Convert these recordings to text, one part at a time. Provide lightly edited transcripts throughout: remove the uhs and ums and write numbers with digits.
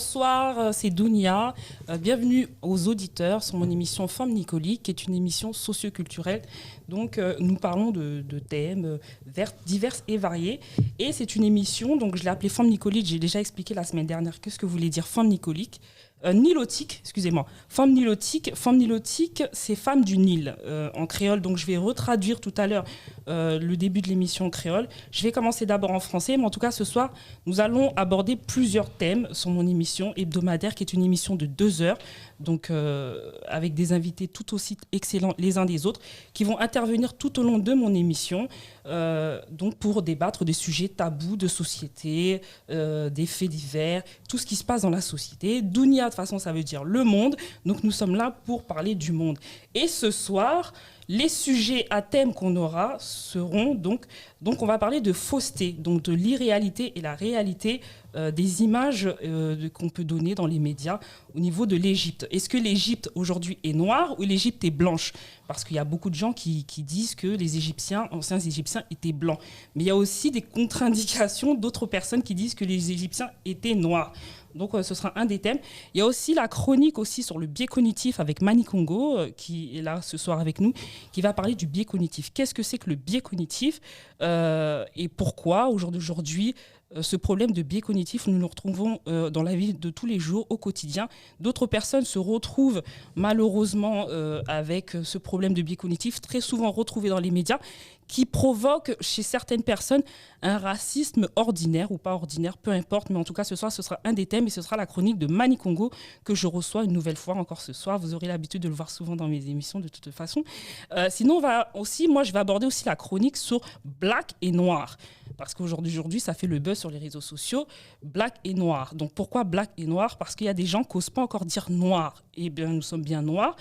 Bonsoir, c'est Dounia. Bienvenue aux auditeurs sur mon émission Femme Nicolique, qui est une émission socioculturelle. Donc, nous parlons de thèmes divers et variés. Et c'est une émission, donc je l'ai appelée Femme Nicolique. J'ai déjà expliqué la semaine dernière qu'est-ce que voulait dire Femme Nicolique. Nilotique, excusez-moi. Femme nilotique, c'est femme du Nil en créole. Donc je vais retraduire tout à l'heure le début de l'émission en créole. Je vais commencer d'abord en français, mais en tout cas ce soir, nous allons aborder plusieurs thèmes sur mon émission hebdomadaire, qui est une émission de 2 heures, donc avec des invités tout aussi excellents les uns des autres, qui vont intervenir tout au long de mon émission, donc pour débattre des sujets tabous de société, des faits divers, tout ce qui se passe dans la société. Dounia, de toute façon, ça veut dire le monde. Donc, nous sommes là pour parler du monde. Et ce soir, les sujets à thème qu'on aura seront donc on va parler de fausseté, donc de l'irréalité et la réalité des images qu'on peut donner dans les médias au niveau de l'Égypte. Est-ce que l'Égypte aujourd'hui est noire ou l'Égypte est blanche? Parce qu'il y a beaucoup de gens qui disent que les anciens Égyptiens étaient blancs. Mais il y a aussi des contre-indications d'autres personnes qui disent que les Égyptiens étaient noirs. Donc ce sera un des thèmes. Il y a aussi la chronique aussi sur le biais cognitif avec Mani Congo, qui est là ce soir avec nous, qui va parler du biais cognitif. Qu'est-ce que c'est que le biais cognitif et pourquoi au jour d'aujourd'hui ce problème de biais cognitif, nous le retrouvons dans la vie de tous les jours, au quotidien. D'autres personnes se retrouvent malheureusement avec ce problème de biais cognitif, très souvent retrouvé dans les médias, qui provoque chez certaines personnes un racisme ordinaire ou pas ordinaire, peu importe. Mais en tout cas, ce soir, ce sera un des thèmes et ce sera la chronique de Mani Congo que je reçois une nouvelle fois encore ce soir. Vous aurez l'habitude de le voir souvent dans mes émissions de toute façon. Sinon, je vais aborder aussi la chronique sur Black et Noir. Parce qu'aujourd'hui, ça fait le buzz sur les réseaux sociaux, Black et Noir. Donc pourquoi Black et Noir? Parce qu'il y a des gens qui n'osent pas encore dire noir. Eh bien, nous sommes bien noirs.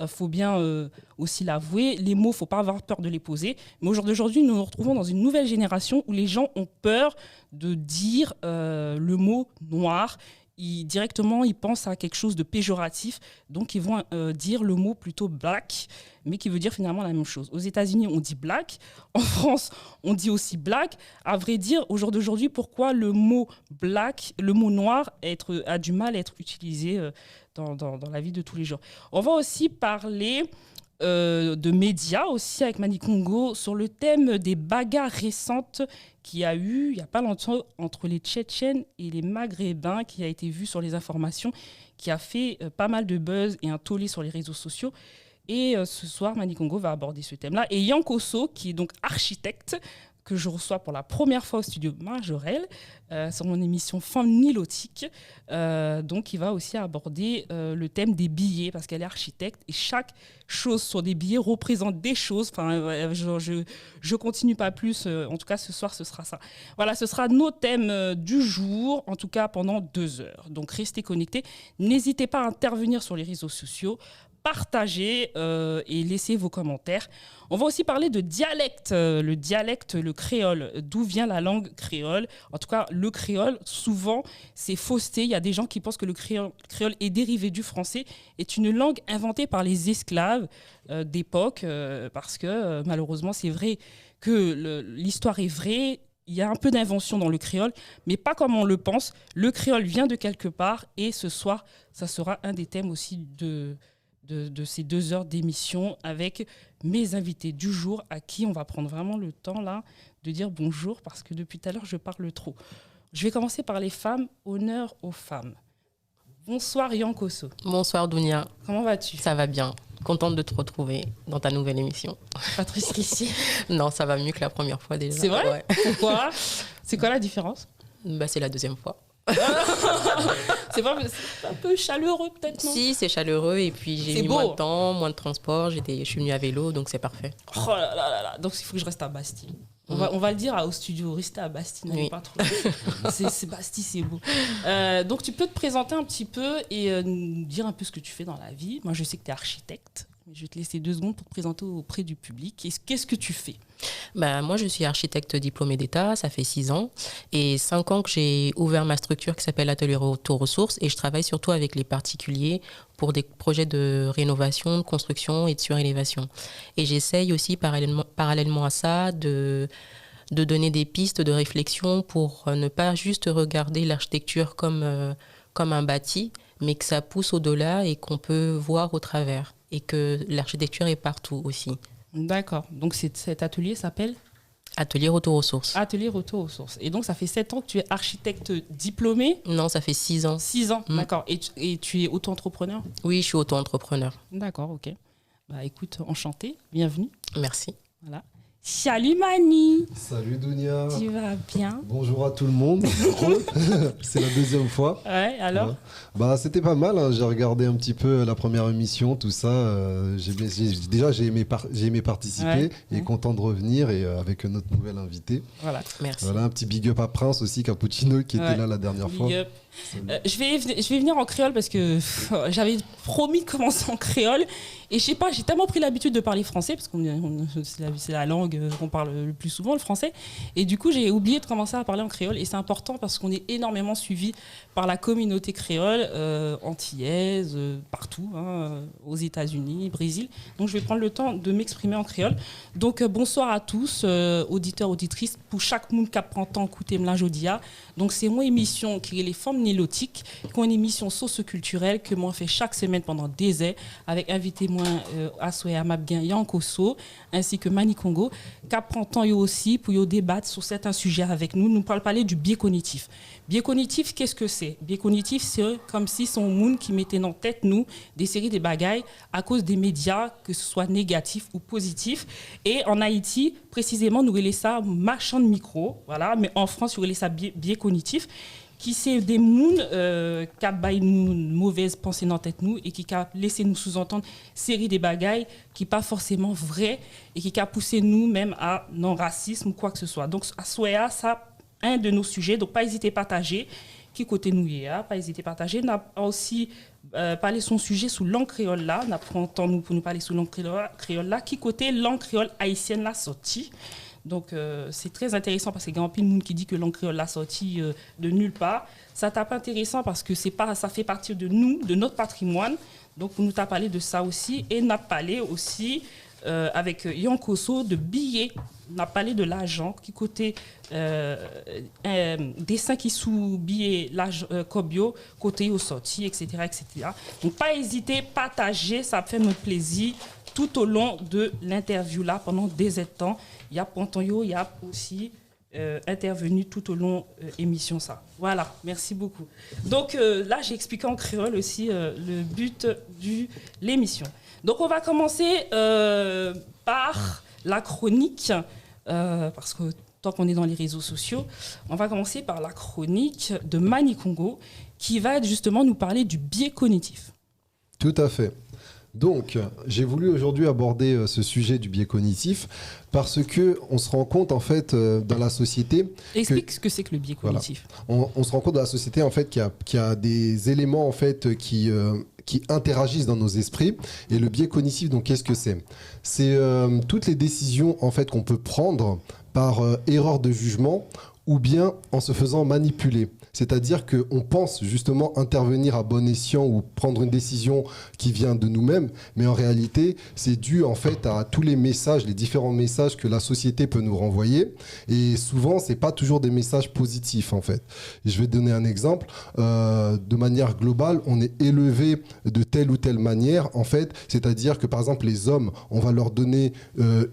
Faut bien aussi l'avouer. Les mots, faut pas avoir peur de les poser. Mais aujourd'hui, nous nous retrouvons dans une nouvelle génération où les gens ont peur de dire le mot noir. Directement, ils pensent à quelque chose de péjoratif. Donc, ils vont dire le mot plutôt black, mais qui veut dire finalement la même chose. Aux États-Unis, on dit black. En France, on dit aussi black. À vrai dire, au jour d'aujourd'hui, pourquoi le mot black, le mot noir, a du mal à être utilisé dans la vie de tous les jours. On va aussi parler de médias aussi avec Mani Congo sur le thème des bagarres récentes qu'il y a eu il n'y a pas longtemps entre les Tchétchènes et les Maghrébins, qui a été vu sur les informations, qui a fait pas mal de buzz et un tollé sur les réseaux sociaux. Et ce soir, Mani Congo va aborder ce thème-là. Et Yankoso, qui est donc architecte, que je reçois pour la première fois au studio Majorel, sur mon émission Femme Nilotique. Donc, il va aussi aborder le thème des billets, parce qu'elle est architecte, et chaque chose sur des billets représente des choses. Enfin, je continue pas plus. En tout cas, ce soir, ce sera ça. Voilà, ce sera nos thèmes du jour, en tout cas pendant 2 heures. Donc, restez connectés. N'hésitez pas à intervenir sur les réseaux sociaux, partagez et laissez vos commentaires. On va aussi parler de dialecte, le créole. D'où vient la langue créole? En tout cas, le créole, souvent, c'est fausseté. Il y a des gens qui pensent que le créole est dérivé du français, est une langue inventée par les esclaves d'époque, parce que malheureusement, c'est vrai que l'histoire est vraie. Il y a un peu d'invention dans le créole, mais pas comme on le pense. Le créole vient de quelque part, et ce soir, ça sera un des thèmes aussi de ces 2 heures d'émission avec mes invités du jour, à qui on va prendre vraiment le temps là de dire bonjour, parce que depuis tout à l'heure je parle trop. Je vais commencer par les femmes. Honneur aux femmes. Bonsoir Yankoso. Bonsoir Dounia. Comment vas-tu? Ça va bien. Contente de te retrouver dans ta nouvelle émission. Patrice ici. Non, ça va mieux que la première fois déjà. C'est vrai? Ouais. Pourquoi? C'est quoi la différence? C'est la deuxième fois. C'est un peu chaleureux peut-être, non? Si, c'est chaleureux, et puis j'ai mis moins de temps, moins de transport, je suis venue à vélo, donc c'est parfait. Oh là là là là. Donc il faut que je reste à Bastille. On va le dire au studio, restez à Bastille, n'allez pas trop. c'est Bastille, c'est beau. Donc tu peux te présenter un petit peu et nous dire un peu ce que tu fais dans la vie. Moi je sais que tu es architecte, mais je vais te laisser 2 secondes pour te présenter auprès du public. Qu'est-ce que tu fais? Moi, je suis architecte diplômée d'État, ça fait 6 ans. Et 5 ans que j'ai ouvert ma structure qui s'appelle Atelier Auto-Ressources. Et je travaille surtout avec les particuliers pour des projets de rénovation, de construction et de surélévation. Et j'essaye aussi, parallèlement à ça, de donner des pistes de réflexion pour ne pas juste regarder l'architecture comme comme un bâti, mais que ça pousse au-delà et qu'on peut voir au travers. Et que l'architecture est partout aussi. D'accord. Donc cet atelier s'appelle Atelier Retour aux sources. Atelier Retour aux sources. Et donc ça fait 7 ans que tu es architecte diplômé? Non, ça fait 6 ans. 6 ans, d'accord. Et tu es auto-entrepreneur? Oui, je suis auto-entrepreneur. D'accord, ok. Bah écoute, enchanté, bienvenue. Merci. Voilà. Salut Mani. Salut Dounia. Tu vas bien? Bonjour à tout le monde. C'est la deuxième fois. Ouais, alors Ouais. Bah, c'était pas mal, hein. J'ai regardé un petit peu la première émission, tout ça. J'ai aimé participer et content de revenir et avec notre nouvelle invitée. Voilà. Merci. Voilà, un petit big up à Prince aussi, Cappuccino, qui était là la dernière fois. Big up. Je vais venir en créole parce que j'avais promis de commencer en créole et je sais pas, j'ai tellement pris l'habitude de parler français parce que c'est la langue qu'on parle le plus souvent, le français, et du coup j'ai oublié de commencer à parler en créole et c'est important parce qu'on est énormément suivi par la communauté créole antillaise, partout, hein, aux États-Unis, Brésil, donc je vais prendre le temps de m'exprimer en créole. Donc bonsoir à tous, auditeurs, auditrices, pour chaque monde qui prend temps d'écouter Mla Jodia. Donc c'est mon émission qui est les femmes nilotiques, qui est une émission socio-culturelle que moi fait chaque semaine pendant des heures avec invité moi Assoé Amabguin Yankoso ainsi que Mani Congo, qui prend temps aussi pour débattre sur certains sujets avec nous. Nous parler du biais cognitif. Biais cognitif, qu'est-ce que c'est? Biais cognitif, c'est comme si son monde qui mettait en tête nous des séries de bagailles à cause des médias, que ce soit négatif ou positif. Et en Haïti, précisément, nous relèvons ça marchand de micro, voilà, mais en France, nous relèvons ça biais cognitif, qui c'est des mouns qui ont une mauvaise pensée dans la tête nous et qui ont laissé nous sous-entendre série de bagailles qui pas forcément vraies et qui ont poussé nous même à non-racisme ou quoi que ce soit. Donc, à Soya, ça un de nos sujets, donc pas hésiter à partager qui côté nous y a, pas hésiter à partager. On a aussi parlé son sujet sous langue créole là, on a pris temps nous pour nous parler sous langue créole là, qui côté langue créole haïtienne la sortie. Donc c'est très intéressant parce qu'il y a un pile de monde qui dit que langue créole la sortie de nulle part. Ça tape intéressant parce que ça fait partie de nous, de notre patrimoine. Donc on nous a parlé de ça aussi et on a parlé aussi avec Yankoso de billets. On a parlé de l'argent qui côté dessin qui sous billet Cobio côté au sorti, etc., etc. Donc pas hésiter, partager, ça fait notre plaisir tout au long de l'interview là pendant des temps. Il y a Pontonio, il y a aussi intervenu tout au long émission ça. Voilà, merci beaucoup. Donc là j'ai expliqué en créole aussi le but de l'émission. Donc on va commencer par la chronique parce que tant qu'on est dans les réseaux sociaux, on va commencer par la chronique de Mani Congo qui va justement nous parler du biais cognitif. Tout à fait. Donc, j'ai voulu aujourd'hui aborder ce sujet du biais cognitif parce que on se rend compte en fait dans la société. Explique ce que c'est que le biais cognitif. Voilà. On se rend compte dans la société en fait qu'il y a des éléments en fait qui interagissent dans nos esprits. Et le biais cognitif, donc qu'est-ce que c'est? C'est toutes les décisions en fait qu'on peut prendre par erreur de jugement ou bien en se faisant manipuler. C'est-à-dire qu'on pense justement intervenir à bon escient ou prendre une décision qui vient de nous-mêmes, mais en réalité, c'est dû en fait à tous les messages, les différents messages que la société peut nous renvoyer. Et souvent, c'est pas toujours des messages positifs en fait. Et je vais donner un exemple. De manière globale, on est élevé de telle ou telle manière en fait. C'est-à-dire que par exemple, les hommes, on va leur donner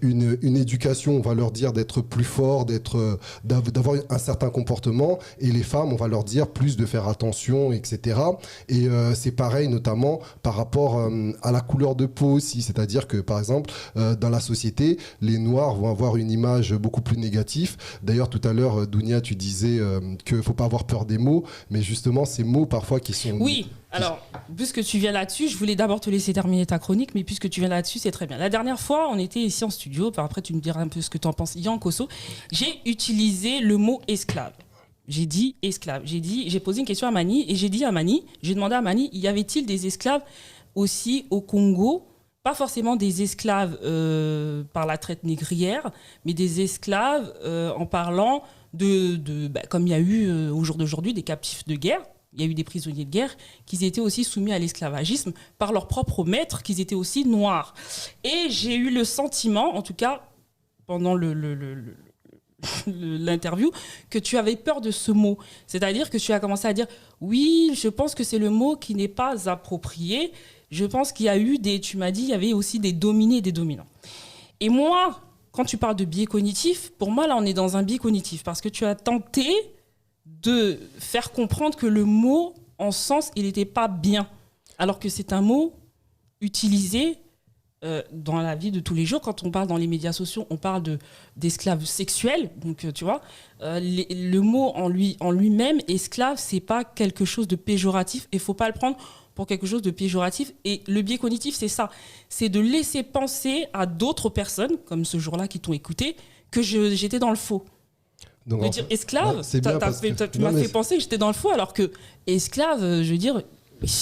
une éducation, on va leur dire d'être plus fort, d'avoir un certain comportement, et les femmes, on va leur dire plus de faire attention, etc. Et c'est pareil notamment par rapport à la couleur de peau aussi, c'est-à-dire que par exemple dans la société, les noirs vont avoir une image beaucoup plus négative. D'ailleurs tout à l'heure Dounia, tu disais qu'il faut pas avoir peur des mots, mais justement ces mots parfois qui sont... Oui, alors puisque tu viens là-dessus, je voulais d'abord te laisser terminer ta chronique, mais puisque tu viens là-dessus, c'est très bien. La dernière fois, on était ici en studio, après tu me diras un peu ce que tu en penses, Yankoso, j'ai utilisé le mot esclave. J'ai dit esclave. J'ai posé une question à Mani et j'ai demandé à Mani, y avait-il des esclaves aussi au Congo? Pas forcément des esclaves par la traite négrière, mais des esclaves en parlant comme il y a eu au jour d'aujourd'hui des captifs de guerre. Il y a eu des prisonniers de guerre qui étaient aussi soumis à l'esclavagisme par leurs propres maîtres, qui étaient aussi noirs. Et j'ai eu le sentiment, en tout cas pendant l'interview, que tu avais peur de ce mot. C'est-à-dire que tu as commencé à dire « Oui, je pense que c'est le mot qui n'est pas approprié. Je pense qu'il y a eu tu m'as dit, il y avait aussi des dominés et des dominants. » Et moi, quand tu parles de biais cognitif, pour moi, là, on est dans un biais cognitif parce que tu as tenté de faire comprendre que le mot, en sens, il n'était pas bien. Alors que c'est un mot utilisé dans la vie de tous les jours. Quand on parle dans les médias sociaux, on parle d'esclaves sexuels. Donc, tu vois, le mot en lui-même, esclave, c'est pas quelque chose de péjoratif. Il faut pas le prendre pour quelque chose de péjoratif. Et le biais cognitif, c'est ça. C'est de laisser penser à d'autres personnes, comme ce jour-là qui t'ont écouté, que j'étais dans le faux. Donc, de dire esclave, tu m'as fait penser que j'étais dans le faux, alors que esclave, je veux dire,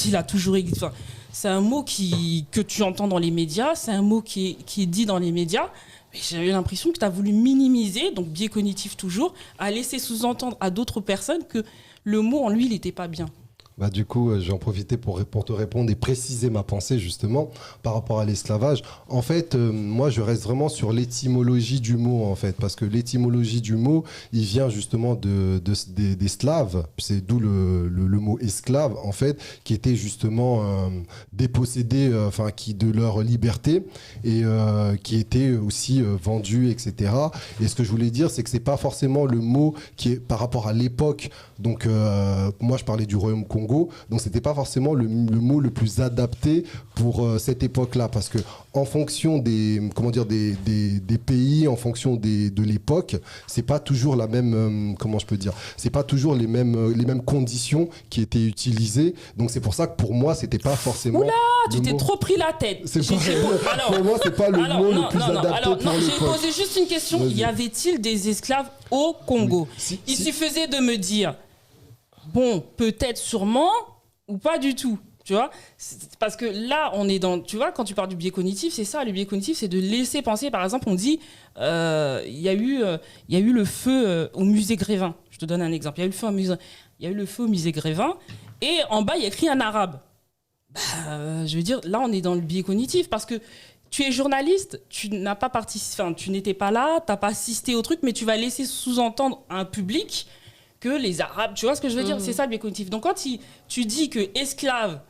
il a toujours existé. Enfin, c'est un mot que tu entends dans les médias, c'est un mot qui est dit dans les médias. Mais j'ai eu l'impression que tu as voulu minimiser, donc biais cognitif toujours, à laisser sous-entendre à d'autres personnes que le mot en lui, il n'était pas bien. Bah, du coup, j'en profitais pour te répondre et préciser ma pensée justement par rapport à l'esclavage. En fait, moi, je reste vraiment sur l'étymologie du mot, en fait, parce que l'étymologie du mot, il vient justement des Slaves. C'est d'où le mot esclave, en fait, qui était justement dépossédés, qui de leur liberté et qui étaient aussi vendus, etc. Et ce que je voulais dire, c'est que c'est pas forcément le mot qui est par rapport à l'époque. Donc, moi, je parlais du Royaume Congo. Donc c'était pas forcément le mot le plus adapté pour cette époque-là, parce que en fonction des pays, en fonction de l'époque, c'est pas toujours la même c'est pas toujours les mêmes conditions qui étaient utilisées. Donc c'est pour ça que pour moi c'était pas forcément. Oula, tu t'es trop pris la tête. Pour moi c'est pas le mot le plus adapté pour l'époque. J'ai posé juste une question. Y avait-il des esclaves au Congo? Il suffisait de me dire. Bon, peut-être, sûrement, ou pas du tout, tu vois. Parce que là, on est dans... Tu vois, quand tu parles du biais cognitif, c'est ça. Le biais cognitif, c'est de laisser penser. Par exemple, on dit, il y a eu le feu au musée Grévin. Je te donne un exemple. Il y a eu le feu au musée Grévin. Et en bas, il y a écrit en arabe. Je veux dire, là, on est dans le biais cognitif. Parce que tu es journaliste, tu n'as pas participé... tu n'étais pas là, tu n'as pas assisté au truc, mais tu vas laisser sous-entendre à un public... que les Arabes, tu vois ce que je veux dire, c'est ça le biais cognitif. Donc quand tu dis que esclave,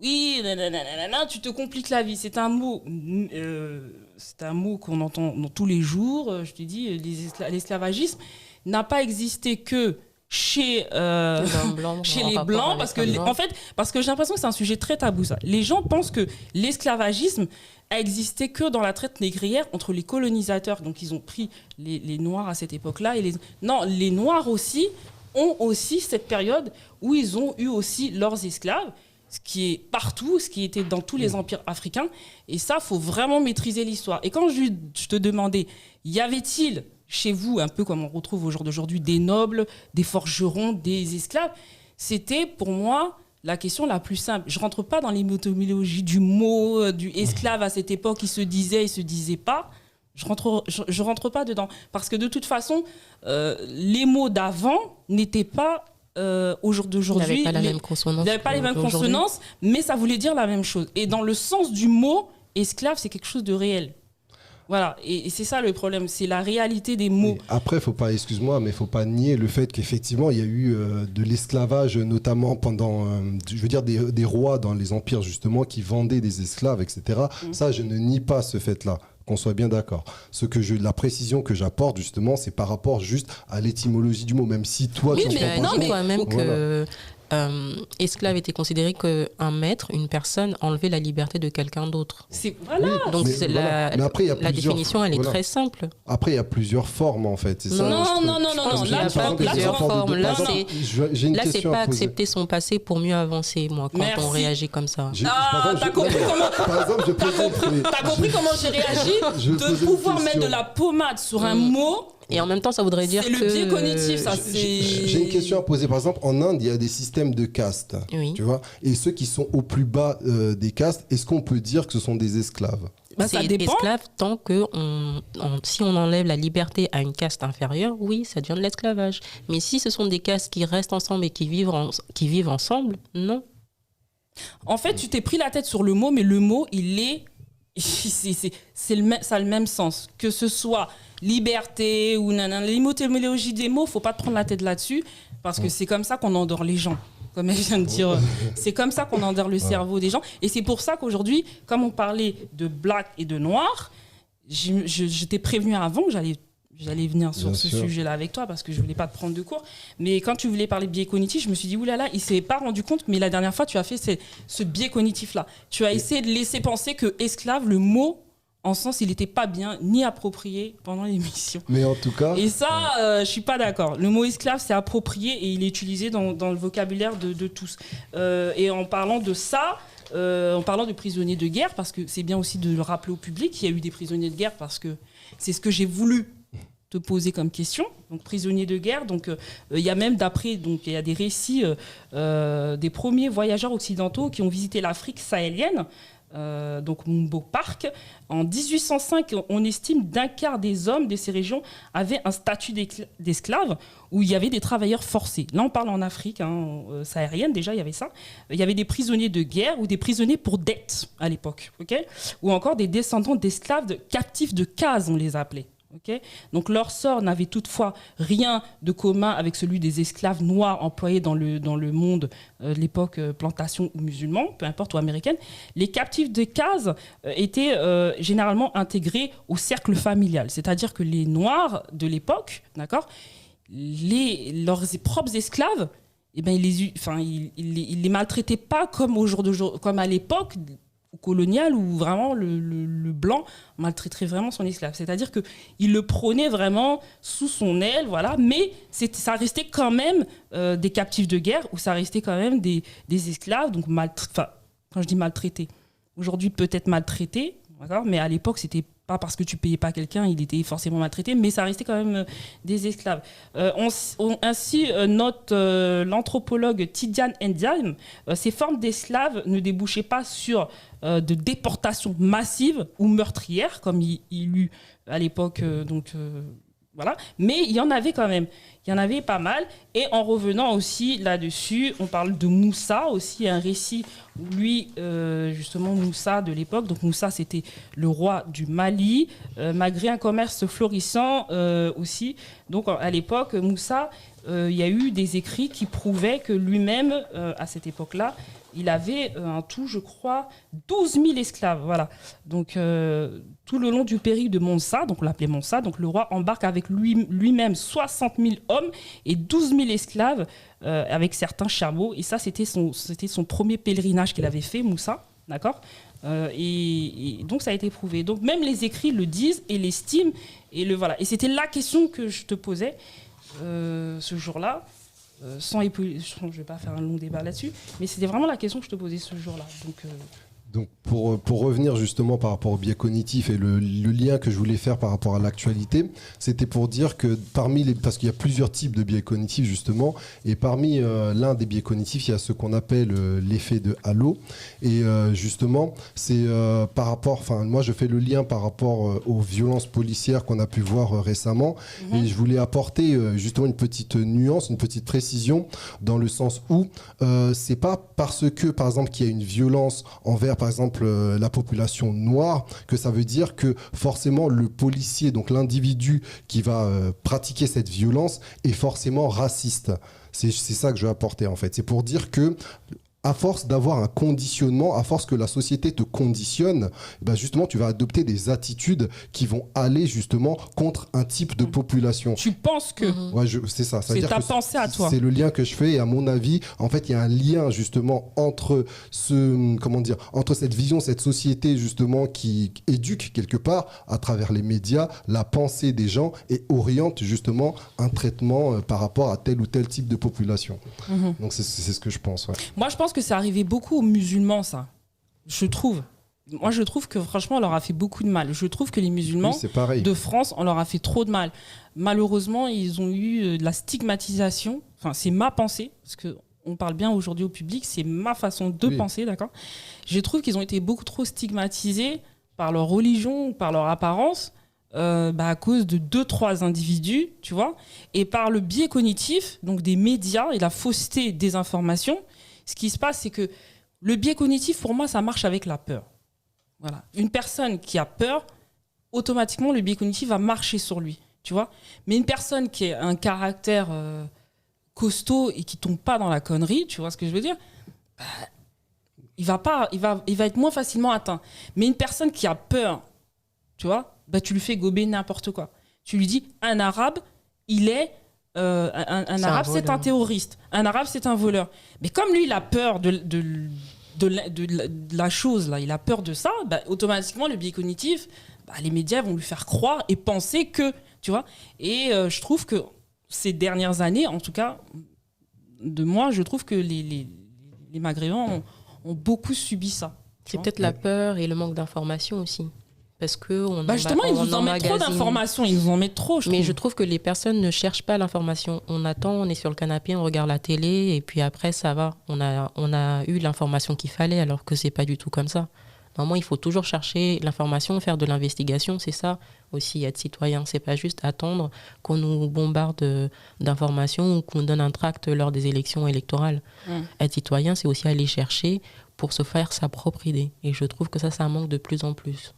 oui, tu te compliques la vie. C'est un mot qu'on entend dans tous les jours. Je te dis, l'esclavagisme n'a pas existé que chez les blancs, parce que j'ai l'impression que c'est un sujet très tabou ça. Les gens pensent que l'esclavagisme a existé que dans la traite négrière entre les colonisateurs. Donc ils ont pris les Noirs à cette époque-là. Non, les Noirs aussi ont aussi cette période où ils ont eu aussi leurs esclaves, ce qui est partout, ce qui était dans tous les empires africains. Et ça, il faut vraiment maîtriser l'histoire. Et quand je te demandais, y avait-il chez vous, un peu comme on retrouve au jour d'aujourd'hui, des nobles, des forgerons, des esclaves, c'était pour moi... la question la plus simple. Je ne rentre pas dans l'étymologie du mot, du esclave à cette époque, il se disait pas. Je rentre pas dedans. Parce que de toute façon, les mots d'avant n'étaient pas au jour d'aujourd'hui. Ils n'avaient pas la même consonance. Ils n'avaient pas les mêmes consonances, mais ça voulait dire la même chose. Et dans le sens du mot, esclave, c'est quelque chose de réel. Voilà, et c'est ça le problème, c'est la réalité des mots. Après, faut pas nier le fait qu'effectivement, il y a eu de l'esclavage, notamment pendant, des rois dans les empires, justement, qui vendaient des esclaves, etc. Ça, je ne nie pas ce fait-là, qu'on soit bien d'accord. La précision que j'apporte, justement, c'est par rapport juste à l'étymologie du mot, même si toi, tu que... esclave était considéré qu'un maître, une personne, enlevait la liberté de quelqu'un d'autre. Donc la définition, elle est très simple. Après, il y a plusieurs formes en fait. C'est non. Là, c'est pas accepter son passé pour mieux avancer, moi, quand on réagit comme ça. T'as compris comment j'ai réagi de pouvoir mettre de la pommade sur un mot. Et en même temps, ça voudrait dire que... C'est le biais cognitif, ça. J'ai une question à poser. Par exemple, en Inde, il y a des systèmes de castes. Oui. Tu vois, et ceux qui sont au plus bas des castes, est-ce qu'on peut dire que ce sont des esclaves ? C'est esclave tant que si on enlève la liberté à une caste inférieure, oui, ça devient de l'esclavage. Mais si ce sont des castes qui restent ensemble et qui vivent ensemble, non. En fait, tu t'es pris la tête sur le mot, mais le mot, ça a le même sens. Que ce soit liberté ou nanana. L'étymologie des mots, faut pas te prendre la tête là-dessus parce que c'est comme ça qu'on endort les gens. Comme elle vient de dire, c'est comme ça qu'on endort le cerveau des gens. Et c'est pour ça qu'aujourd'hui, comme on parlait de black et de noir, je t'ai prévenu avant que j'allais venir sur ce sujet-là avec toi parce que je voulais pas te prendre de cours. Mais quand tu voulais parler de biais cognitif, je me suis dit, oulala, il s'est pas rendu compte, mais la dernière fois, tu as fait ce biais cognitif-là. Tu as essayé de laisser penser que esclave, le mot, en sens, il n'était pas bien ni approprié pendant l'émission. Mais en tout cas... Et ça, je suis pas d'accord. Le mot esclave, c'est approprié et il est utilisé dans le vocabulaire de tous. Et en parlant de ça... en parlant de prisonniers de guerre, parce que c'est bien aussi de le rappeler au public qu'il y a eu des prisonniers de guerre, parce que c'est ce que j'ai voulu te poser comme question. Donc prisonniers de guerre, donc il y a même donc il y a des récits des premiers voyageurs occidentaux qui ont visité l'Afrique sahélienne. Donc Mumbo Park. En 1805, on estime d'un quart des hommes de ces régions avaient un statut d'esclave où il y avait des travailleurs forcés. Là, on parle en Afrique saharienne, déjà, il y avait ça. Il y avait des prisonniers de guerre ou des prisonniers pour dette à l'époque, okay, ou encore des descendants d'esclaves captifs de case, on les appelait. Okay, donc leur sort n'avait toutefois rien de commun avec celui des esclaves noirs employés dans le monde de l'époque plantation ou musulman, peu importe, ou américaine. Les captifs de case étaient généralement intégrés au cercle familial, c'est-à-dire que les noirs de l'époque, d'accord, leurs propres esclaves, eh ben, ils les maltraitaient pas comme comme à l'époque colonial où vraiment le blanc maltraiterait vraiment son esclave. C'est-à-dire qu'il le prenait vraiment sous son aile, voilà, mais ça restait quand même des captifs de guerre ou ça restait quand même des esclaves, donc quand je dis maltraités, aujourd'hui peut-être maltraités, d'accord, mais à l'époque c'était pas parce que tu payais pas quelqu'un, il était forcément maltraité, mais ça restait quand même des esclaves. Ainsi note l'anthropologue Tidjane Ndiaye, ces formes d'esclaves ne débouchaient pas sur de déportation massive ou meurtrière, comme il eut à l'époque, voilà. Mais il y en avait quand même. Il y en avait pas mal. Et en revenant aussi là-dessus, on parle de Moussa aussi, un récit où lui, justement, Moussa de l'époque. Donc Moussa, c'était le roi du Mali, malgré un commerce florissant aussi. Donc à l'époque, Moussa, il y a eu des écrits qui prouvaient que lui-même, à cette époque-là, il avait un tout, je crois, 12 000 esclaves. Voilà. Donc, tout le long du périple de Monsa, donc on l'appelait Monsa, donc le roi embarque avec lui-même 60 000 hommes et 12 000 esclaves avec certains chameaux. Et ça, c'était son premier pèlerinage qu'il avait fait, Moussa. D'accord ? Et donc, ça a été prouvé. Donc, même les écrits le disent et l'estiment. Voilà. Et c'était la question que je te posais ce jour-là. Je ne vais pas faire un long débat là-dessus, mais c'était vraiment la question que je te posais ce jour-là. Donc pour revenir justement par rapport au biais cognitif et le lien que je voulais faire par rapport à l'actualité, c'était pour dire que parce qu'il y a plusieurs types de biais cognitifs justement, et parmi l'un des biais cognitifs, il y a ce qu'on appelle l'effet de halo, et justement c'est par rapport, moi je fais le lien par rapport aux violences policières qu'on a pu voir récemment, et je voulais apporter justement une petite nuance, une petite précision, dans le sens où c'est pas parce que par exemple qu'il y a une violence envers par exemple la population noire, que ça veut dire que forcément le policier, donc l'individu qui va pratiquer cette violence est forcément raciste. C'est ça que je veux apporter en fait. C'est pour dire que à force d'avoir un conditionnement, à force que la société te conditionne, ben justement, tu vas adopter des attitudes qui vont aller justement contre un type de population. Tu penses que... Ouais, c'est ça. C'est ta pensée à toi. C'est le lien que je fais. Et à mon avis, en fait, il y a un lien justement entre entre cette vision, cette société justement qui éduque quelque part à travers les médias la pensée des gens et oriente justement un traitement par rapport à tel ou tel type de population. Donc c'est ce que je pense. Ouais. Moi, je pense que ça arrivait beaucoup aux musulmans, ça. Je trouve. Moi, je trouve que franchement, on leur a fait beaucoup de mal. Je trouve que les musulmans de France, on leur a fait trop de mal. Malheureusement, ils ont eu de la stigmatisation. Enfin, c'est ma pensée, parce qu'on parle bien aujourd'hui au public, c'est ma façon de penser, d'accord ? Je trouve qu'ils ont été beaucoup trop stigmatisés par leur religion, par leur apparence, à cause de 2-3 individus, tu vois, et par le biais cognitif, donc des médias et la fausseté des informations. Ce qui se passe, c'est que le biais cognitif, pour moi, ça marche avec la peur. Voilà. Une personne qui a peur, automatiquement, le biais cognitif va marcher sur lui, tu vois. Mais une personne qui a un caractère costaud et qui tombe pas dans la connerie, tu vois ce que je veux dire, bah, il va être moins facilement atteint. Mais une personne qui a peur, tu vois, bah, tu lui fais gober n'importe quoi. Tu lui dis, un arabe, il est... un arabe, c'est un terroriste. Un arabe, c'est un voleur. Mais comme lui, il a peur de la chose, là, il a peur de ça, bah, automatiquement, le biais cognitif, bah, les médias vont lui faire croire et penser que, tu vois. Et je trouve que ces dernières années, en tout cas, de moi, je trouve que les Maghrébins ont beaucoup subi ça. C'est peut-être la peur et le manque d'information aussi. Parce que justement, ils nous en mettent trop d'informations, ils nous en mettent trop. Mais je trouve que les personnes ne cherchent pas l'information. On attend, on est sur le canapé, on regarde la télé, et puis après, ça va. On a eu l'information qu'il fallait, alors que c'est pas du tout comme ça. Normalement, il faut toujours chercher l'information, faire de l'investigation, c'est ça aussi, être citoyen. C'est pas juste attendre qu'on nous bombarde d'informations ou qu'on donne un tract lors des élections électorales. Être citoyen, c'est aussi aller chercher pour se faire sa propre idée. Et je trouve que ça manque de plus en plus.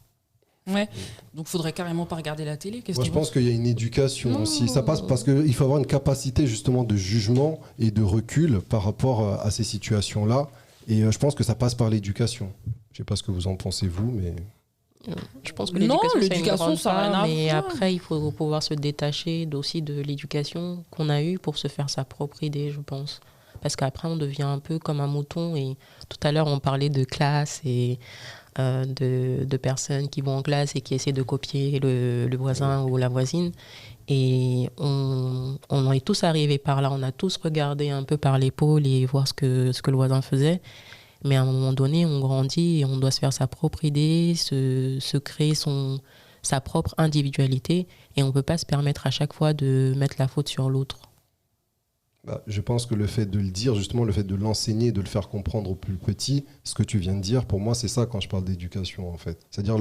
Ouais, donc il faudrait carrément pas regarder la télé. Moi, je pense qu'il y a une éducation aussi. Ça passe parce qu'il faut avoir une capacité justement de jugement et de recul par rapport à ces situations-là. Et je pense que ça passe par l'éducation. Je sais pas ce que vous en pensez, vous, mais... Je pense que l'éducation ça n'a rien à voir. Mais après, il faut pouvoir se détacher aussi de l'éducation qu'on a eue pour se faire sa propre idée, je pense. Parce qu'après, on devient un peu comme un mouton. Et tout à l'heure, on parlait de classe et... de personnes qui vont en classe et qui essaient de copier le voisin ou la voisine. Et on est tous arrivés par là. On a tous regardé un peu par l'épaule et voir ce que le voisin faisait. Mais à un moment donné, on grandit et on doit se faire sa propre idée, se créer sa propre individualité. Et on ne peut pas se permettre à chaque fois de mettre la faute sur l'autre. Je pense que le fait de le dire, justement, le fait de l'enseigner, de le faire comprendre aux plus petits, ce que tu viens de dire, pour moi, c'est ça quand je parle d'éducation, en fait. C'est-à-dire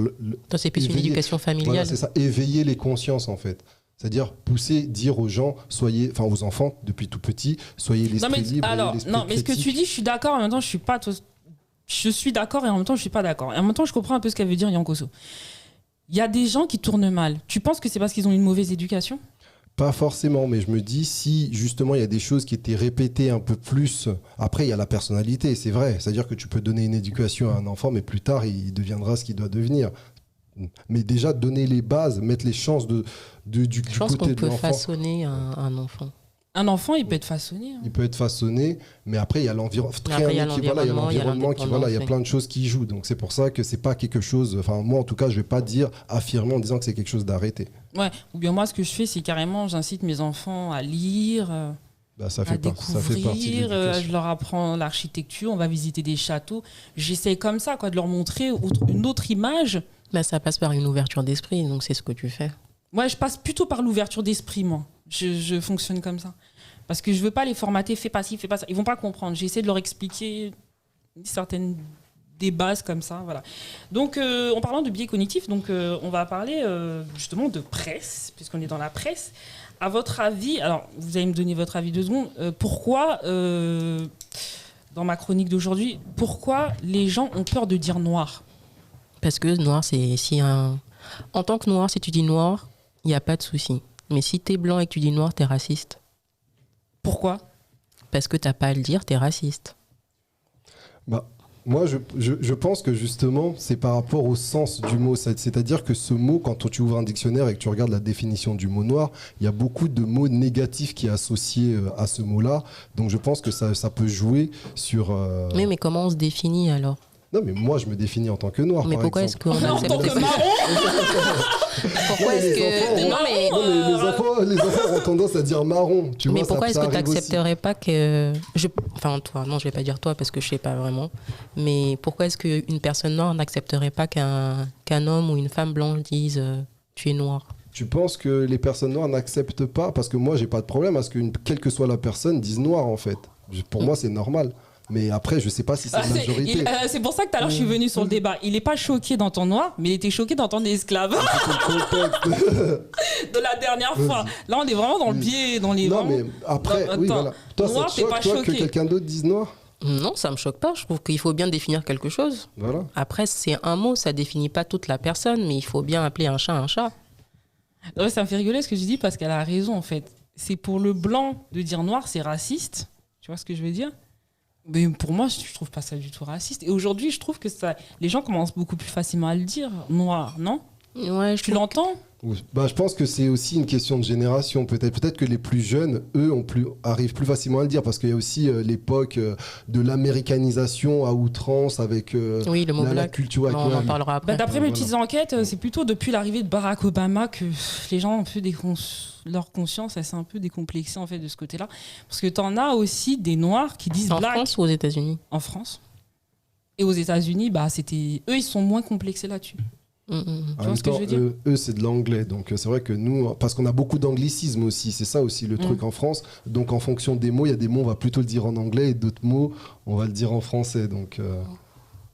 toi, c'est plus une éducation familiale. Voilà, c'est ça, éveiller les consciences, en fait. C'est-à dire pousser, dire aux gens, aux enfants, depuis tout petit, soyez l'esprit libre. Alors, mais ce que tu dis, je suis d'accord, en même temps, je suis d'accord et en même temps, je suis pas d'accord. Et en même temps, je comprends un peu ce qu'elle veut dire, Yankoso. Il y a des gens qui tournent mal. Tu penses que c'est parce qu'ils ont une mauvaise éducation ? Pas forcément, mais je me dis si justement il y a des choses qui étaient répétées un peu plus. Après, il y a la personnalité, c'est vrai. C'est-à-dire que tu peux donner une éducation à un enfant, mais plus tard, il deviendra ce qu'il doit devenir. Mais déjà, donner les bases, mettre les chances du côté de l'enfant. Je pense qu'on peut façonner un enfant. Un enfant, il peut être façonné. Il peut être façonné, mais après, il y a l'environnement il y a plein de choses qui jouent. Donc, c'est pour ça que c'est pas quelque chose... Enfin, moi, en tout cas, je vais pas affirmer en disant que c'est quelque chose d'arrêté. Ouais, ou bien moi, ce que je fais, c'est carrément, j'incite mes enfants à lire, ça fait partie de l'éducation. Je leur apprends l'architecture, on va visiter des châteaux. J'essaie comme ça, de leur montrer une autre image. Ça passe par une ouverture d'esprit, donc c'est ce que tu fais. Ouais, je passe plutôt par l'ouverture d'esprit, moi. Je fonctionne comme ça. Parce que je veux pas les formater, fais pas ci, fais pas ça. Ils vont pas comprendre. J'essaie de leur expliquer des bases comme ça, voilà. Donc, en parlant de biais cognitifs, on va parler justement de presse, puisqu'on est dans la presse. À votre avis, alors vous allez me donner votre avis 2 secondes, pourquoi, dans ma chronique d'aujourd'hui, pourquoi les gens ont peur de dire noir ? Parce que noir, en tant que noir, si tu dis noir, il n'y a pas de souci. Mais si t'es blanc et que tu dis noir, t'es raciste. Pourquoi ? Parce que t'as pas à le dire, t'es raciste. Moi, je pense que justement, c'est par rapport au sens du mot. C'est-à-dire que ce mot, quand tu ouvres un dictionnaire et que tu regardes la définition du mot noir, il y a beaucoup de mots négatifs qui est associé à ce mot-là. Donc je pense que ça peut jouer sur... Mais comment on se définit alors ? Non, mais moi, je me définis en tant que noir. Mais pourquoi est-ce qu'on accepte... En tant que marron. Pourquoi est-ce que... Les enfants ont tendance à dire marron. Mais pourquoi est-ce que tu n'accepterais pas que... Enfin, toi, non, je ne vais pas dire toi parce que je ne sais pas vraiment. Mais pourquoi est-ce qu'une personne noire n'accepterait pas qu'un homme ou une femme blanche dise tu es noir ? Tu penses que les personnes noires n'acceptent pas ? Parce que moi, j'ai pas de problème à ce que, quelle que soit la personne, dise noir, en fait. Pour moi, c'est normal. Mais après, je sais pas si c'est la majorité. C'est pour ça que tout à l'heure, je suis venue sur le débat. Il n'est pas choqué d'entendre noir, mais il était choqué d'entendre esclave. De la dernière fois. Là, on est vraiment dans le biais, dans les... Non, mais après, oui, voilà. Toi, noir, ça te choque, toi, que quelqu'un d'autre dise noir ? Non, ça me choque pas. Je trouve qu'il faut bien définir quelque chose. Voilà. Après, c'est un mot, ça définit pas toute la personne, mais il faut bien appeler un chat un chat. Ouais, ça me fait rigoler ce que je dis parce qu'elle a raison en fait. C'est pour le blanc de dire noir, c'est raciste. Tu vois ce que je veux dire? Mais pour moi, je trouve pas ça du tout raciste. Et aujourd'hui, je trouve que les gens commencent beaucoup plus facilement à le dire, noir, non? Ouais, Tu l'entends? Oui. Bah, je pense que c'est aussi une question de génération. Peut-être que les plus jeunes, eux, arrivent plus facilement à le dire parce qu'il y a aussi l'époque de l'américanisation à outrance avec oui, le mot la black. culture. On en parlera après. D'après mes petites enquêtes, c'est plutôt depuis l'arrivée de Barack Obama que les gens ont un peu leur conscience, elle s'est un peu décomplexée en fait de ce côté-là. Parce que t'en as aussi des noirs qui disent En black. France ou aux États-Unis? En France. Et aux États-Unis, bah, eux, ils sont moins complexés là-dessus. En Tu vois même ce que temps, je veux dire? eux, c'est de l'anglais. Donc, c'est vrai que nous, parce qu'on a beaucoup d'anglicisme aussi, c'est ça aussi le truc en France. Donc, en fonction des mots, il y a des mots, on va plutôt le dire en anglais et d'autres mots, on va le dire en français. Donc,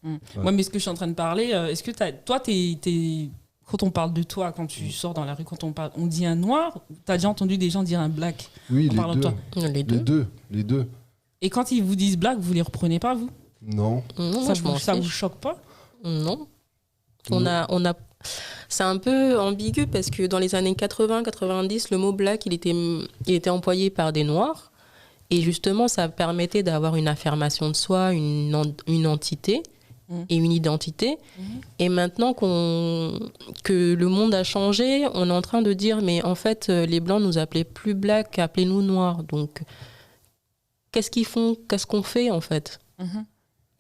Ouais, mais ce que je suis en train de parler, est-ce que toi, quand on parle de toi, quand tu sors dans la rue, quand on dit un noir, t'as déjà entendu des gens dire un black oui, en parlant de toi? Les deux. Les deux. Et quand ils vous disent black, vous les reprenez pas, vous? Non. Non, moi, je m'en Ça vous fiche. choque pas? Non. On a... C'est un peu ambigu parce que dans les années 80-90, le mot black, il était employé par des noirs. Et justement, ça permettait d'avoir une affirmation de soi, une entité et une identité. Et maintenant que le monde a changé, on est en train de dire, mais en fait, les Blancs nous appelaient plus black, appelez-nous noirs. Donc, qu'est-ce qu'ils font? Qu'est-ce qu'on fait, en fait?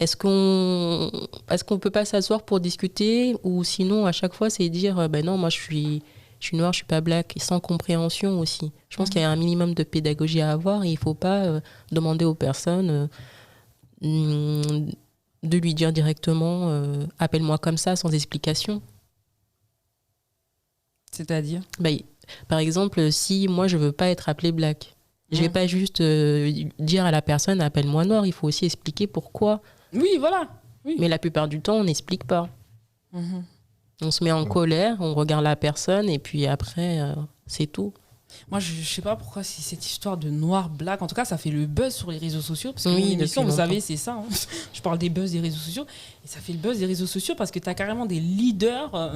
Est-ce qu'on peut pas s'asseoir pour discuter, ou sinon à chaque fois c'est dire ben non, moi je suis noire, je suis pas black, et sans compréhension aussi. Je pense qu'il y a un minimum de pédagogie à avoir et il faut pas demander aux personnes de lui dire directement appelle-moi comme ça sans explication. C'est-à-dire? Ben, par exemple, si moi je veux pas être appelée black, je vais pas juste dire à la personne appelle-moi noir, il faut aussi expliquer pourquoi. Oui, voilà. Oui. Mais la plupart du temps, on n'explique pas. On se met en colère, on regarde la personne et puis après, c'est tout. Moi, je sais pas pourquoi c'est cette histoire de noir, black. En tout cas, ça fait le buzz sur les réseaux sociaux. Parce que Oui, mon émission, depuis vous longtemps. savez, c'est ça. Hein. Je parle des buzz des réseaux sociaux. Et ça fait le buzz des réseaux sociaux parce que tu as carrément des leaders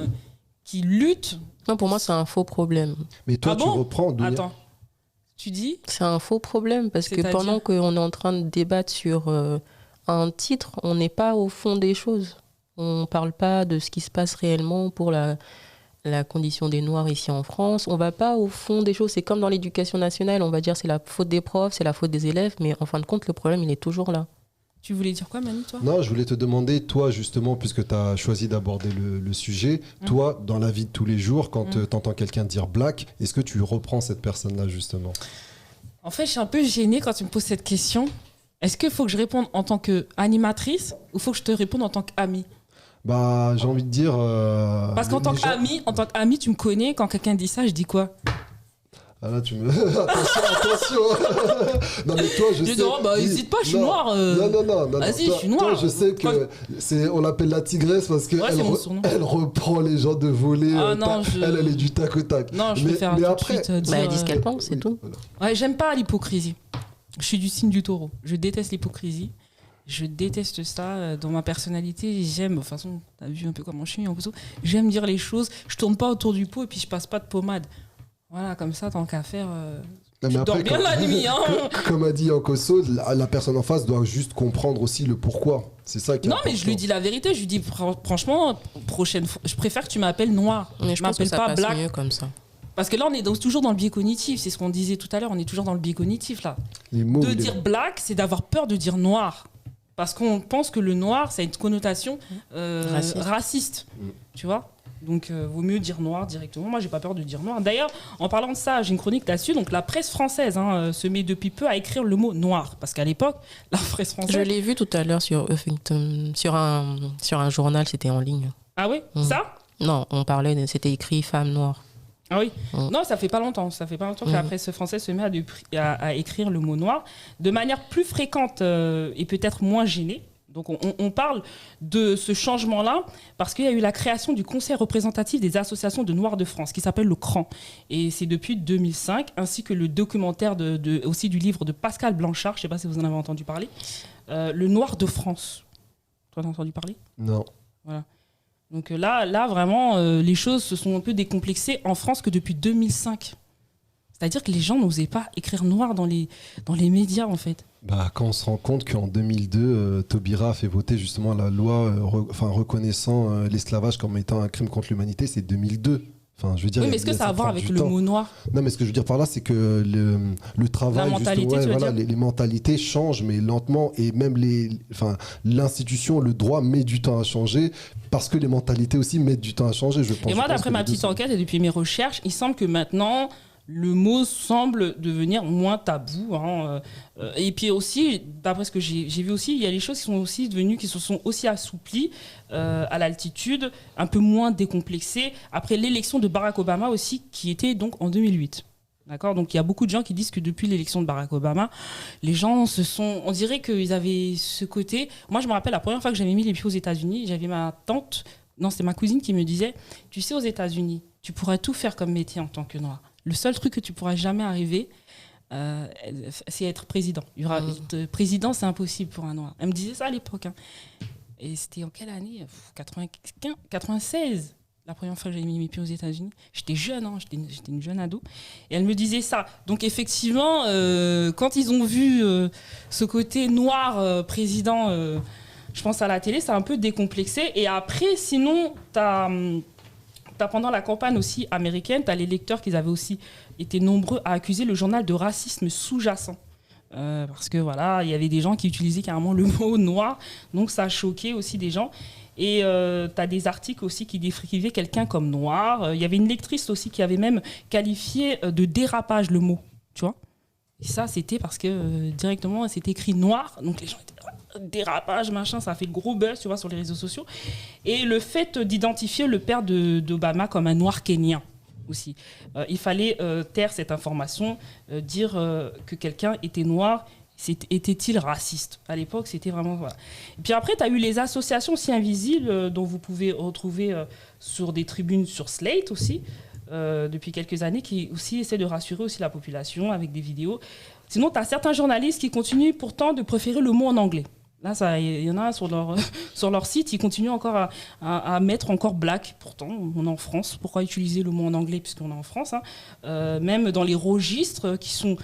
qui luttent. Non, pour moi, c'est un faux problème. Mais toi, Ah tu bon? reprends. Dounia. Attends. Tu dis? C'est un faux problème parce que C'est-à-dire pendant qu'on est en train de débattre sur un titre, on n'est pas au fond des choses. On ne parle pas de ce qui se passe réellement pour la condition des Noirs ici en France. On ne va pas au fond des choses. C'est comme dans l'éducation nationale, on va dire c'est la faute des profs, c'est la faute des élèves, mais en fin de compte, le problème, il est toujours là. Tu voulais dire quoi, Manu, toi? Non, je voulais te demander, toi, justement, puisque tu as choisi d'aborder le sujet, toi, dans la vie de tous les jours, quand tu entends quelqu'un dire black, est-ce que tu reprends cette personne-là, justement? En fait, je suis un peu gênée quand tu me poses cette question. Est-ce qu'il faut que je réponde en tant qu'animatrice ou il faut que je te réponde en tant qu'amie? Bah, j'ai envie de dire. Parce qu'en tant qu'amie, tu me connais, quand quelqu'un dit ça, je dis quoi? Ah là, tu me. attention Non, mais toi, je sais. dis, oh, bah, hésite pas, je suis noire. Non. Vas-y, toi, je suis noire. Toi, je sais que on l'appelle la tigresse parce qu'elle Ouais, c'est mon surnom. elle reprend les gens de voler. Ah, non, elle est du tac au tac. Non, je mais, préfère mais tout après, de suite dire... Bah, elle dit ce qu'elle pense, c'est tout. Voilà. Ouais, j'aime pas l'hypocrisie. Je suis du signe du taureau. Je déteste l'hypocrisie. Je déteste ça dans ma personnalité. J'aime, de toute façon, t'as vu un peu comment je suis en plus. J'aime dire les choses. Je tourne pas autour du pot et puis je passe pas de pommade. Voilà, comme ça, tant qu'à faire. Non, mais Je après, dors bien la nuit. Hein. Comme a dit Yankoso, la personne en face doit juste comprendre aussi le pourquoi. C'est ça qui est Non, mais je lui important. dis la vérité. Je lui dis, franchement, prochaine fois, je préfère que tu m'appelles noir. Mais je pense que m'appelle ça pas passe black. mieux comme ça. Parce que là, on est toujours dans le biais cognitif. C'est ce qu'on disait tout à l'heure. On est toujours dans le biais cognitif, là. Les mots, De dire black, c'est d'avoir peur de dire noir. Parce qu'on pense que le noir, ça a une connotation raciste. Tu vois? Donc, vaut mieux dire noir directement. Moi, j'ai pas peur de dire noir. D'ailleurs, en parlant de ça, j'ai une chronique là-dessus. Donc, la presse française se met depuis peu à écrire le mot noir. Parce qu'à l'époque, la presse française... Je l'ai vu tout à l'heure sur Huffington, sur un journal, c'était en ligne. Ah oui? Ça? Non, c'était écrit femme noire. Ah oui. Non, ça fait pas longtemps. Ça fait pas longtemps que la presse française se met à écrire le mot noir de manière plus fréquente et peut-être moins gênée. Donc on parle de ce changement-là parce qu'il y a eu la création du Conseil représentatif des associations de Noirs de France qui s'appelle le CRAN. Et c'est depuis 2005, ainsi que le documentaire aussi du livre de Pascal Blanchard, je ne sais pas si vous en avez entendu parler, Le Noir de France. Tu en as entendu parler ? Non. Voilà. Donc là vraiment, les choses se sont un peu décomplexées en France que depuis 2005. C'est-à-dire que les gens n'osaient pas écrire noir dans les médias, en fait. Bah, quand on se rend compte qu'en 2002, Taubira a fait voter justement la loi reconnaissant l'esclavage comme étant un crime contre l'humanité, c'est 2002. Enfin, je veux dire, oui, mais est-ce que ça a à voir avec le mot noir ? Non, mais ce que je veux dire par là, c'est que le travail, la mentalité, les mentalités changent, mais lentement, et même l'institution, le droit met du temps à changer, parce que les mentalités aussi mettent du temps à changer, je pense. Et moi, d'après ma petite enquête et depuis mes recherches, il semble que maintenant, le mot semble devenir moins tabou. Et puis aussi, d'après ce que j'ai vu aussi, il y a des choses qui se sont aussi assouplies à l'altitude, un peu moins décomplexées, après l'élection de Barack Obama aussi, qui était donc en 2008. D'accord ? Donc il y a beaucoup de gens qui disent que depuis l'élection de Barack Obama, les gens on dirait qu'ils avaient ce côté. Moi, je me rappelle la première fois que j'avais mis les pieds aux États-Unis, j'avais ma tante, non, c'était ma cousine qui me disait, tu sais, aux États-Unis, tu pourrais tout faire comme métier en tant que noir. Le seul truc que tu pourras jamais arriver, c'est être président. Être président, c'est impossible pour un noir. Elle me disait ça à l'époque. Et c'était en quelle année ? 96, la première fois que j'avais mis mes pieds aux États-Unis. J'étais jeune, j'étais une jeune ado. Et elle me disait ça. Donc effectivement, quand ils ont vu ce côté noir président, je pense à la télé, ça a un peu décomplexé. Et après, sinon, pendant la campagne aussi américaine, tu as les lecteurs qui avaient aussi été nombreux à accuser le journal de racisme sous-jacent. Parce que voilà, il y avait des gens qui utilisaient carrément le mot noir, donc ça a choqué aussi des gens. Et tu as des articles aussi qui décrivaient quelqu'un comme noir. Il y avait une lectrice aussi qui avait même qualifié de dérapage le mot, tu vois. Et ça, c'était parce que directement, c'était écrit noir, donc les gens étaient dérapage, machin, ça a fait gros buzz, tu vois, sur les réseaux sociaux. Et le fait d'identifier le père d'Obama comme un noir kenyan aussi. Il fallait taire cette information, dire que quelqu'un était noir, était-il raciste ? À l'époque, c'était vraiment... Voilà. Et puis après, tu as eu les associations aussi invisibles dont vous pouvez retrouver sur des tribunes sur Slate aussi, depuis quelques années, qui aussi essaient de rassurer aussi la population avec des vidéos. Sinon, tu as certains journalistes qui continuent pourtant de préférer le mot en anglais. Là, il y en a sur leur site, ils continuent encore à mettre encore black. Pourtant, on est en France. Pourquoi utiliser le mot en anglais puisqu'on est en France, même dans les registres qui sont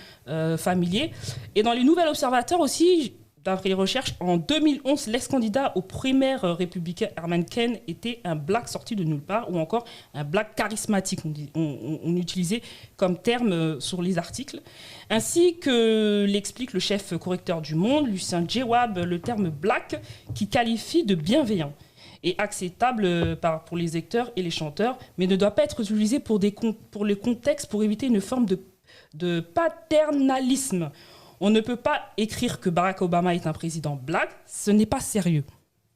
familiers. Et dans les Nouvelles Observateurs aussi, d'après les recherches, en 2011, l'ex-candidat aux primaires républicains Herman Cain était un black sorti de nulle part, ou encore un black charismatique, on utilisait comme terme sur les articles. Ainsi que l'explique le chef correcteur du Monde, Lucien Djewab, le terme black qui qualifie de bienveillant et acceptable pour les lecteurs et les chanteurs, mais ne doit pas être utilisé pour les contextes pour éviter une forme de paternalisme. On ne peut pas écrire que Barack Obama est un président black, ce n'est pas sérieux.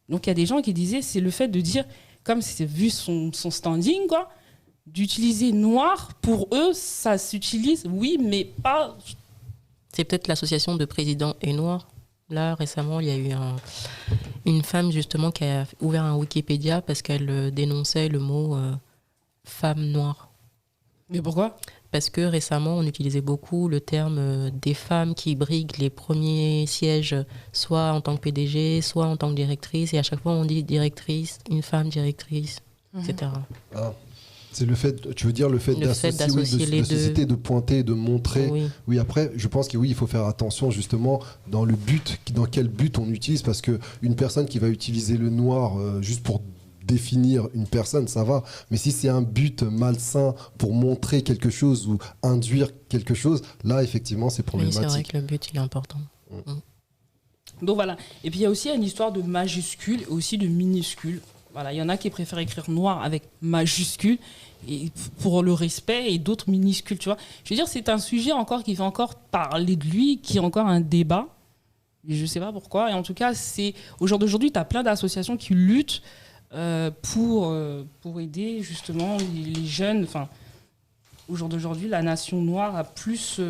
Donc il y a des gens qui disaient, c'est le fait de dire, comme c'est vu son standing, quoi, d'utiliser noir, pour eux, ça s'utilise, oui, mais pas... C'est peut-être l'association de président et noir. Là, récemment, il y a eu une femme, justement, qui a ouvert un Wikipédia parce qu'elle dénonçait le mot femme noire. Mais pourquoi ? Parce que récemment, on utilisait beaucoup le terme des femmes qui briguent les premiers sièges, soit en tant que PDG, soit en tant que directrice. Et à chaque fois, on dit directrice, une femme directrice, etc. Ah, c'est le fait, tu veux dire le fait d'associer les deux. Société, de pointer, de montrer. Oui, après, je pense qu'il faut faire attention justement dans quel but on utilise. Parce qu'une personne qui va utiliser le noir juste pour définir une personne, ça va. Mais si c'est un but malsain pour montrer quelque chose ou induire quelque chose, là, effectivement, c'est problématique. Oui, c'est vrai que le but, il est important. Donc voilà. Et puis, il y a aussi une histoire de majuscules et aussi de minuscules. Voilà, il y en a qui préfèrent écrire noir avec majuscule et pour le respect, et d'autres minuscules, tu vois. Je veux dire, c'est un sujet encore qui fait encore parler de lui, qui est encore un débat. Je ne sais pas pourquoi. Et en tout cas, au jour d'aujourd'hui, tu as plein d'associations qui luttent pour aider justement les jeunes. Enfin, au jour d'aujourd'hui, la nation noire a plus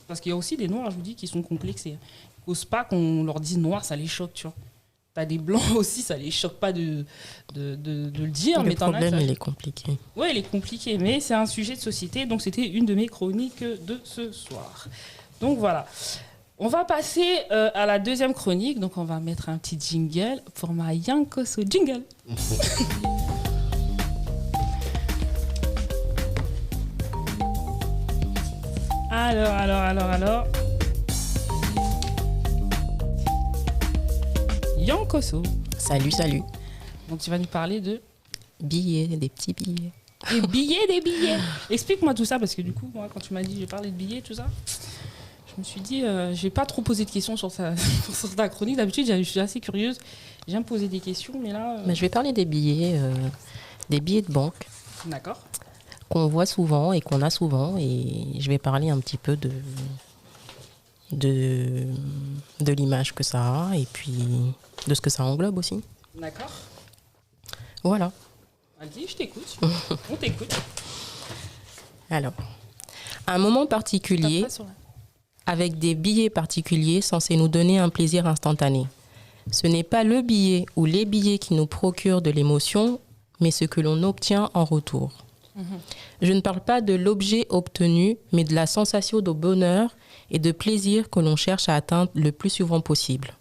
parce qu'il y a aussi des noirs, je vous dis, qui sont complexés. Ils n'osent pas qu'on leur dise noir, ça les choque, tu vois. T'as des blancs aussi, ça les choque pas de le dire. Le mais t'en as, problème, ça... il est compliqué. Oui, il est compliqué, mais c'est un sujet de société, donc c'était une de mes chroniques de ce soir. Donc voilà. On va passer à la deuxième chronique, donc on va mettre un petit jingle pour ma Yankoso jingle. Alors. Yankoso. Salut. Donc tu vas nous parler de... Billets, des petits billets. Des billets. Explique-moi tout ça, parce que du coup, moi, quand tu m'as dit je vais parler de billets, tout ça, je me suis dit, je vais pas trop poser de questions sur ta chronique. D'habitude, je suis assez curieuse. J'aime poser des questions, mais là... Mais je vais parler des billets de banque. D'accord. Qu'on voit souvent et qu'on a souvent. Et je vais parler un petit peu de l'image que ça a et puis de ce que ça englobe aussi. D'accord. Voilà. Vas-y, je t'écoute. On t'écoute. Alors, à un moment particulier, avec des billets particuliers censés nous donner un plaisir instantané. Ce n'est pas le billet ou les billets qui nous procurent de l'émotion, mais ce que l'on obtient en retour. Je ne parle pas de l'objet obtenu, mais de la sensation de bonheur et de plaisir que l'on cherche à atteindre le plus souvent possible.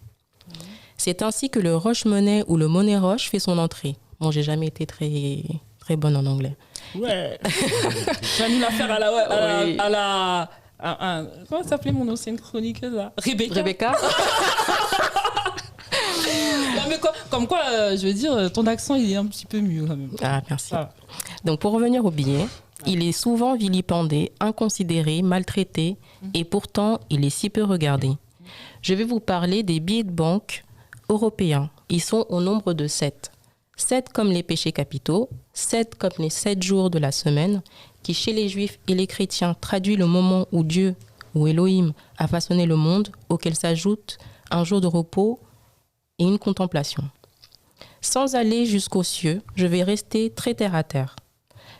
C'est ainsi que le Roche-Monnaie ou le Money Roche fait son entrée. Bon, j'ai jamais été très, très bonne en anglais. Ouais. Tu vas nous la faire à la... Comment s'appelait mon ancienne chroniqueuse là? Rebecca. Non mais comme quoi, je veux dire, ton accent il est un petit peu mieux quand même. Ah, merci. Ah. Donc pour revenir au billet, il est souvent vilipendé, inconsidéré, maltraité et pourtant il est si peu regardé. Je vais vous parler des billets de banque européens. Ils sont au nombre de 7. 7 comme les péchés capitaux, 7 comme les 7 jours de la semaine, qui chez les juifs et les chrétiens traduit le moment où Dieu ou Elohim a façonné le monde, auquel s'ajoute un jour de repos et une contemplation. Sans aller jusqu'aux cieux, je vais rester très terre à terre.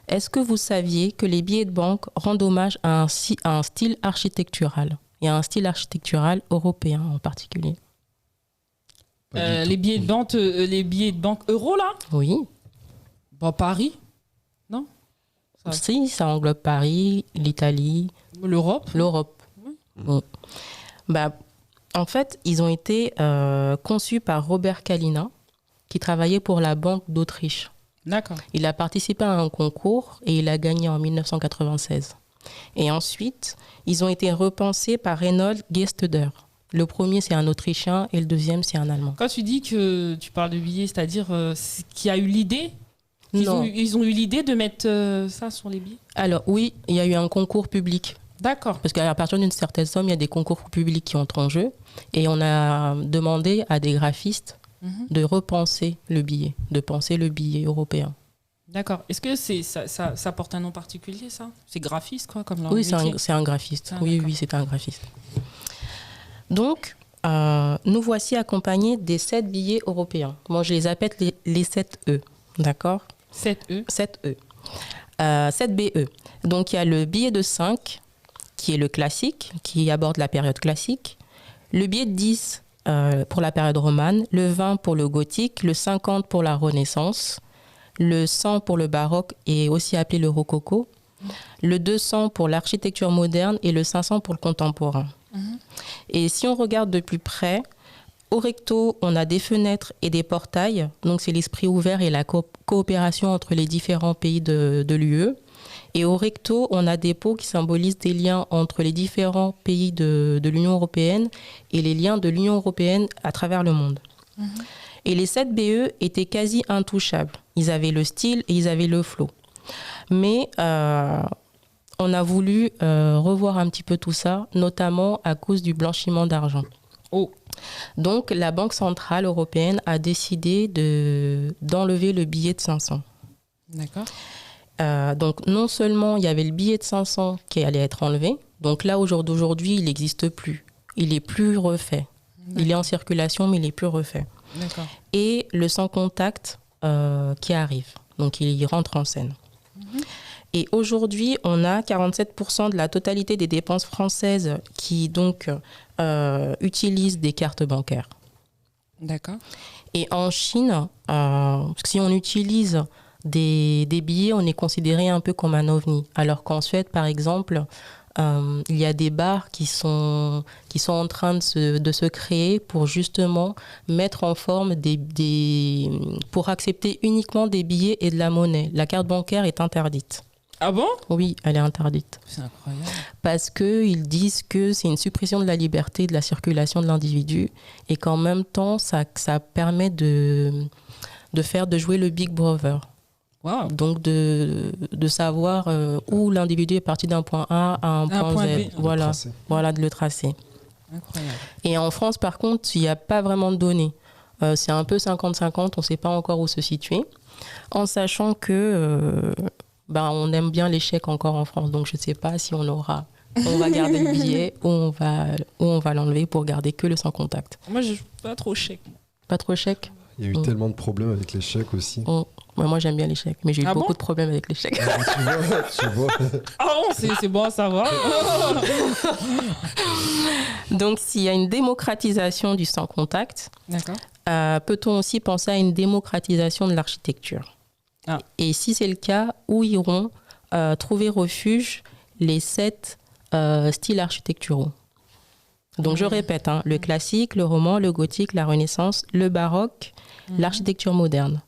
Est-ce que vous saviez que les billets de banque rendent hommage à un style architectural, et à un style architectural européen en particulier? Les billets de banque euros là? Oui. Bon, Paris? Non? Si, ça englobe Paris, l'Italie, l'Europe. Bon. En fait, ils ont été conçus par Robert Kalina, qui travaillait pour la Banque d'Autriche. D'accord. Il a participé à un concours et il a gagné en 1996. Et ensuite, ils ont été repensés par Reinhold Gesteder. Le premier, c'est un Autrichien et le deuxième, c'est un Allemand. Quand tu dis que tu parles de billets, c'est-à-dire qui a eu l'idée? Non. Ils ont eu l'idée de mettre ça sur les billets? Alors oui, il y a eu un concours public. D'accord. Parce qu'à partir d'une certaine somme, il y a des concours publics qui entrent en jeu. Et on a demandé à des graphistes de repenser le billet, de penser le billet européen. D'accord. Est-ce que ça porte un nom particulier, ça? C'est graphiste, quoi, comme leur Oui, métier? c'est un graphiste. Ah, Oui, d'accord. c'est un graphiste. Donc, nous voici accompagnés des 7 billets européens. Moi, je les appelle les 7E. D'accord? 7E. 7E. 7BE. Donc, il y a le billet de 5, qui est le classique, qui aborde la période classique. Le billet de 10 pour la période romane. Le 20 pour le gothique. Le 50 pour la Renaissance. Le 100 pour le baroque et aussi appelé le rococo. Le 200 pour l'architecture moderne et le 500 pour le contemporain. Et si on regarde de plus près, au recto, on a des fenêtres et des portails. Donc, c'est l'esprit ouvert et la coopération entre les différents pays de l'UE. Et au recto, on a des pots qui symbolisent des liens entre les différents pays de l'Union européenne et les liens de l'Union européenne à travers le monde. Et les 7 BE étaient quasi intouchables. Ils avaient le style et ils avaient le flow. Mais on a voulu revoir un petit peu tout ça, notamment à cause du blanchiment d'argent. Oh. Donc, la Banque centrale européenne a décidé d'enlever le billet de 500. D'accord. Donc, non seulement il y avait le billet de 500 qui allait être enlevé, donc là, au jour d'aujourd'hui, il n'existe plus. Il n'est plus refait. Il est en circulation, mais il n'est plus refait. D'accord. Et le sans contact qui arrive. Donc, il rentre en scène. Et aujourd'hui, on a 47% de la totalité des dépenses françaises qui donc utilisent des cartes bancaires. D'accord. Et en Chine, si on utilise des billets, on est considéré un peu comme un ovni. Alors qu'en Suède, par exemple, il y a des bars qui sont en train de se créer pour justement mettre en forme pour accepter uniquement des billets et de la monnaie. La carte bancaire est interdite. Ah bon? Oui, elle est interdite. C'est incroyable. Parce qu'ils disent que c'est une suppression de la liberté et de la circulation de l'individu et qu'en même temps, ça permet de jouer le Big Brother. Wow. Donc de savoir où l'individu est parti d'un point A à un point Z. B. Voilà, de le tracer. Incroyable. Et en France, par contre, il n'y a pas vraiment de données. C'est un peu 50-50, on ne sait pas encore où se situer. En sachant que on aime bien les chèques encore en France, donc je ne sais pas si on va garder le billet ou on va l'enlever pour garder que le sans contact. Moi, je ne suis pas trop chèque. Pas trop chèque? Il y a eu tellement de problèmes avec les chèques aussi. Moi, j'aime bien les chèques, mais j'ai eu beaucoup de problèmes avec les chèques. Tu vois. Ah bon, c'est bon à savoir. Donc, s'il y a une démocratisation du sans contact, d'accord. Peut-on aussi penser à une démocratisation de l'architecture? Ah. Et si c'est le cas, où iront trouver refuge les 7 styles architecturaux? Donc, je répète, le classique, le roman, le gothique, la Renaissance, le baroque, l'architecture moderne.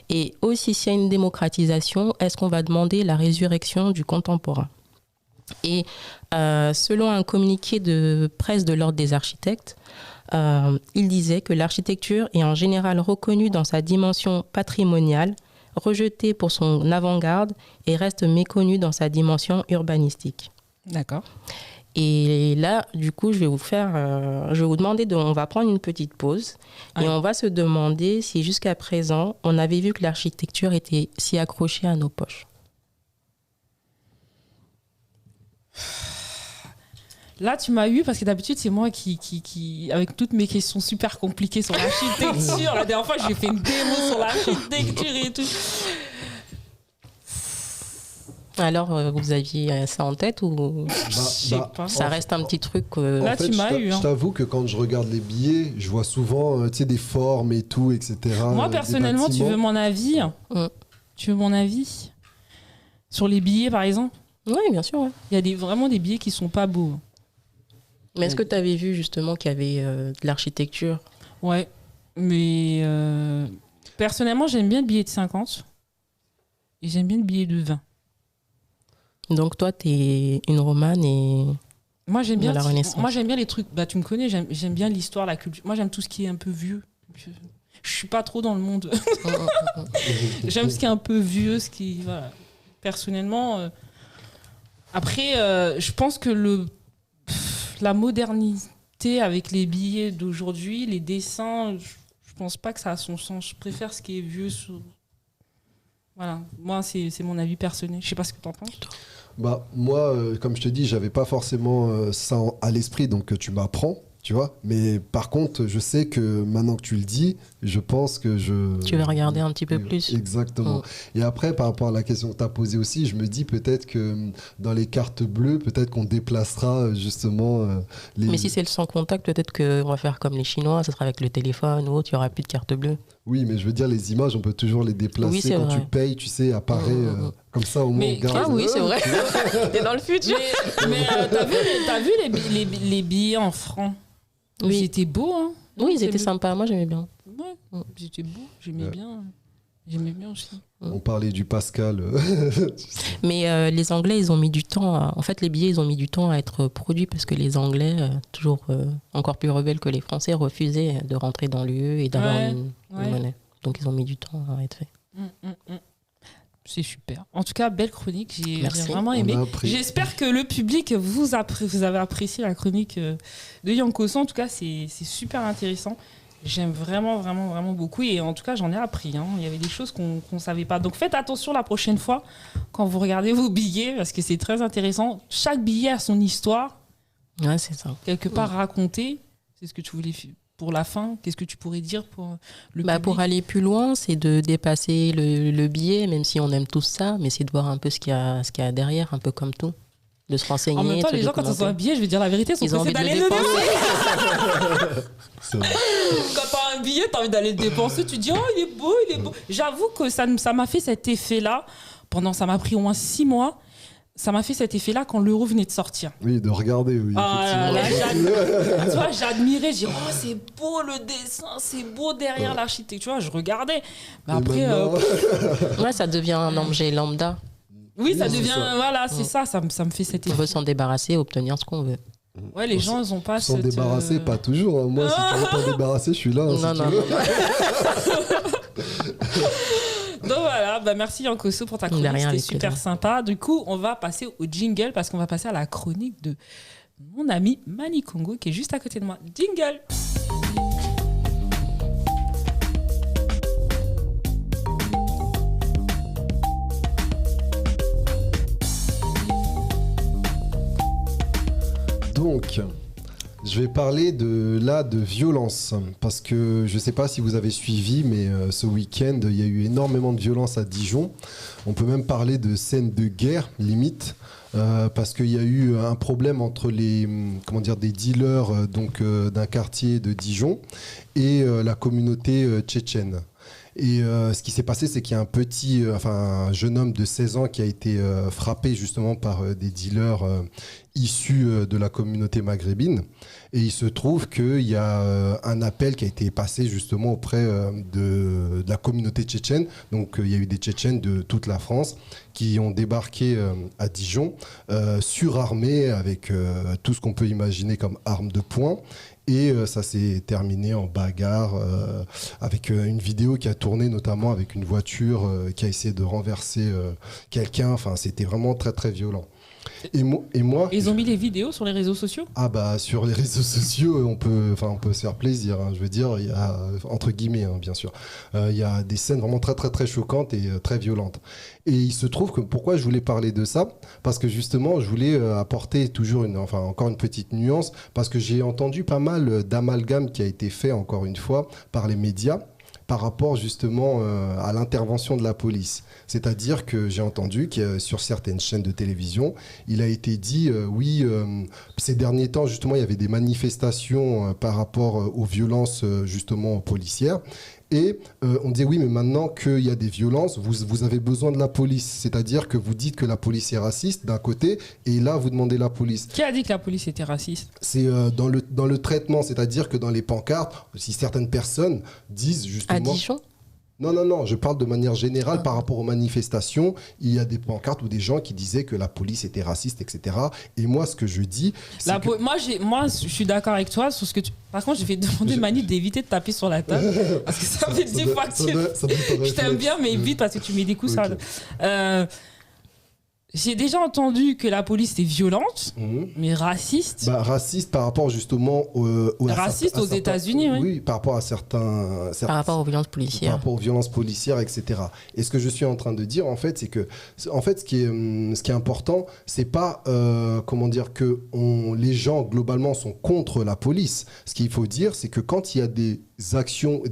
Et aussi, s'il y a une démocratisation, est-ce qu'on va demander la résurrection du contemporain? Et selon un communiqué de presse de l'Ordre des architectes, il disait que l'architecture est en général reconnue dans sa dimension patrimoniale, rejetée pour son avant-garde et reste méconnue dans sa dimension urbanistique. D'accord. Et là, du coup, je vais vous demander on va prendre une petite pause et on va se demander si jusqu'à présent, on avait vu que l'architecture était si accrochée à nos poches. Là, tu m'as eu parce que d'habitude, c'est moi qui avec toutes mes questions super compliquées sur l'architecture. La dernière fois, j'ai fait une démo sur l'architecture et tout. Alors, vous aviez ça en tête ou ça reste un petit truc Là, en fait, tu m'as eu. Je t'avoue que quand je regarde les billets, je vois souvent des formes et tout, etc. Moi, personnellement, tu veux mon avis? Tu veux mon avis sur les billets, par exemple? Oui, bien sûr. Ouais. Il y a vraiment des billets qui sont pas beaux. Mais est-ce que tu avais vu justement qu'il y avait de l'architecture? Ouais, mais personnellement, j'aime bien le billet de 50 et j'aime bien le billet de 20. Donc toi, tu es une romane et moi, j'aime bien la Renaissance. Moi, j'aime bien les trucs. Bah, tu me connais, j'aime bien l'histoire, la culture. Moi, j'aime tout ce qui est un peu vieux. Je suis pas trop dans le monde. J'aime ce qui est un peu vieux, ce qui voilà. Personnellement. Après, je pense que la modernité avec les billets d'aujourd'hui, les dessins, je pense pas que ça a son sens. Je préfère ce qui est vieux. Voilà, moi, c'est mon avis personnel. Je sais pas ce que tu en penses. Bah, moi, comme je te dis, j'avais pas forcément ça à l'esprit, donc tu m'apprends, tu vois. Mais par contre, je sais que maintenant que tu le dis, je pense que tu vas regarder un petit peu plus. Exactement. Et après, par rapport à la question que tu as posée aussi, je me dis peut-être que dans les cartes bleues, peut-être qu'on déplacera justement les... Mais si c'est le sans contact, peut-être qu'on va faire comme les Chinois, ça sera avec le téléphone ou autre, il n'y aura plus de carte bleue. Oui, mais je veux dire, les images, on peut toujours les déplacer. Oui, quand vrai. tu payes, tu sais, apparaît comme ça au moins. Ah oui, c'est vrai. T'es dans le futur. Mais t'as vu les billets en francs? Oui. Ils étaient beaux, hein? Oui, ils étaient sympas. Moi, j'aimais bien. Ouais, ils étaient beaux. J'aimais bien. J'aimais bien aussi. On parlait du Pascal. Mais les Anglais, ils ont mis du temps. En fait, les billets, ils ont mis du temps à être produits parce que les Anglais, toujours encore plus rebelles que les Français, refusaient de rentrer dans l'UE et d'avoir une monnaie. Donc, ils ont mis du temps à être faits. C'est super. En tout cas, belle chronique. J'ai vraiment On aimé. a appris. J'espère que le public, vous avez apprécié la chronique de Yankoso. En tout cas, c'est super intéressant. J'aime vraiment, vraiment, vraiment beaucoup. Et en tout cas, j'en ai appris. Hein. Il y avait des choses qu'on ne savait pas. Donc, faites attention la prochaine fois quand vous regardez vos billets parce que c'est très intéressant. Chaque billet a son histoire. Ouais, c'est ça. Quelque part racontée. C'est ce que tu voulais pour la fin. Qu'est-ce que tu pourrais dire pour le public? Pour aller plus loin, c'est de dépasser le billet, même si on aime tous ça, mais c'est de voir un peu ce qu'il y a derrière, un peu comme tout. de se renseigner. En même temps, de les gens, quand ils sont habillés, je vais dire la vérité, ils ont envie de le dépenser. Quand t'as un billet, t'as envie d'aller le dépenser, tu dis oh il est beau, il est beau. J'avoue que ça m'a fait cet effet-là ça m'a pris au moins 6 mois. Ça m'a fait cet effet-là quand l'euro venait de sortir. Oui, de regarder, oui. Ah là, tu vois, j'admirais, je dis oh c'est beau le dessin, c'est beau derrière l'architecture. Tu vois, je regardais. Mais après, ouais, ça devient un objet lambda. Oui, ça devient, voilà, c'est ça me fait cet effet. On veut s'en débarrasser, obtenir ce qu'on veut. Ouais, les gens, ils ont pas s'en débarrasser, pas toujours. Hein. Moi, si tu veux t'en débarrasser, je suis là. Hein, non. Donc voilà, merci Yankoso pour ta chronique, c'était super sympa. Du coup, on va passer au jingle parce qu'on va passer à la chronique de mon ami Mani Congo qui est juste à côté de moi. Jingle. Donc, je vais parler de violence, parce que je ne sais pas si vous avez suivi, mais ce week-end, il y a eu énormément de violence à Dijon. On peut même parler de scène de guerre, limite, parce qu'il y a eu un problème entre des dealers d'un quartier de Dijon et la communauté tchétchène. Et ce qui s'est passé, c'est qu'il y a un jeune homme de 16 ans qui a été frappé justement par des dealers issus de la communauté maghrébine. Et il se trouve qu'il y a un appel qui a été passé justement auprès de la communauté tchétchène. Donc il y a eu des Tchétchènes de toute la France qui ont débarqué à Dijon, surarmés avec tout ce qu'on peut imaginer comme armes de poing. Et ça s'est terminé en bagarre avec une vidéo qui a tourné notamment avec une voiture qui a essayé de renverser quelqu'un. Enfin, c'était vraiment très très violent. Et moi, ils ont mis les vidéos sur les réseaux sociaux ? Ah bah sur les réseaux sociaux, on peut se faire plaisir. Hein. Je veux dire, il y a entre guillemets, hein, bien sûr, il y a des scènes vraiment très très très choquantes et très violentes. Et il se trouve que pourquoi je voulais parler de ça, parce que justement, je voulais apporter encore une petite nuance, parce que j'ai entendu pas mal d'amalgames qui a été fait encore une fois par les médias par rapport justement à l'intervention de la police. C'est-à-dire que j'ai entendu que sur certaines chaînes de télévision, il a été dit, ces derniers temps, justement, il y avait des manifestations par rapport aux violences justement policières. Et on disait oui, mais maintenant qu'il y a des violences, vous avez besoin de la police. C'est-à-dire que vous dites que la police est raciste d'un côté, et là vous demandez la police. Qui a dit que la police était raciste ? C'est dans le traitement, c'est-à-dire que dans les pancartes, si certaines personnes disent justement... À Dijon ? Non, je parle de manière générale par rapport aux manifestations. Il y a des pancartes ou des gens qui disaient que la police était raciste, etc. Et moi, ce que je dis... Moi, je suis d'accord avec toi sur ce que tu... Par contre, je vais demander Mani d'éviter de taper sur la table. Parce que ça fait 10 fois que je t'aime bien, mais vite parce que tu mets des coups okay. J'ai déjà entendu que la police est violente, mais raciste. Raciste par rapport justement raciste aux États-Unis, oui. Oui, par rapport à certains... Par rapport aux violences policières. Par rapport aux violences policières, etc. Et ce que je suis en train de dire, en fait, c'est que ce qui est important, c'est pas que les gens globalement sont contre la police. Ce qu'il faut dire, c'est que quand il y a des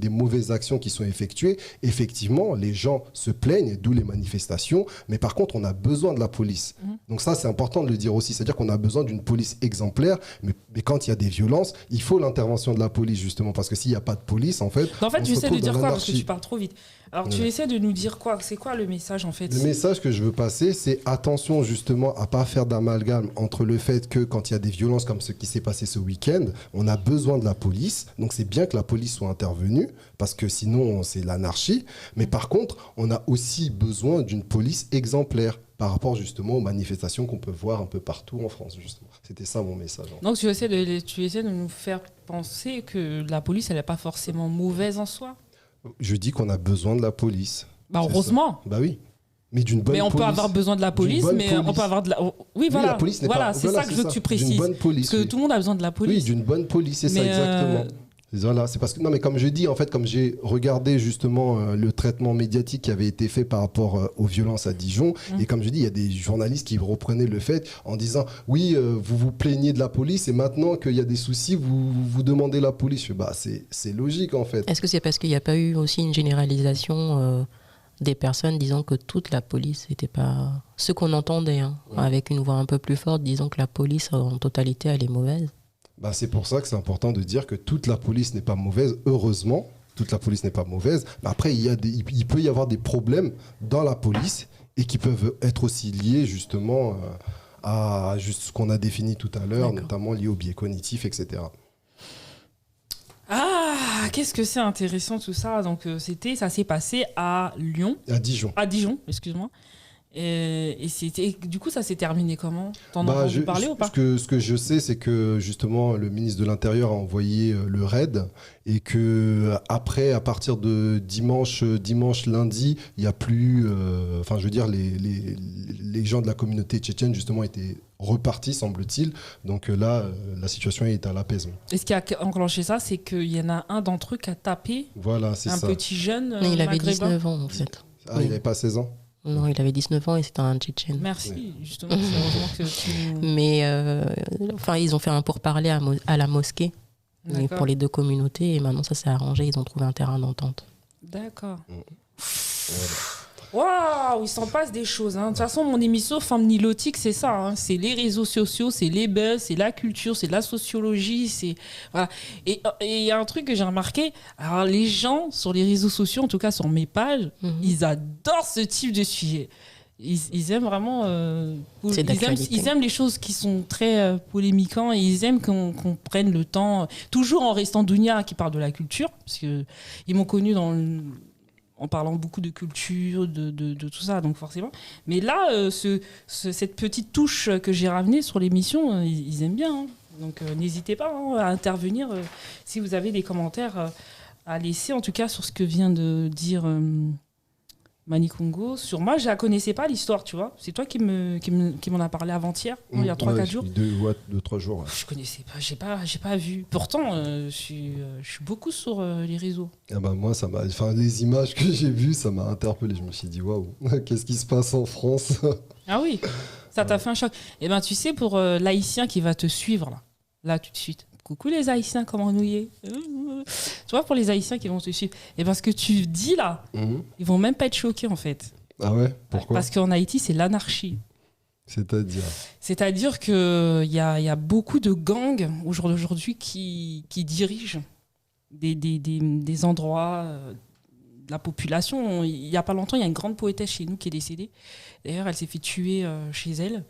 mauvaises actions qui sont effectuées, effectivement, les gens se plaignent, d'où les manifestations. Mais par contre, on a besoin de la police. Donc ça, c'est important de le dire aussi. C'est-à-dire qu'on a besoin d'une police exemplaire, mais quand il y a des violences, il faut l'intervention de la police, justement, parce que s'il n'y a pas de police, en fait... tu essaies de dire quoi ? Parce que tu parles trop vite. Alors, tu essaies de nous dire quoi ? C'est quoi le message, en fait ? Le message que je veux passer, c'est attention, justement, à ne pas faire d'amalgame entre le fait que quand il y a des violences comme ce qui s'est passé ce week-end, on a besoin de la police. Donc, c'est bien que la police soit intervenue, parce que sinon, c'est l'anarchie. Mais par contre, on a aussi besoin d'une police exemplaire par rapport justement aux manifestations qu'on peut voir un peu partout en France, justement. C'était ça mon message. Donc tu essaies de nous faire penser que la police, elle n'est pas forcément mauvaise en soi ? Je dis qu'on a besoin de la police. Heureusement. Oui. Mais d'une bonne police. Mais on peut avoir besoin de la police, mais on peut avoir de la... Oui, voilà. La police n'est pas... c'est ça que je veux que tu précises. D'une bonne police, parce que tout le monde a besoin de la police. Oui, d'une bonne police, c'est ça, exactement. Voilà, c'est parce que mais comme je dis, en fait, comme j'ai regardé justement le traitement médiatique qui avait été fait par rapport aux violences à Dijon, et comme je dis, il y a des journalistes qui reprenaient le fait en disant oui, vous vous plaignez de la police et maintenant qu'il y a des soucis, vous demandez la police. C'est logique en fait. Est-ce que c'est parce qu'il n'y a pas eu aussi une généralisation des personnes disant que toute la police n'était pas... Ce qu'on entendait, avec une voix un peu plus forte, disant que la police en totalité, elle est mauvaise. C'est pour ça que c'est important de dire que toute la police n'est pas mauvaise, heureusement. Toute la police n'est pas mauvaise. Mais après, il peut y avoir des problèmes dans la police et qui peuvent être aussi liés justement à juste ce qu'on a défini tout à l'heure, notamment liés au biais cognitif, etc. Ah, qu'est-ce que c'est intéressant tout ça. Donc, ça s'est passé à Lyon. À Dijon. À Dijon, excuse-moi. Et du coup, ça s'est terminé comment ? T'en as entendu parler ou pas ? Ce que je sais, c'est que justement, le ministre de l'Intérieur a envoyé le RAID et que après, à partir de dimanche, lundi, il n'y a plus... les gens de la communauté tchétchène, justement, étaient repartis, semble-t-il. Donc là, la situation est à l'apaisement. Et ce qui a enclenché ça, c'est qu'il y en a un d'entre eux qui a tapé un petit jeune il avait maghrébin. 19 ans, en fait. Ah, il n'avait pas 16 ans ? Non, il avait 19 ans et c'était un Tchétchène. Merci, justement. C'est heureusement que tu... Mais ils ont fait un pourparler à la mosquée pour les deux communautés et maintenant ça s'est arrangé, ils ont trouvé un terrain d'entente. D'accord. Waouh, il s'en passe des choses. De toute façon, mon émission Femme Nilotique, c'est ça. C'est les réseaux sociaux, c'est les buzz, c'est la culture, c'est la sociologie. Voilà. Et il y a un truc que j'ai remarqué. Alors, les gens sur les réseaux sociaux, en tout cas sur mes pages, ils adorent ce type de sujet. Ils aiment vraiment... ils aiment les choses qui sont très polémiquantes et ils aiment qu'on prenne le temps, toujours en restant Dounia qui parle de la culture, parce qu'ils m'ont connu en parlant beaucoup de culture, de tout ça, donc forcément. Mais là, cette petite touche que j'ai ramenée sur l'émission, ils aiment bien. Donc n'hésitez pas à intervenir si vous avez des commentaires à laisser, en tout cas sur ce que vient de dire Manikongo. Sur moi, je la connaissais pas l'histoire, tu vois. C'est toi qui m'en a parlé avant-hier, il y a 3-4 jours. 2-3 jours. Ouais. Je connaissais pas, j'ai pas vu. Pourtant, je suis beaucoup sur les réseaux. Moi, les images que j'ai vues, ça m'a interpellé. Je me suis dit, waouh, qu'est-ce qui se passe en France ? Ah oui, ça t'a fait un choc. Eh ben, tu sais, pour l'haïtien qui va te suivre là tout de suite. Coucou les Haïtiens, comment nous y est ? Tu vois, pour les Haïtiens qui vont te suivre, et parce que tu dis là, ils vont même pas être choqués en fait. Ah ouais ? Pourquoi ? Parce qu'en Haïti, c'est l'anarchie. C'est-à-dire qu'il y a beaucoup de gangs aujourd'hui qui dirigent des endroits de la population. Il n'y a pas longtemps, il y a une grande poétesse chez nous qui est décédée. D'ailleurs, elle s'est fait tuer chez elle.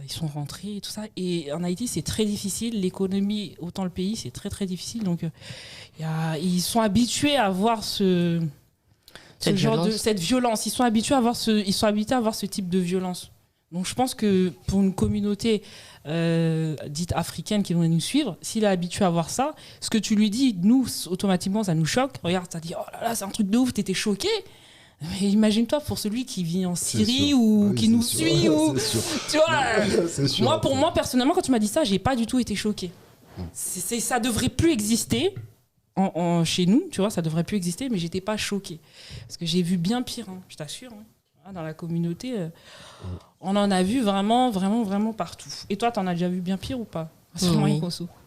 Ils sont rentrés et tout ça. Et en Haïti, c'est très difficile. L'économie, autant le pays, c'est très très difficile. Donc, ils sont habitués à voir cette violence. Ils sont habitués à voir ce type de violence. Donc, je pense que pour une communauté dite africaine qui va nous suivre, s'il est habitué à voir ça, ce que tu lui dis, nous, automatiquement, ça nous choque. Regarde, ça dit, oh là là, c'est un truc de ouf, t'étais choqué. Mais imagine-toi pour celui qui vit en Syrie ou qui nous suit. Tu vois, pour moi, personnellement, quand tu m'as dit ça, j'ai pas du tout été choquée. Ça devrait plus exister chez nous, tu vois, ça devrait plus exister, mais j'étais pas choquée. Parce que j'ai vu bien pire, je t'assure. Dans la communauté, on en a vu vraiment, vraiment, vraiment partout. Et toi, t'en as déjà vu bien pire ou pas ?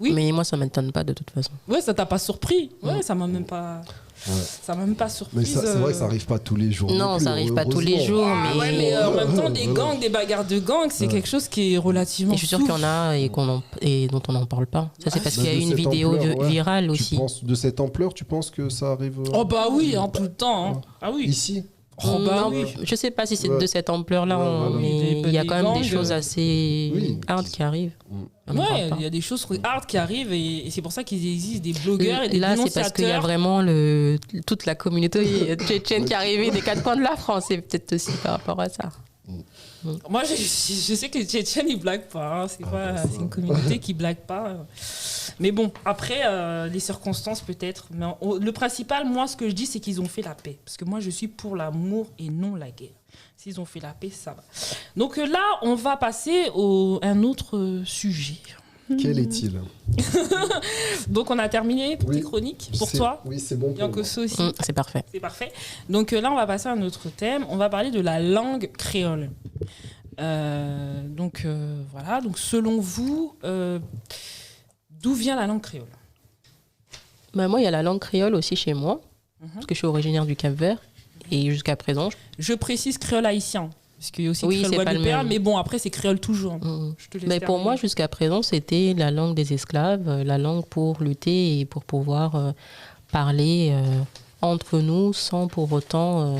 Oui. Mais moi, ça m'étonne pas de toute façon. Ouais, ça t'a pas surpris ? Ouais, ça m'a même pas... Ouais. Ça m'a même pas surpris. Mais c'est vrai que ça arrive pas tous les jours. Non, ça arrive pas tous les jours. Mais en même temps, des gangs, des bagarres de gangs, c'est quelque chose qui est relativement. Et je suis sûre qu'il y en a et dont on n'en parle pas. Ça, c'est parce qu'il y a eu une vidéo virale aussi. Tu penses de cette ampleur, tu penses que ça arrive Oh bah oui, tout le temps. Ah oui. Ici. Oui. Je sais pas si c'est de cette ampleur-là, mais il y a quand même des choses assez hard qui arrivent. Ouais, il y a des choses hard qui arrivent et c'est pour ça qu'il existe des blogueurs et des dénonciateurs. Là, c'est parce qu'il y a vraiment toute la communauté tchétchène qui est arrivée des 4 coins de la France. C'est peut-être aussi par rapport à ça. Moi, je sais que les Tchétchènes, ils blaguent pas. C'est une communauté qui blague pas. Mais bon, après, les circonstances peut-être. Mais le principal, moi, ce que je dis, c'est qu'ils ont fait la paix. Parce que moi, je suis pour l'amour et non la guerre. S'ils ont fait la paix, ça va. Donc là, on va passer à un autre sujet. Quel est-il ? Donc, on a terminé pour tes chroniques. Pour toi ? Oui, c'est bon. Yankoso aussi. C'est parfait. C'est parfait. Donc là, on va passer à un autre thème. On va parler de la langue créole. Voilà. Donc, selon vous, d'où vient la langue créole ? Moi, il y a la langue créole aussi chez moi, parce que je suis originaire du Cap-Vert. Et jusqu'à présent... Je précise créole haïtien. Parce qu'il y a aussi Oui, créole c'est pas le guadeloupéen, même. mais bon, après, c'est créole toujours. Je te laisse Mais pour terminer. moi, jusqu'à présent, c'était la langue des esclaves, la langue pour lutter et pour pouvoir parler entre nous sans pour autant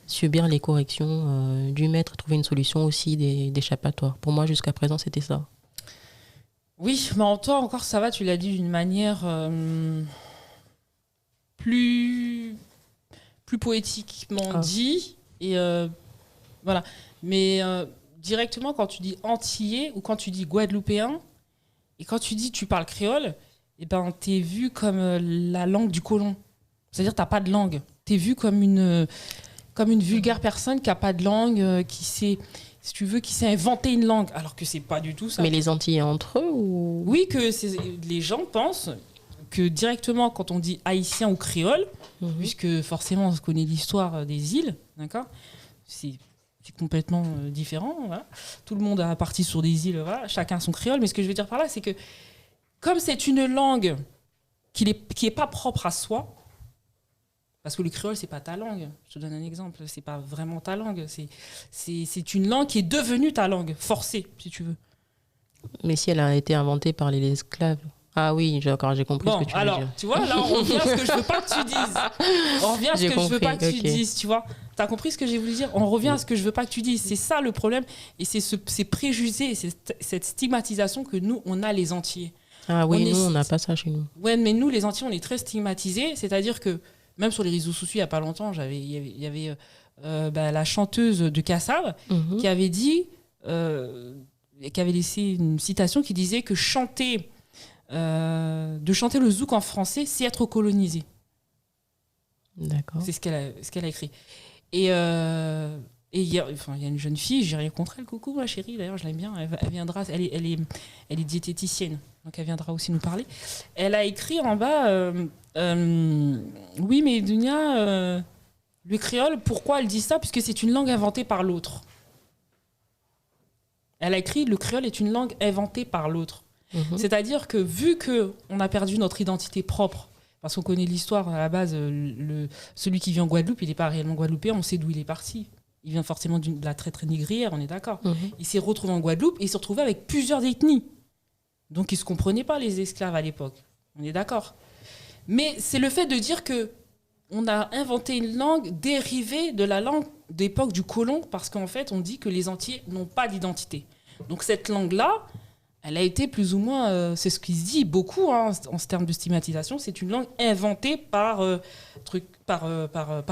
subir les corrections du maître, trouver une solution aussi d'échappatoire. Pour moi, jusqu'à présent, c'était ça. Oui, mais en toi encore, ça va, tu l'as dit d'une manière plus poétiquement dit. Et voilà. Mais directement, quand tu dis antillais ou quand tu dis guadeloupéen, et quand tu dis tu parles créole, eh ben, t'es vu comme la langue du colon. C'est-à-dire t'as pas de langue. T'es vu comme une vulgaire personne qui a pas de langue, qui sait, si tu veux, qui s'est inventé une langue, alors que c'est pas du tout ça. Mais les Antillais entre eux ou... Oui, les gens pensent que directement, quand on dit haïtien ou créole, puisque forcément on connaît l'histoire des îles, d'accord, c'est complètement différent. Voilà. Tout le monde a parti sur des îles, voilà, chacun son créole. Mais ce que je veux dire par là, c'est que comme c'est une langue qui est pas propre à soi, parce que le créole, c'est pas ta langue. Je te donne un exemple. C'est pas vraiment ta langue. C'est une langue qui est devenue ta langue, forcée, si tu veux. Mais si elle a été inventée par les esclaves. Ah oui, d'accord, j'ai compris ce que tu veux dire. Tu vois, là, on revient à ce que je veux pas que tu dises. On revient à ce que je veux pas que tu dises, tu vois. T'as compris ce que j'ai voulu dire? On revient à ce que je veux pas que tu dises. C'est ça le problème. Et c'est ces préjugés, cette stigmatisation que nous, on a les Antillais. Ah oui, nous, on n'a pas ça chez nous. Ouais, mais nous, les Antillais, on est très stigmatisés. C'est-à-dire que même sur les réseaux sociaux, il n'y a pas longtemps, il y avait la chanteuse de Kassav qui avait dit, qui avait laissé une citation qui disait que de chanter le zouk en français, c'est être colonisé. D'accord. C'est ce qu'elle a écrit. Et il y a une jeune fille, j'ai rien contre elle, coucou ma chérie, d'ailleurs je l'aime bien, elle viendra, elle est diététicienne, donc elle viendra aussi nous parler. Elle a écrit en bas, oui mais Dunia, le créole, pourquoi elle dit ça? Puisque c'est une langue inventée par l'autre. Elle a écrit, le créole est une langue inventée par l'autre. C'est-à-dire que vu qu'on a perdu notre identité propre, parce qu'on connaît l'histoire à la base, celui qui vit en Guadeloupe, il n'est pas réellement guadeloupéen, on sait d'où il est parti. Il vient forcément de la traîtrise négrière, on est d'accord. Il s'est retrouvé en Guadeloupe et il s'est retrouvé avec plusieurs ethnies. Donc ils ne se comprenaient pas, les esclaves à l'époque. On est d'accord. Mais c'est le fait de dire qu'on a inventé une langue dérivée de la langue d'époque du colon, parce qu'en fait, on dit que les Antillais n'ont pas d'identité. Donc cette langue-là, elle a été plus ou moins, c'est ce qui se dit beaucoup en termes de stigmatisation, c'est une langue inventée par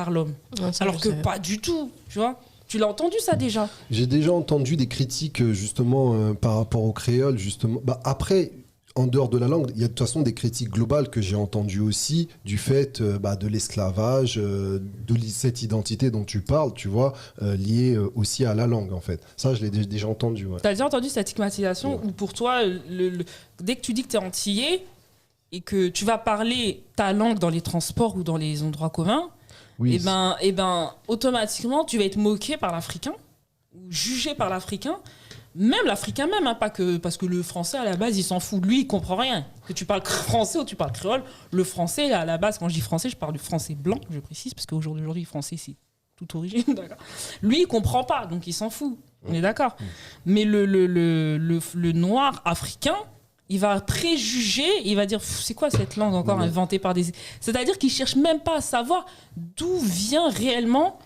l'homme. Alors que pas du tout, tu vois. Tu l'as entendu ça déjà? J'ai déjà entendu des critiques justement par rapport au créole, justement. Après, en dehors de la langue, il y a de toute façon des critiques globales que j'ai entendues aussi du fait de l'esclavage, de cette identité dont tu parles, tu vois, liée aussi à la langue en fait. Ça, je l'ai déjà entendu. Ouais. Tu as déjà entendu cette stigmatisation où pour toi, dès que tu dis que tu es antillais et que tu vas parler ta langue dans les transports ou dans les endroits communs, oui, et ben, automatiquement, tu vas être moqué par l'Africain ou jugé par l'Africain. Même l'Africain même, hein, pas que, parce que le français à la base il s'en fout, lui il comprend rien. Que tu parles français ou tu parles créole, le français à la base, quand je dis français, je parle du français blanc, je précise, parce qu'au jour d'aujourd'hui, français c'est toute origine, d'accord. Lui il comprend pas, donc il s'en fout, on est d'accord. Mais le noir africain, il va préjuger, il va dire c'est quoi cette langue encore inventée par des... C'est-à-dire qu'il cherche même pas à savoir d'où vient réellement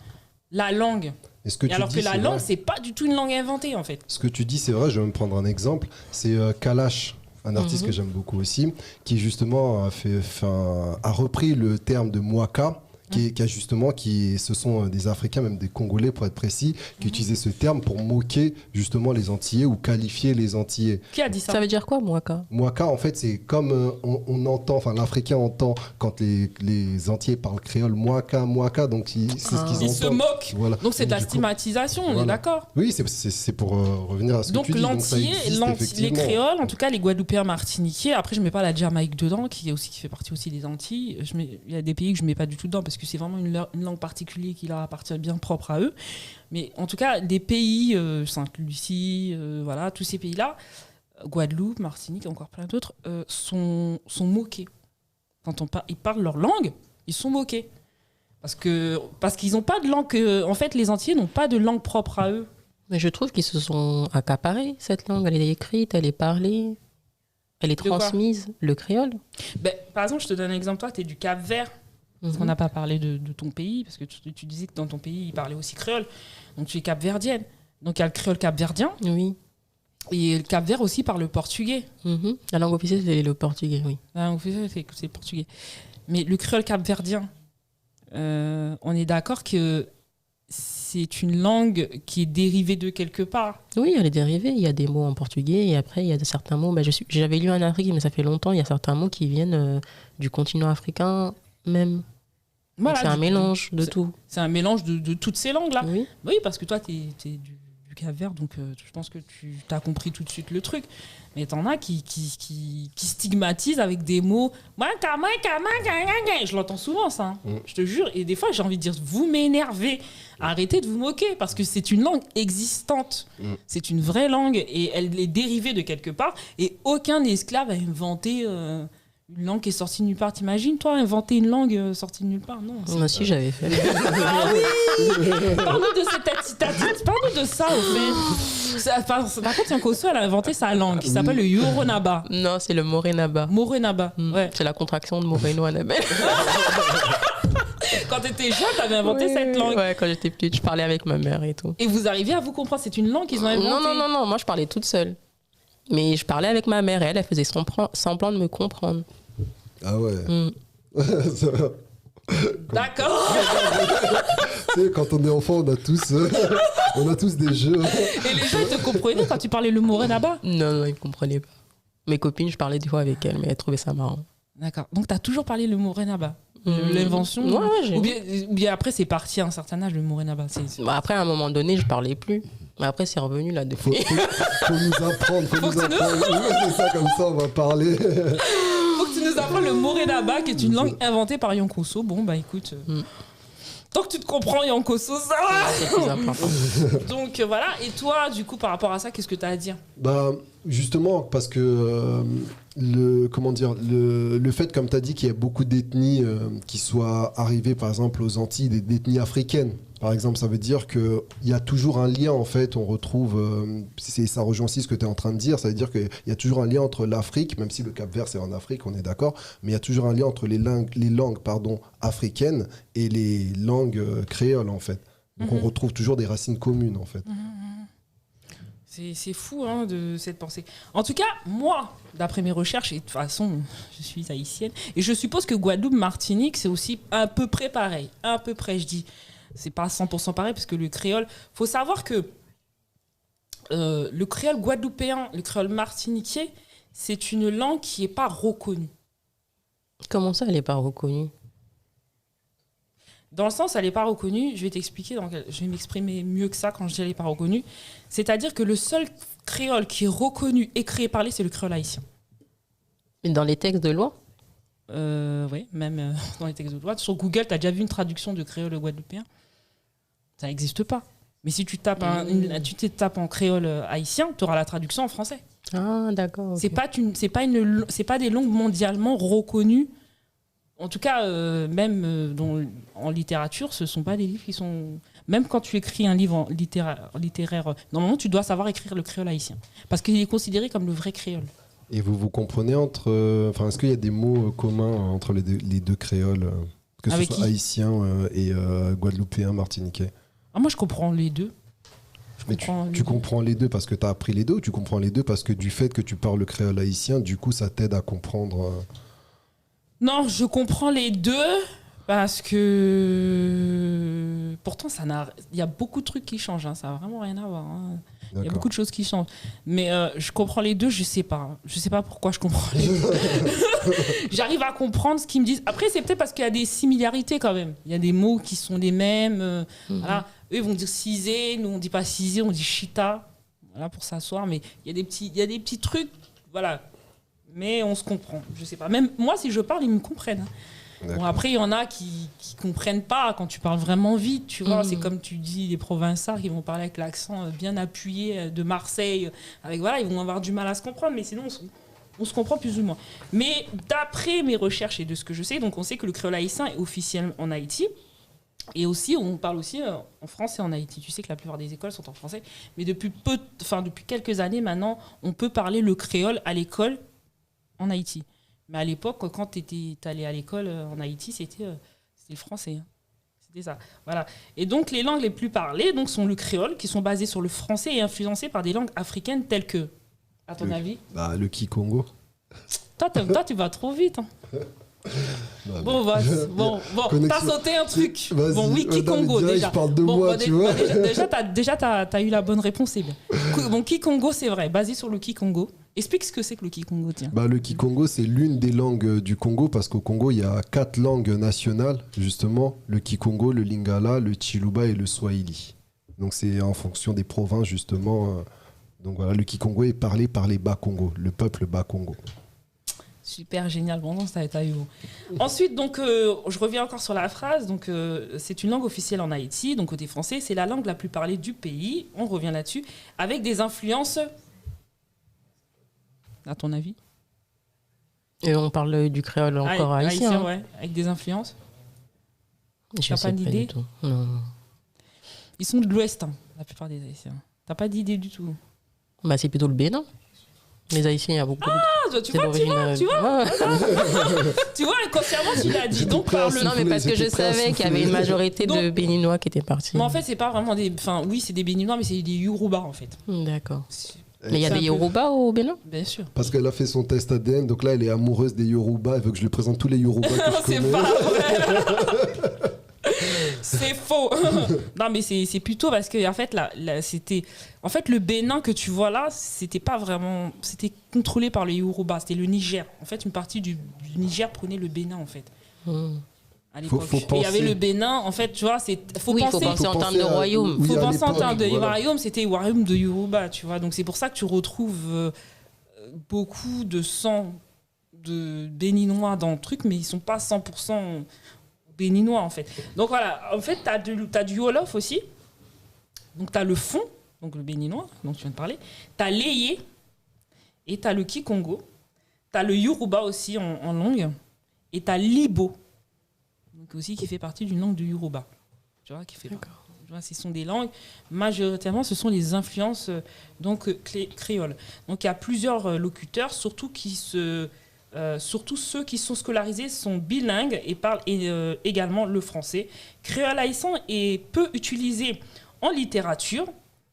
la langue. Alors que la langue, c'est pas du tout une langue inventée, en fait. Ce que tu dis, c'est vrai, je vais me prendre un exemple. C'est Kalash, un artiste que j'aime beaucoup aussi, qui justement a repris le terme de Mwaka, ce sont des Africains, même des Congolais pour être précis, qui utilisaient ce terme pour moquer justement les Antillais ou qualifier les Antillais. Qui a dit ça? Ça veut dire quoi, Mwaka? Mwaka, en fait, c'est comme on entend, enfin l'Africain entend quand les Antillais parlent créole, Mwaka, donc c'est ce qu'ils entendent. Ils se moquent. Voilà. Donc c'est de la stigmatisation, on est d'accord? Oui, c'est pour revenir à ce que tu dis. Donc les créoles, en tout cas les Guadeloupéens martiniquais, après je mets pas la Jamaïque dedans, qui fait partie aussi des Antilles. Il y a des pays que je mets pas du tout dedans parce que c'est vraiment une langue particulière qui leur appartient bien propre à eux. Mais en tout cas, des pays, Sainte-Lucie, voilà, tous ces pays-là, Guadeloupe, Martinique, encore plein d'autres, sont moqués. Quand ils parlent leur langue, ils sont moqués. Parce qu'ils n'ont pas de langue. En fait, les Antillais n'ont pas de langue propre à eux. Mais je trouve qu'ils se sont accaparés, cette langue. Elle est écrite, elle est parlée, elle est transmise. Le créole. Par exemple, je te donne un exemple. Toi, tu es du Cap-Vert. Parce qu'on n'a pas parlé de ton pays, parce que tu disais que dans ton pays, ils parlaient aussi créole. Donc, tu es capverdienne. Donc, il y a le créole capverdien. Oui. Et le Cap-Vert aussi parle le portugais. La langue officielle, c'est le portugais, oui. La langue officielle, c'est le portugais. Mais le créole capverdien, on est d'accord que c'est une langue qui est dérivée de quelque part. Oui, elle est dérivée. Il y a des mots en portugais et après, il y a certains mots. J'avais lu en Afrique, mais ça fait longtemps. Il y a certains mots qui viennent du continent africain même. Voilà, c'est un mélange de tout. C'est un mélange de toutes ces langues-là. Oui, parce que toi, tu es du Cap-Vert, donc je pense que tu as compris tout de suite le truc. Mais t'en as qui stigmatisent avec des mots. Je l'entends souvent, ça. Je te jure. Et des fois, j'ai envie de dire, vous m'énervez. Arrêtez de vous moquer, parce que c'est une langue existante. C'est une vraie langue et elle est dérivée de quelque part. Et aucun esclave a inventé une langue qui est sortie de nulle part. T'imagines, toi, inventer une langue sortie de nulle part? Non. Moi aussi, j'avais fait. Ah oui. Parle-nous de cette parle-nous de ça, au fait. Par contre, Yankoso, elle a inventé sa langue qui s'appelle le Yoronaba. Non, c'est le Morenaba. Morenaba, ouais. C'est la contraction de Moreno Annabelle. Quand t'étais jeune, t'avais inventé cette langue. Ouais, quand j'étais petite, je parlais avec ma mère et tout. Et vous arriviez à vous comprendre? C'est une langue qu'ils ont inventée? Non, moi je parlais toute seule. Mais je parlais avec ma mère et elle faisait semblant de me comprendre. Ah ouais. Ça va. D'accord. Tu sais, quand on est enfant, on a tous des jeux. Et les gens, ils te comprenaient quand tu parlais le Morenaba? Non, ils ne comprenaient pas. Mes copines, je parlais des fois avec elles, mais elles trouvaient ça marrant. D'accord. Donc, tu as toujours parlé le Morenaba? L'invention? Ouais, ou bien après, c'est parti à un certain âge, le Morenaba. Après, à un moment donné, je parlais plus. Mais après, c'est revenu là depuis. Faut nous apprendre. Oui, c'est ça, comme ça, on va parler. Faut que tu nous apprennes le Morenaba, qui est une langue inventée par Yankoso. Bon, bah écoute. Tant que tu te comprends, Yankoso, ça va. C'est plus important. Donc voilà. Et toi, du coup, par rapport à ça, qu'est-ce que tu as à dire? Justement, parce que le fait, comme tu as dit, qu'il y a beaucoup d'ethnies qui soient arrivées, par exemple, aux Antilles, d'ethnies africaines. Par exemple, ça veut dire qu'il y a toujours un lien, en fait, on retrouve, ça rejoint aussi ce que tu es en train de dire, ça veut dire qu'il y a toujours un lien entre l'Afrique, même si le Cap-Vert c'est en Afrique, on est d'accord, mais il y a toujours un lien entre les langues africaines et les langues créoles, en fait. Donc on retrouve toujours des racines communes, en fait. C'est fou de cette pensée. En tout cas, moi, d'après mes recherches, et de toute façon, je suis haïtienne, et je suppose que Guadeloupe, Martinique, c'est aussi à peu près pareil. À peu près, je dis. C'est pas 100% pareil, parce que le créole... faut savoir que le créole guadeloupéen, le créole martiniquais, c'est une langue qui n'est pas reconnue. Comment ça, elle n'est pas reconnue? Dans le sens, elle n'est pas reconnue. Je vais t'expliquer. Je vais m'exprimer mieux que ça quand je dis elle n'est pas reconnue. C'est-à-dire que le seul créole qui est reconnu et créé par c'est le créole haïtien. Mais dans les textes de loi? Oui, même dans les textes de loi. Sur Google, tu as déjà vu une traduction de créole guadeloupéen? Ça n'existe pas. Mais si tu tapes en créole haïtien, tu auras la traduction en français. Ah, d'accord. Okay. C'est pas des langues mondialement reconnues. En tout cas, même en littérature, ce ne sont pas des livres qui sont... Même quand tu écris un livre littéraire, normalement, tu dois savoir écrire le créole haïtien. Parce qu'il est considéré comme le vrai créole. Et vous comprenez est-ce qu'il y a des mots communs entre les deux créoles, que ce soit haïtien et guadeloupéen, martiniquais? Moi, je comprends les deux. Mais tu comprends les deux parce que tu as appris les deux, ou tu comprends les deux parce que du fait que tu parles le créole haïtien, du coup, ça t'aide à comprendre... Non, je comprends les deux parce que pourtant il y a beaucoup de trucs qui changent, ça n'a vraiment rien à voir. Il y a beaucoup de choses qui changent. Mais je comprends les deux, je sais pas. Je sais pas pourquoi je comprends les deux. J'arrive à comprendre ce qu'ils me disent. Après, c'est peut-être parce qu'il y a des similarités quand même. Il y a des mots qui sont les mêmes. Voilà. Eux, ils vont dire cisé, nous on dit pas cisé, on dit chita. Voilà, pour s'asseoir. Mais il y a des petits trucs, voilà. Mais on se comprend, je sais pas. Même moi, si je parle, ils me comprennent. Bon, après, il y en a qui comprennent pas quand tu parles vraiment vite, tu vois. C'est comme tu dis, les provinciards qui vont parler avec l'accent bien appuyé de Marseille. Ils vont avoir du mal à se comprendre, mais sinon, on se comprend plus ou moins. Mais d'après mes recherches et de ce que je sais, donc on sait que le créole haïtien est officiel en Haïti. Et aussi, on parle aussi en France et en Haïti. Tu sais que la plupart des écoles sont en français. Mais depuis quelques années maintenant, on peut parler le créole à l'école en Haïti. Mais à l'époque, quand tu étais allé à l'école en Haïti, c'était le français. Hein. C'était ça. Voilà. Et donc, les langues les plus parlées sont le créole, qui sont basées sur le français et influencées par des langues africaines telles que, à ton avis? Le Kikongo. Toi, tu vas trop vite. Hein. Bon, t'as sauté un truc. Vas-y. Bon, oui, Kikongo, déjà. Je parle de moi, tu vois. Déjà, t'as eu la bonne réponse, c'est bien. Bon, Kikongo, c'est vrai, basé sur le Kikongo. Explique ce que c'est que le Kikongo, tiens. Le Kikongo, c'est l'une des langues du Congo, parce qu'au Congo, il y a 4 langues nationales, justement. Le Kikongo, le Lingala, le Chiluba et le Swahili. Donc, c'est en fonction des provinces, justement. Donc, voilà, le Kikongo est parlé par les Bas-Congo, le peuple Bas-Congo. Super, génial. Bon, non, ça a eu. Ensuite, donc, je reviens encore sur la phrase. Donc, c'est une langue officielle en Haïti. Donc, côté français, c'est la langue la plus parlée du pays. On revient là-dessus. Avec des influences. À ton avis? Et on parle du créole encore haïtien. Ouais. Avec des influences. Je sais pas d'idée? Non. Ils sont de l'Ouest, hein, la plupart des Haïtiens. T'as pas d'idée du tout? C'est plutôt le Bénin. Les Haïtiens, il y a beaucoup de... tu vois. Tu vois, inconsciemment, tu l'as dit. Donc, non, mais parce que je savais qu'il y avait une majorité de Béninois qui étaient partis. Mais en fait, c'est pas vraiment des... Enfin, oui, c'est des Béninois, mais c'est des Yoruba, en fait. D'accord. Mais il y a des Yoruba au Bénin? Bien sûr. Parce qu'elle a fait son test ADN, donc là, elle est amoureuse des Yoruba. Elle veut que je lui présente tous les Yoruba que je connais. C'est pas vrai. C'est faux. Non, mais c'est plutôt parce que en fait, c'était... En fait, le Bénin que tu vois là, c'était pas vraiment... C'était contrôlé par les Yoruba. C'était le Niger. En fait, une partie du Niger prenait le Bénin, en fait. À l'époque. Et il y avait le Bénin, en fait, tu vois, faut penser en termes de royaume. Il faut penser en termes de royaume, c'était royaume de Yoruba, tu vois. Donc c'est pour ça que tu retrouves beaucoup de sang de béninois dans le truc, mais ils sont pas 100% béninois, en fait. Donc voilà, en fait, t'as du Wolof aussi. Donc t'as le fond, donc le béninois, dont tu viens de parler. T'as l'Eyé et t'as le Kikongo. T'as le Yoruba aussi en langue. Et t'as l'Ibo. Donc aussi qui fait partie d'une langue du Yoruba. Tu vois, tu vois, ce sont des langues, majoritairement, ce sont les influences créoles. Donc il y a plusieurs locuteurs, surtout ceux qui sont scolarisés sont bilingues et parlent également le français. Créole haïtien est peu utilisé en littérature,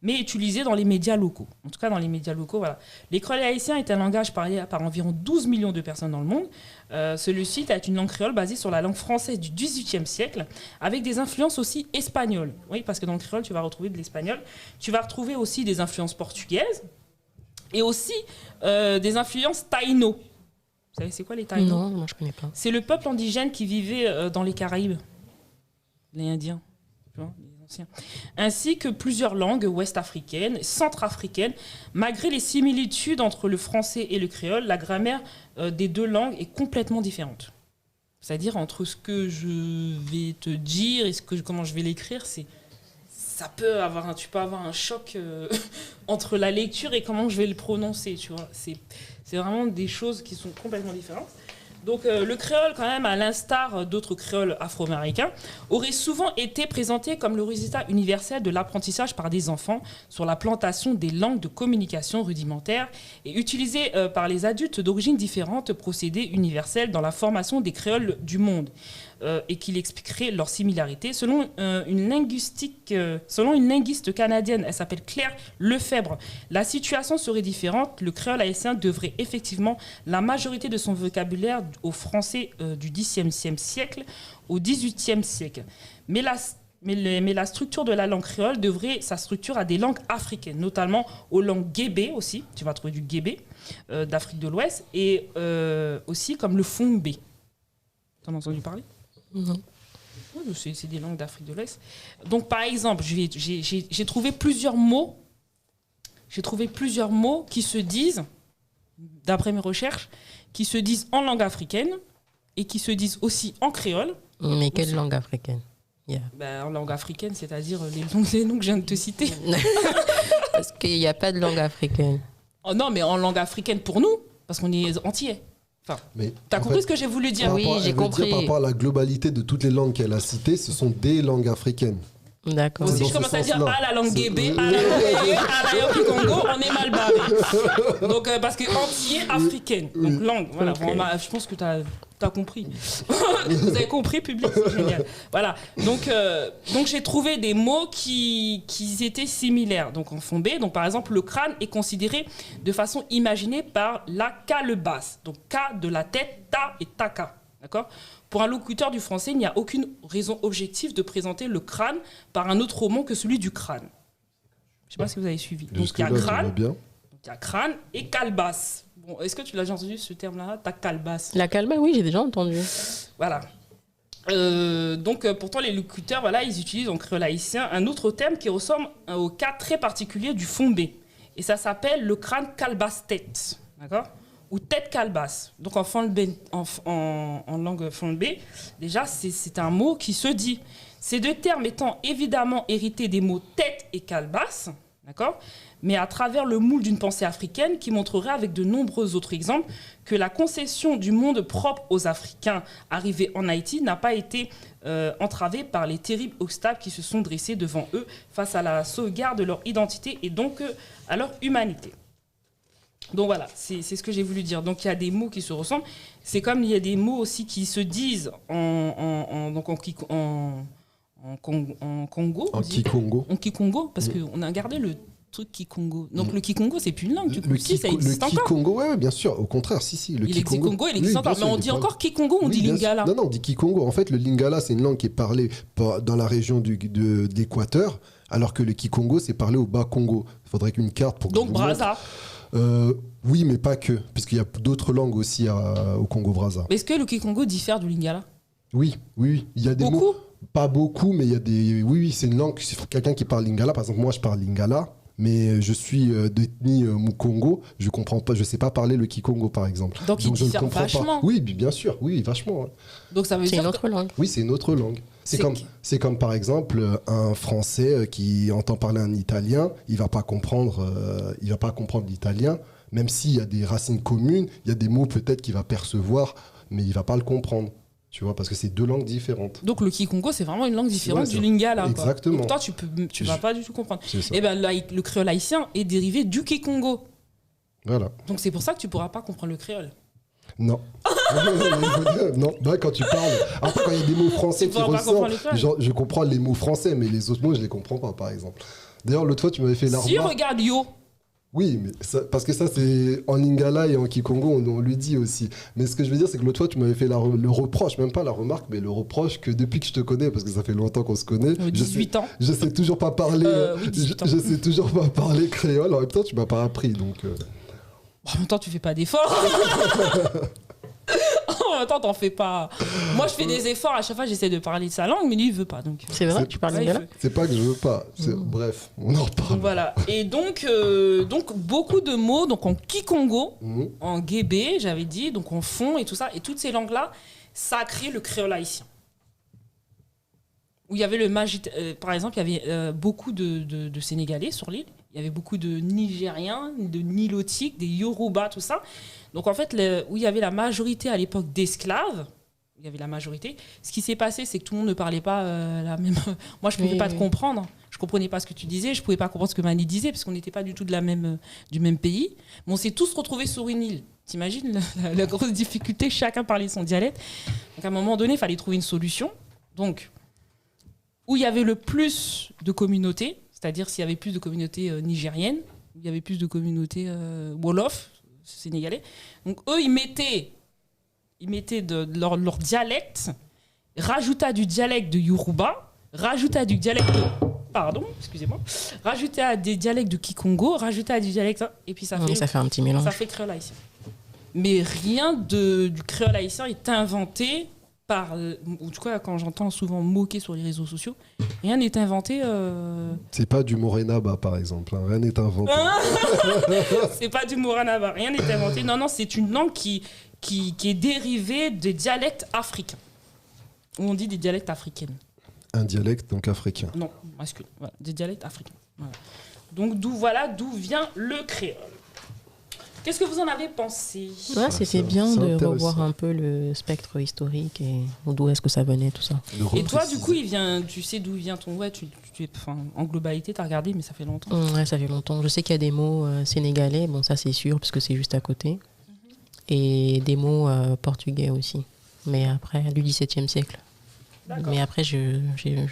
mais utilisé dans les médias locaux. En tout cas, dans les médias locaux, voilà. Les créoles haïtiens est un langage parlé par environ 12 millions de personnes dans le monde. Celui-ci est une langue créole basée sur la langue française du XVIIIe siècle, avec des influences aussi espagnoles. Oui, parce que dans le créole, tu vas retrouver de l'espagnol. Tu vas retrouver aussi des influences portugaises et aussi des influences taïno. Vous savez, c'est quoi les taïnos? Non, moi je connais pas. C'est le peuple indigène qui vivait dans les Caraïbes, les Indiens, tu vois, les anciens. Ainsi que plusieurs langues ouest-africaines, centrafricaines. Malgré les similitudes entre le français et le créole, la grammaire des deux langues est complètement différente. C'est-à-dire entre ce que je vais te dire et comment je vais l'écrire, tu peux avoir un choc entre la lecture et comment je vais le prononcer, tu vois. C'est vraiment des choses qui sont complètement différentes. Donc le créole, quand même, à l'instar d'autres créoles afro-américains, aurait souvent été présenté comme le résultat universel de l'apprentissage par des enfants sur la plantation des langues de communication rudimentaires et utilisé par les adultes d'origines différentes, procédés universels dans la formation des créoles du monde. Et qu'il expliquerait leur similarité. Selon une linguiste canadienne, elle s'appelle Claire Lefebvre, la situation serait différente. Le créole haïtien devrait effectivement la majorité de son vocabulaire au français du XXe siècle au XVIIIe siècle. Mais la structure de la langue créole devrait sa structure à des langues africaines, notamment aux langues guébé aussi. Tu vas trouver du guébé d'Afrique de l'Ouest et aussi comme le fongbe. T'en as entendu parler? Non. C'est des langues d'Afrique de l'Ouest. Donc, par exemple, j'ai trouvé plusieurs mots. J'ai trouvé plusieurs mots qui se disent, d'après mes recherches, qui se disent en langue africaine et qui se disent aussi en créole. Mais quelle langue africaine? En langue africaine, c'est-à-dire les noms que je viens de te citer. Parce qu'il n'y a pas de langue africaine. Oh non, mais en langue africaine pour nous, parce qu'on est entiers. Enfin, Mais t'as compris ce que j'ai voulu dire? Oui, j'ai compris. Par rapport à la globalité de toutes les langues qu'elle a citées, ce sont des langues africaines. D'accord. Moi aussi, dans je ce commence à dire sens-là. la langue guébé, la langue guébé, la langue Congo, on est mal barré. Donc, parce que entier africaine. Donc, langue, voilà. Ok. Vraiment, je pense que t'as compris. Vous avez compris, public, c'est génial. Voilà. Donc j'ai trouvé des mots qui étaient similaires. Donc, en fond B, donc, par exemple, le crâne est considéré de façon imaginée par la calebasse. Donc, K de la tête, ta et taka. D'accord? Pour un locuteur du français, il n'y a aucune raison objective de présenter le crâne par un autre mot que celui du crâne. Je ne sais pas si vous avez suivi. Donc il y a crâne et calebasse. Bon, est-ce que tu l'as déjà entendu ce terme-là? Ta calebasse. La calma, oui, j'ai déjà entendu. Voilà. Pourtant, les locuteurs, voilà, ils utilisent en créole haïtien un autre terme qui ressemble au cas très particulier du fond B. Et ça s'appelle le crâne calebasse-tête. D'accord? Ou tête calebasse. Donc en langue fond B, déjà, c'est un mot qui se dit. Ces deux termes étant évidemment hérités des mots tête et calebasse, d'accord, mais à travers le moule d'une pensée africaine qui montrerait avec de nombreux autres exemples que la concession du monde propre aux Africains arrivés en Haïti n'a pas été entravée par les terribles obstacles qui se sont dressés devant eux face à la sauvegarde de leur identité et donc à leur humanité. Donc voilà, c'est ce que j'ai voulu dire. Donc il y a des mots qui se ressemblent. C'est comme il y a des mots aussi qui se disent en Congo. En Kikongo. En Kikongo, parce qu'on a gardé le truc Kikongo. Donc le Kikongo, c'est plus une langue. Du coup, ça existe encore. Le Kikongo, ouais, bien sûr. Au contraire, si. Le Kikongo, il existe encore. Mais on dit encore Kikongo, on dit Lingala. Non, on dit Kikongo. En fait, le Lingala, c'est une langue qui est parlée dans la région d'Équateur, alors que le Kikongo, c'est parlé au Bas-Congo. Il faudrait qu'une carte pour que donc Brazza. Oui, mais pas que, puisqu'il y a d'autres langues aussi au Congo-Brazza. Est-ce que le Kikongo diffère du Lingala? Oui. Il y a des mots. Pas beaucoup, mais il y a des. Oui, c'est une langue. C'est quelqu'un qui parle Lingala. Par exemple, moi, je parle Lingala, mais je suis d'ethnie Mukongo. Je comprends pas. Je sais pas parler le Kikongo, par exemple. Donc il diffère vachement. Oui, bien sûr. Oui, vachement. Hein. Donc ça veut dire c'est une autre langue. Oui, c'est une autre langue. C'est comme par exemple un Français qui entend parler un Italien, il va pas comprendre l'italien, même s'il y a des racines communes, il y a des mots peut-être qu'il va percevoir, mais il va pas le comprendre. Tu vois, parce que c'est deux langues différentes. Donc le Kikongo, c'est vraiment une langue différente du Lingala. Exactement. Donc toi, tu vas pas du tout comprendre. Et ben le créole haïtien est dérivé du Kikongo. Voilà. Donc c'est pour ça que tu pourras pas comprendre le créole. Non. Non, bah, quand tu parles. Après, quand il y a des mots français qui ressortent, genre, je comprends les mots français, mais les autres mots, je les comprends pas, par exemple. D'ailleurs, l'autre fois, tu m'avais fait la remarque. Si, regarde yo. Oui, mais parce que ça, c'est en Lingala et en Kikongo, on lui dit aussi. Mais ce que je veux dire, c'est que l'autre fois, tu m'avais fait le reproche, même pas la remarque, mais le reproche que depuis que je te connais, parce que ça fait longtemps qu'on se connaît. 18 ans. Je sais toujours pas parler. Oui, 18 ans. Je sais toujours pas parler créole. En même temps, tu m'as pas appris, donc. En même temps, tu fais pas d'efforts. En même temps, t'en fais pas. Moi, je fais des efforts. À chaque fois, j'essaie de parler de sa langue, mais lui, il veut pas. Donc. C'est vrai, tu parles lingala? C'est pas que je veux pas. Bref, on en reparle. Donc voilà. Et donc beaucoup de mots. Donc en Kikongo, en guébé, j'avais dit, donc en fond et tout ça, et toutes ces langues-là, ça a créé le créole haïtien. Où il y avait par exemple, il y avait beaucoup de Sénégalais sur l'île. Il y avait beaucoup de Nigériens, de Nilotiques, des Yoruba, tout ça. Donc en fait, où il y avait la majorité à l'époque d'esclaves, il y avait la majorité, ce qui s'est passé, c'est que tout le monde ne parlait pas la même... Moi, je ne pouvais pas te comprendre. Je ne comprenais pas ce que tu disais. Je ne pouvais pas comprendre ce que Mani disait, parce qu'on n'était pas du tout du même pays. Mais on s'est tous retrouvés sur une île. T'imagines la grosse difficulté, chacun parlait son dialecte. Donc à un moment donné, il fallait trouver une solution. Donc, où il y avait le plus de communautés, c'est-à-dire s'il y avait plus de communautés nigériennes, il y avait plus de communautés wolof, sénégalais. Donc eux, ils mettaient leur dialecte, rajoutaient du dialecte de Yoruba, rajoutaient du dialecte rajoutaient des dialectes de Kikongo, rajoutaient du dialecte, et puis ça fait un petit mélange. Ça fait créole haïtien. Mais rien du créole haïtien est inventé par, en tout cas quand j'entends souvent moquer sur les réseaux sociaux, rien n'est inventé. C'est pas du Morenaba par exemple, hein. Rien n'est inventé. C'est pas du Morenaba, rien n'est inventé. Non, c'est une langue qui est dérivée des dialectes africains. Où on dit des dialectes africains. Un dialecte donc africain. Non, masculin. Voilà, des dialectes africains. Voilà. Donc d'où vient le créole. Qu'est-ce que vous en avez pensé? Ouais, c'était bien de revoir un peu le spectre historique et d'où est-ce que ça venait, tout ça. Et toi, du coup, tu sais d'où vient ton... Ouais, en globalité, tu as regardé, mais ça fait longtemps. Ouais, ça fait longtemps. Je sais qu'il y a des mots sénégalais, bon, ça c'est sûr, parce que c'est juste à côté. Et des mots portugais aussi, mais après, du XVIIe siècle. D'accord. Mais après, je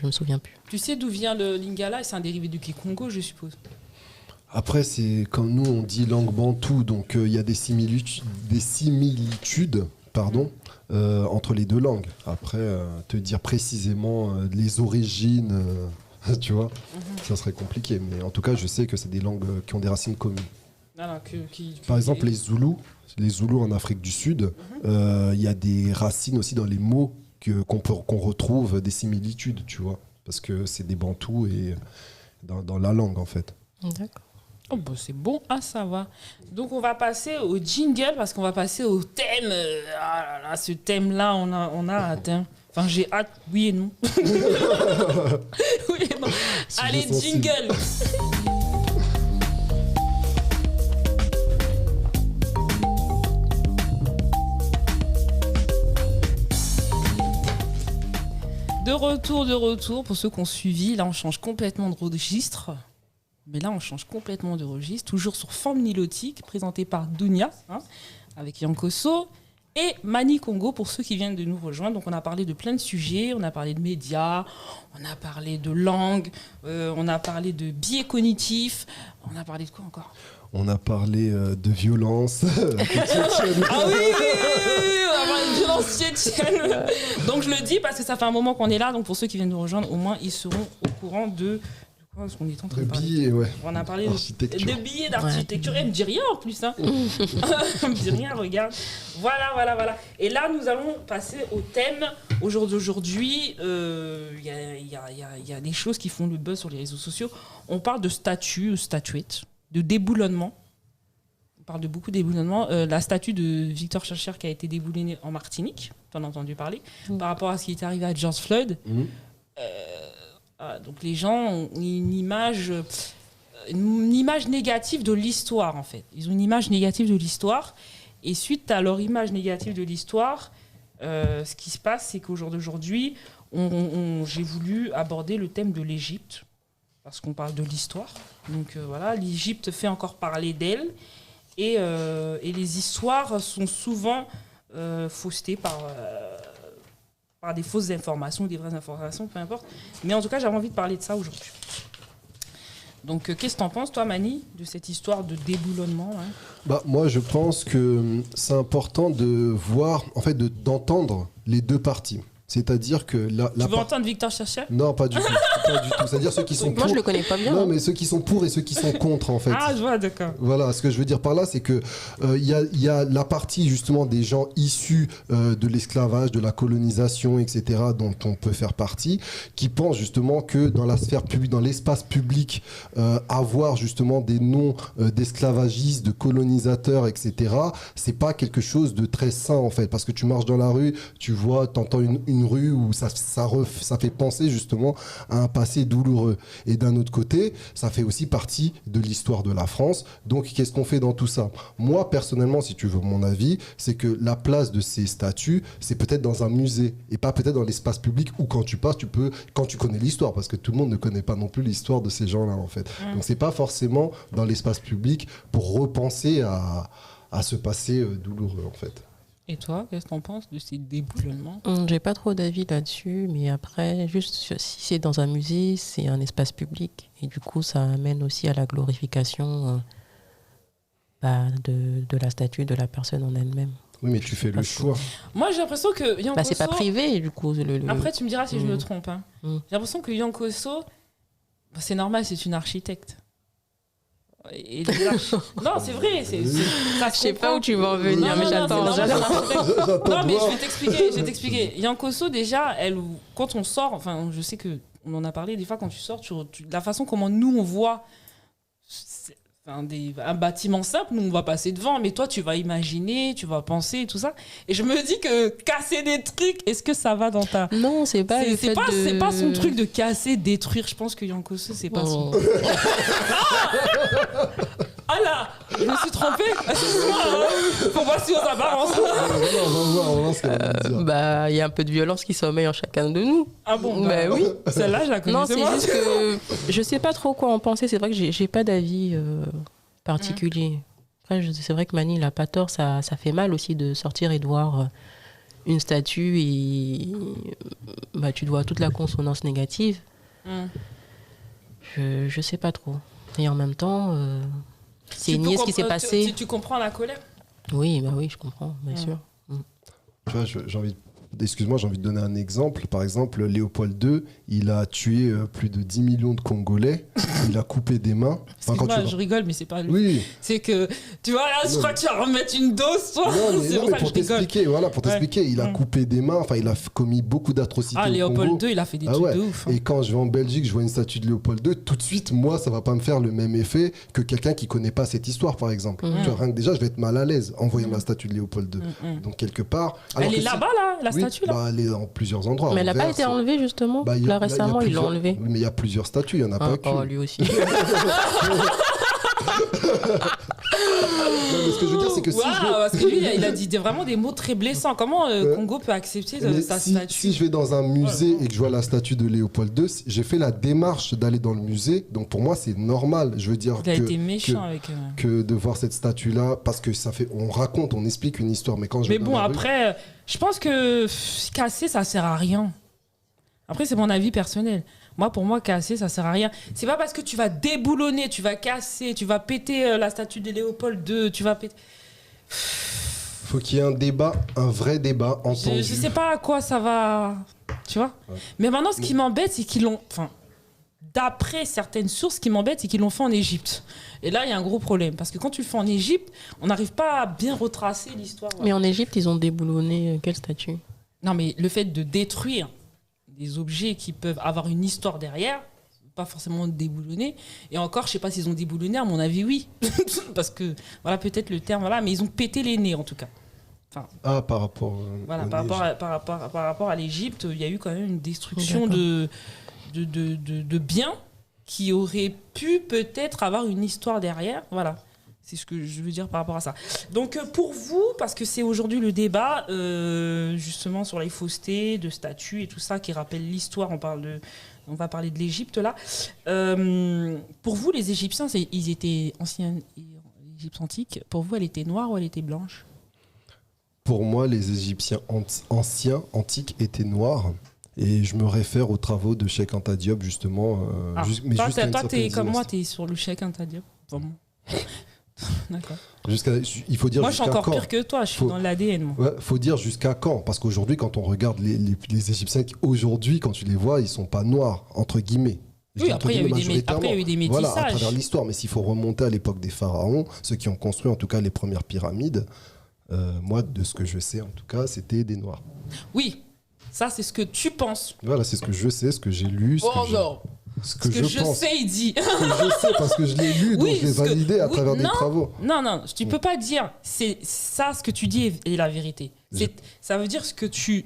me souviens plus. Tu sais d'où vient le lingala? C'est un dérivé du kikongo, je suppose. Après, c'est comme nous, on dit langue bantoue, donc il y a des similitudes entre les deux langues. Après, te dire précisément les origines, tu vois, ça serait compliqué. Mais en tout cas, je sais que c'est des langues qui ont des racines communes. Par exemple, les Zoulous en Afrique du Sud, il y a des racines aussi dans les mots qu'on retrouve des similitudes, tu vois, parce que c'est des bantous et dans la langue en fait. D'accord. Oh bah c'est bon à savoir. Donc on va passer au jingle parce qu'on va passer au thème. Ah là là, ce thème-là, on a atteint. Enfin, j'ai hâte, oui et non. Oui et non. Allez, jingle. De retour, pour ceux qui ont suivi, là on change complètement de registre. Mais là on change complètement de registre, toujours sur Forme Nilotique, présenté par Dounia, avec Yankoso, et Mani Congo pour ceux qui viennent de nous rejoindre. Donc on a parlé de plein de sujets, on a parlé de médias, on a parlé de langue, on a parlé de biais cognitifs, on a parlé de quoi encore ? On a parlé de violence. Ah oui, on a parlé de violence tchétchène. Donc je le dis parce que ça fait un moment qu'on est là, donc pour ceux qui viennent nous rejoindre, au moins ils seront au courant de quoi ce qu'on est en train de parler. Billets, ouais. On a parlé de billets d'architecture. Elle me dit rien en plus. Hein. Elle me dit rien, regarde. Voilà. Et là, nous allons passer au thème. Au jour d'aujourd'hui, il y a des choses qui font le buzz sur les réseaux sociaux. On parle de statuettes, de déboulonnement. On parle de beaucoup de déboulonnement. La statue de Victor Schœlcher qui a été déboulonnée en Martinique, tu en as entendu parler, par rapport à ce qui est arrivé à George Floyd. Donc les gens ont une image négative de l'histoire, en fait. Ils ont une image négative de l'histoire. Et suite à leur image négative de l'histoire, ce qui se passe, c'est qu'au jour d'aujourd'hui, j'ai voulu aborder le thème de l'Égypte, parce qu'on parle de l'histoire. Donc voilà, l'Égypte fait encore parler d'elle. Et les histoires sont souvent faussetées par des fausses informations ou des vraies informations, peu importe. Mais en tout cas, j'avais envie de parler de ça aujourd'hui. Donc, qu'est-ce que tu en penses, toi, Mani, de cette histoire de déboulonnement, hein ? Moi, je pense que c'est important de voir, en fait, d'entendre les deux parties. C'est-à-dire que tu veux entendre Victor Schœlcher ? Non, pas du tout. C'est-à-dire ceux qui sont pour. Moi, je le connais pas bien. Non, mais ceux qui sont pour et ceux qui sont contre, en fait. Ah, je vois, d'accord. Voilà, ce que je veux dire par là, c'est que y a la partie justement des gens issus de l'esclavage, de la colonisation, etc., dont on peut faire partie, qui pensent justement que dans la sphère publique, dans l'espace public, avoir justement des noms d'esclavagistes, de colonisateurs, etc., c'est pas quelque chose de très sain, en fait, parce que tu marches dans la rue, tu vois, t'entends une rue où ça fait penser justement à un passé douloureux. Et d'un autre côté, ça fait aussi partie de l'histoire de la France. Donc, qu'est-ce qu'on fait dans tout ça ? Moi, personnellement, si tu veux mon avis, c'est que la place de ces statues, c'est peut-être dans un musée et pas peut-être dans l'espace public où quand tu passes, quand tu connais l'histoire, parce que tout le monde ne connaît pas non plus l'histoire de ces gens-là, en fait. Donc, c'est pas forcément dans l'espace public pour repenser à ce passé douloureux, en fait. Et toi, qu'est-ce que tu en penses de ces déboulonnements ? J'ai pas trop d'avis là-dessus, mais après, juste si c'est dans un musée, c'est un espace public. Et du coup, ça amène aussi à la glorification de la statue, de la personne en elle-même. Oui, mais tu fais le choix. Moi, j'ai l'impression que Yankoso... c'est pas privé, du coup. Après, tu me diras si je me trompe. Hein. J'ai l'impression que Yankoso, c'est normal, c'est une architecte. Non, c'est vrai. Je sais pas où tu vas en venir, mais j'attends. Non, mais je vais t'expliquer. Yankoso, déjà, quand on sort, enfin, je sais qu'on en a parlé, des fois, quand tu sors, la façon comment nous, on voit un bâtiment simple, nous, on va passer devant, mais toi, tu vas imaginer, tu vas penser, tout ça. Et je me dis que casser des trucs, est-ce que ça va dans ta... Non, c'est pas c'est pas son truc de casser, détruire. Je pense que Yankoso, c'est pas son... Ah là, je Je me suis trompée. Faut voir si on s'apparence. On va voir ce qu'elle va nous dire. Il y a un peu de violence qui sommeille en chacun de nous. Ah bon Mais oui. Celle-là, je la connais. Non, c'est juste que je sais pas trop quoi en penser. C'est vrai que j'ai pas d'avis particulier. Après, c'est vrai que Mani, il a pas tort. Ça fait mal aussi de sortir et de voir une statue et tu dois toute la consonance négative. Je sais pas trop. Et en même temps, c'est nier ce qui s'est passé. Tu comprends la colère? Oui, oui, je comprends, bien sûr. Tu vois, j'ai envie de donner un exemple. Par exemple, Léopold II, il a tué plus de 10 millions de Congolais. Il a coupé des mains. Excuse-moi, je rigole, mais c'est pas lui. Oui. C'est que, tu vois, là, je crois que tu vas remettre une dose, toi. Non, mais pour t'expliquer, il a coupé des mains. Enfin, il a commis beaucoup d'atrocités. Ah, Léopold II, il a fait des trucs de ouf. Et quand je vais en Belgique, je vois une statue de Léopold II, tout de suite, moi, ça va pas me faire le même effet que quelqu'un qui connaît pas cette histoire, par exemple. Tu vois, rien que déjà, je vais être mal à l'aise en voyant la statue de Léopold II. Donc, quelque part. Elle est là-bas, là, la statue, là? Elle est en plusieurs endroits. Mais elle n'a pas été enlevée, justement. Là, récemment, ils l'ont enlevée. Mais il y a plusieurs statues, il n'y en a pas qu'une. Oh, lui aussi. Non, mais ce que je veux dire, c'est que parce que lui, il a dit vraiment des mots très blessants. Comment Congo peut accepter sa statue? Si je vais dans un musée et que je vois la statue de Léopold II, j'ai fait la démarche d'aller dans le musée. Donc pour moi, c'est normal. Je veux dire il a été méchant avec que de voir cette statue-là, parce que on raconte, on explique une histoire. Mais quand je vais dans la après, je pense que casser, ça sert à rien. Après, c'est mon avis personnel. Pour moi, casser, ça sert à rien. C'est pas parce que tu vas déboulonner, tu vas casser, tu vas péter la statue de Léopold II, tu vas péter. Faut qu'il y ait un débat, un vrai débat entendu. Je sais pas à quoi ça va, tu vois. Ouais. Mais maintenant, ce qui m'embête, c'est qu'ils l'ont. Enfin, d'après certaines sources, ce qui m'embête, c'est qu'ils l'ont fait en Égypte. Et là, il y a un gros problème parce que quand tu le fais en Égypte, on n'arrive pas à bien retracer l'histoire. Mais en Égypte, ils ont déboulonné quelle statue? Non, mais le fait de détruire des objets qui peuvent avoir une histoire derrière, pas forcément déboulonner. Et encore, je sais pas s'ils ont déboulonné, à mon avis, oui. Parce que, voilà, peut-être le terme, voilà, mais ils ont pété les nez, en tout cas. Enfin, par rapport... par rapport à l'Égypte, il y a eu quand même une destruction de biens qui auraient pu peut-être avoir une histoire derrière. Voilà. C'est ce que je veux dire par rapport à ça. Donc, pour vous, parce que c'est aujourd'hui le débat, justement, sur les faussetés de statues et tout ça, qui rappelle l'histoire, on va parler de l'Égypte, là. Pour vous, les Égyptiens, ils étaient anciens, l'Égypte antique. Pour vous, elle était noire ou elle était blanche? Pour moi, les Égyptiens anciens, antiques, étaient noirs. Et je me réfère aux travaux de Cheikh Anta Diop, justement. Toi, t'es comme moi, t'es sur le Cheikh Anta Diop. Vraiment. D'accord. Il faut dire moi, je suis encore pire que toi, je suis dans l'ADN. Ouais, faut dire jusqu'à quand, parce qu'aujourd'hui, quand on regarde les Égyptiens, aujourd'hui, quand tu les vois, ils sont pas noirs, entre guillemets. Oui, après, il y a eu des métissages. Voilà, à travers l'histoire. Mais s'il faut remonter à l'époque des pharaons, ceux qui ont construit en tout cas les premières pyramides, moi, de ce que je sais, en tout cas, c'était des noirs. Oui, ça, c'est ce que tu penses. Voilà, c'est ce que je sais, ce que j'ai lu. Non. Ce que je pense. Sais, il dit. Ce que je sais, parce que je l'ai lu, donc je l'ai validé à travers des travaux. Non, tu peux pas dire, c'est ça, ce que tu dis est la vérité. Ça veut dire ce que tu...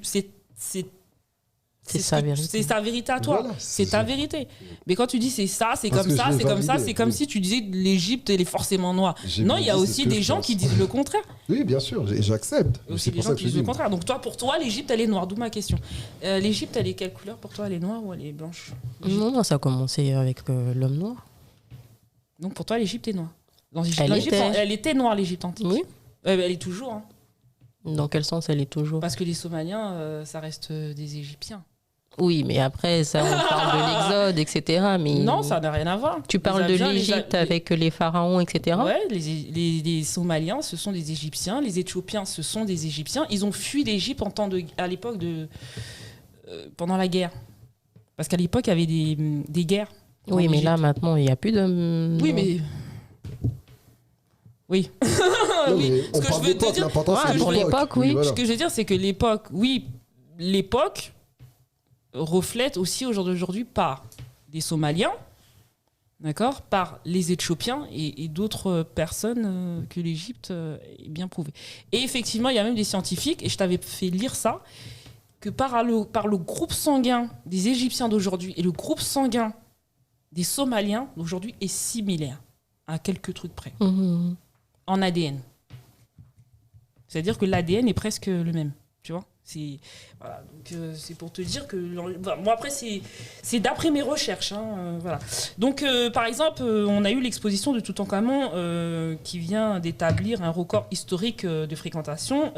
C'est sa vérité. C'est sa vérité à toi. Voilà, c'est ta vérité. Mais quand tu dis c'est ça, c'est comme ça, c'est comme ça, c'est comme si tu disais l'Égypte, elle est forcément noire. Non, il y a aussi des gens qui disent le contraire. Oui, bien sûr, et j'accepte. Il y a aussi des gens qui disent le contraire. Donc pour toi, l'Égypte, elle est noire. D'où ma question. L'Égypte, elle est quelle couleur pour toi? Elle est noire ou elle est blanche? Non, ça a commencé avec l'homme noir. Donc pour toi, l'Égypte est noire. Elle était noire, l'Égypte antique. Oui. Elle est toujours. Hein. Dans quel sens elle est toujours? Parce que les Somaliens, ça reste des Égyptiens. Oui, mais après, ça, on parle de l'exode, etc. Mais non, ça n'a rien à voir. Tu parles de l'Égypte avec les pharaons, etc. Oui, les Somaliens, ce sont des Égyptiens. Les Éthiopiens, ce sont des Égyptiens. Ils ont fui l'Égypte à l'époque pendant la guerre. Parce qu'à l'époque, il y avait des guerres. Oui, mais là, maintenant, il n'y a plus de... Oui, mais... Oui. Non, oui. Ce que je veux te dire, pour l'époque, oui. Ce que je veux dire, c'est que l'époque, l'époque reflète aussi au jour d'aujourd'hui par des Somaliens, d'accord, par les Éthiopiens et d'autres personnes que l'Égypte est bien prouvée. Et effectivement, il y a même des scientifiques, et je t'avais fait lire ça, que par le groupe sanguin des Égyptiens d'aujourd'hui et le groupe sanguin des Somaliens d'aujourd'hui est similaire, à quelques trucs près. Mmh. en ADN. C'est-à-dire que l'ADN est presque le même, tu vois. Voilà, donc c'est pour te dire que moi après c'est d'après mes recherches, hein, voilà. Donc par exemple on a eu l'exposition de Toutankhamon qui vient d'établir un record historique de fréquentation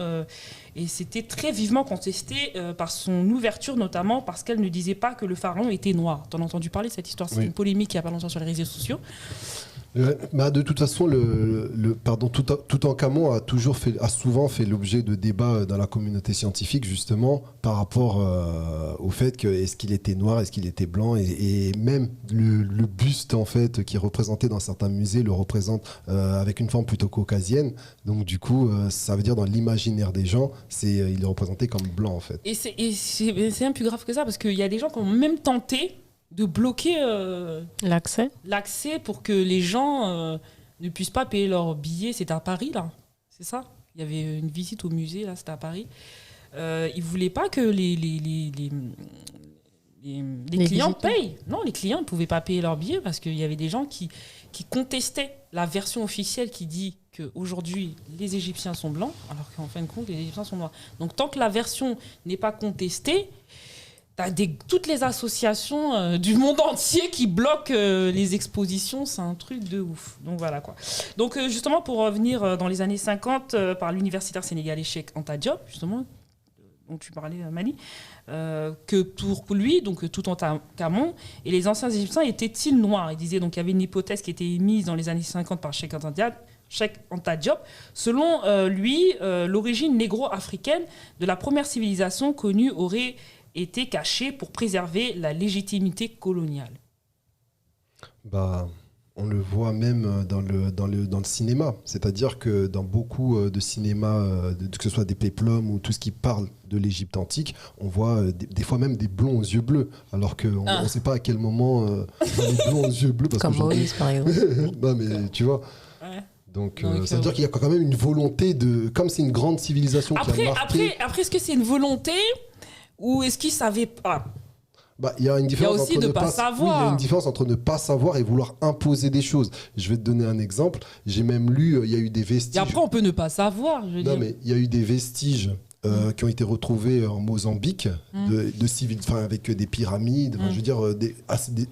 et c'était très vivement contesté par son ouverture, notamment parce qu'elle ne disait pas que le pharaon était noir. T'en as entendu parler de cette histoire? C'est une polémique il n'y a pas longtemps sur les réseaux sociaux. De toute façon, Toutankhamon a souvent fait l'objet de débats dans la communauté scientifique, justement, par rapport au fait que est-ce qu'il était noir, est-ce qu'il était blanc, et même le buste, en fait, qui est représenté dans certains musées, le représente avec une forme plutôt caucasienne. Donc, du coup, ça veut dire dans l'imaginaire des gens, il est représenté comme blanc, en fait. Et c'est un plus grave que ça, parce qu'il y a des gens qui ont même tenté de bloquer l'accès pour que les gens ne puissent pas payer leur billet. C'était à Paris, là. C'est ça? Il y avait une visite au musée, là, c'était à Paris. Ils ne voulaient pas que les clients payent. Non, les clients ne pouvaient pas payer leur billet parce qu'il y avait des gens qui contestaient la version officielle qui dit qu'aujourd'hui, les Égyptiens sont blancs, alors qu'en fin de compte, les Égyptiens sont noirs. Donc, tant que la version n'est pas contestée, t'as toutes les associations du monde entier qui bloquent les expositions, c'est un truc de ouf. Donc voilà quoi. Donc justement pour revenir dans les années 50 par l'universitaire sénégalais Cheikh Anta Diop, justement, dont tu parlais Mali, que pour lui, donc Toutankhamon et les anciens Égyptiens étaient-ils noirs? Il disait donc il y avait une hypothèse qui était émise dans les années 50 par Cheikh Anta Diop. Selon lui, l'origine négro-africaine de la première civilisation connue aurait été caché pour préserver la légitimité coloniale. On le voit même dans le cinéma. C'est-à-dire que dans beaucoup de cinémas, que ce soit des péplums ou tout ce qui parle de l'Égypte antique, on voit des fois même des blonds aux yeux bleus, alors qu'on ne sait pas à quel moment les blonds aux yeux bleus... Parce comme Moïse, par exemple. Non, mais tu vois... Ouais. Donc ça veut dire qu'il y a quand même une volonté de... Comme c'est une grande civilisation qui a marqué... Après, est-ce que c'est une volonté ou est-ce qu'ils ne savaient pas? Il y a une différence aussi entre ne pas savoir. Oui, il y a une différence entre ne pas savoir et vouloir imposer des choses. Je vais te donner un exemple. J'ai même lu, il y a eu des vestiges... Et après, on peut ne pas savoir, je veux dire. Non, mais il y a eu des vestiges qui ont été retrouvés en Mozambique, avec des pyramides, je veux dire,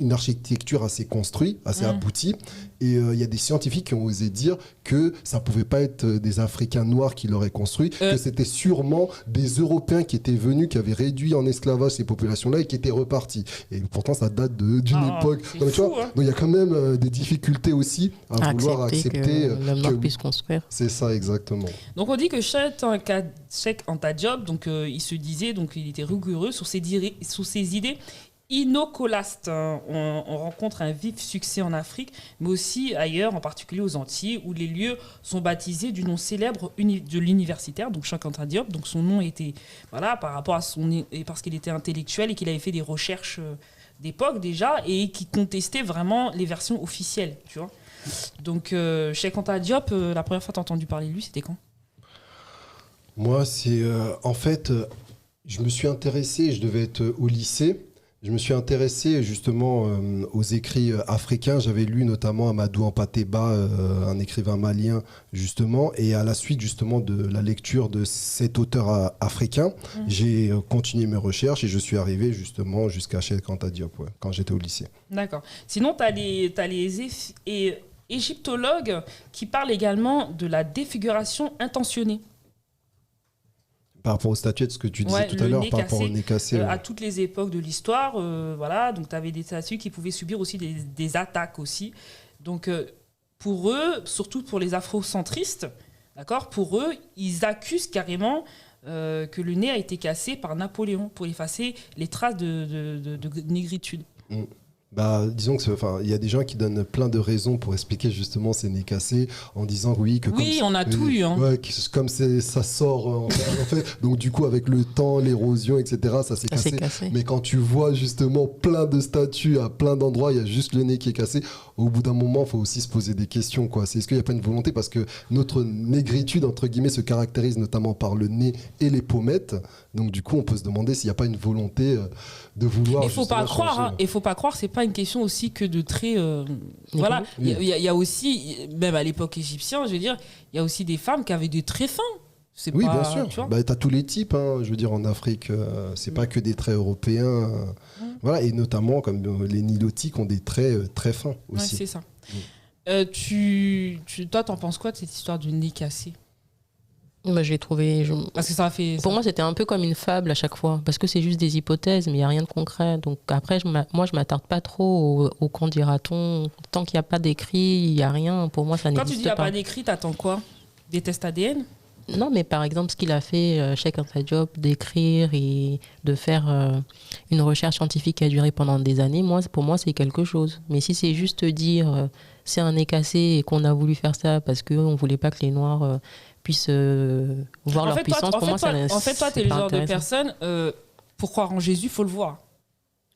une architecture assez construite, assez aboutie. Et il y a des scientifiques qui ont osé dire que ça ne pouvait pas être des Africains noirs qui l'auraient construit, que c'était sûrement des Européens qui étaient venus, qui avaient réduit en esclavage ces populations-là et qui étaient repartis. Et pourtant, ça date d'une époque. Donc il y a quand même des difficultés aussi à vouloir accepter que l'homme noir puisse construire. C'est ça, exactement. Donc on dit que Cheikh Anta Diop, donc il se disait, donc il était rigoureux sur ses idées iconoclastes. On rencontre un vif succès en Afrique, mais aussi ailleurs, en particulier aux Antilles, où les lieux sont baptisés du nom célèbre de l'universitaire, donc Cheikh Anta Diop. Donc son nom était, voilà, par rapport à parce qu'il était intellectuel et qu'il avait fait des recherches d'époque déjà et qui contestait vraiment les versions officielles, tu vois. Donc Cheikh Anta Diop, la première fois que tu as entendu parler de lui, c'était quand? Moi, c'est en fait, je me suis intéressé, je devais être au lycée. Je me suis intéressé justement aux écrits africains. J'avais lu notamment Amadou Hampâté-Bâ, un écrivain malien justement, et à la suite justement de la lecture de cet auteur africain, j'ai continué mes recherches et je suis arrivé justement jusqu'à Cheikh Anta Diop quand j'étais au lycée. D'accord. Sinon, tu as les égyptologues qui parlent également de la défiguration intentionnée. Par rapport aux statuettes, ce que tu disais tout à l'heure, par rapport au nez cassé. À toutes les époques de l'histoire, voilà, donc tu avais des statues qui pouvaient subir aussi des attaques aussi. Donc pour eux, surtout pour les afrocentristes, d'accord, pour eux, ils accusent carrément que le nez a été cassé par Napoléon pour effacer les traces de négritude. Disons que il y a des gens qui donnent plein de raisons pour expliquer justement ces nez cassés en disant on a tout eu. Comme ça sort en fait, donc du coup avec le temps, l'érosion, etc., ça s'est cassé. Mais quand tu vois justement plein de statues à plein d'endroits, il y a juste le nez qui est cassé. Au bout d'un moment, il faut aussi se poser des questions, quoi. Est-ce qu'il n'y a pas une volonté, parce que notre négritude entre guillemets se caractérise notamment par le nez et les pommettes. Donc du coup, on peut se demander s'il n'y a pas une volonté de vouloir. Il faut pas croire. Il faut pas croire. C'est pas pas une question aussi que de traits. Voilà, il y a aussi, même à l'époque égyptienne, je veux dire, il y a aussi des femmes qui avaient des traits fins. C'est oui, pas, bien sûr. Tu vois, t'as tous les types. Je veux dire, en Afrique, c'est pas que des traits européens. Voilà, et notamment comme les nilotiques ont des traits très fins aussi. Ouais, c'est ça. Toi, t'en penses quoi de cette histoire du nez cassé? Bah, j'ai trouvé. Parce que ça a fait. Pour moi, c'était un peu comme une fable à chaque fois, parce que c'est juste des hypothèses, mais il n'y a rien de concret. Donc après, moi, je m'attarde pas trop au qu'en dira-t-on. Tant qu'il n'y a pas d'écrit, il n'y a rien. Pour moi, ça n'existe pas. Quand tu dis qu'il n'y a pas d'écrit, t'attends quoi? Des tests ADN? Non, mais par exemple, ce qu'il a fait, chacun sa job, d'écrire et de faire une recherche scientifique qui a duré pendant des années, pour moi, c'est quelque chose. Mais si c'est juste dire c'est un nez cassé et qu'on a voulu faire ça parce qu'on ne voulait pas que les Noirs puissent voir leur puissance, pour moi, ça en fait, toi, tu es le genre de personne, pour croire en Jésus, il faut le voir.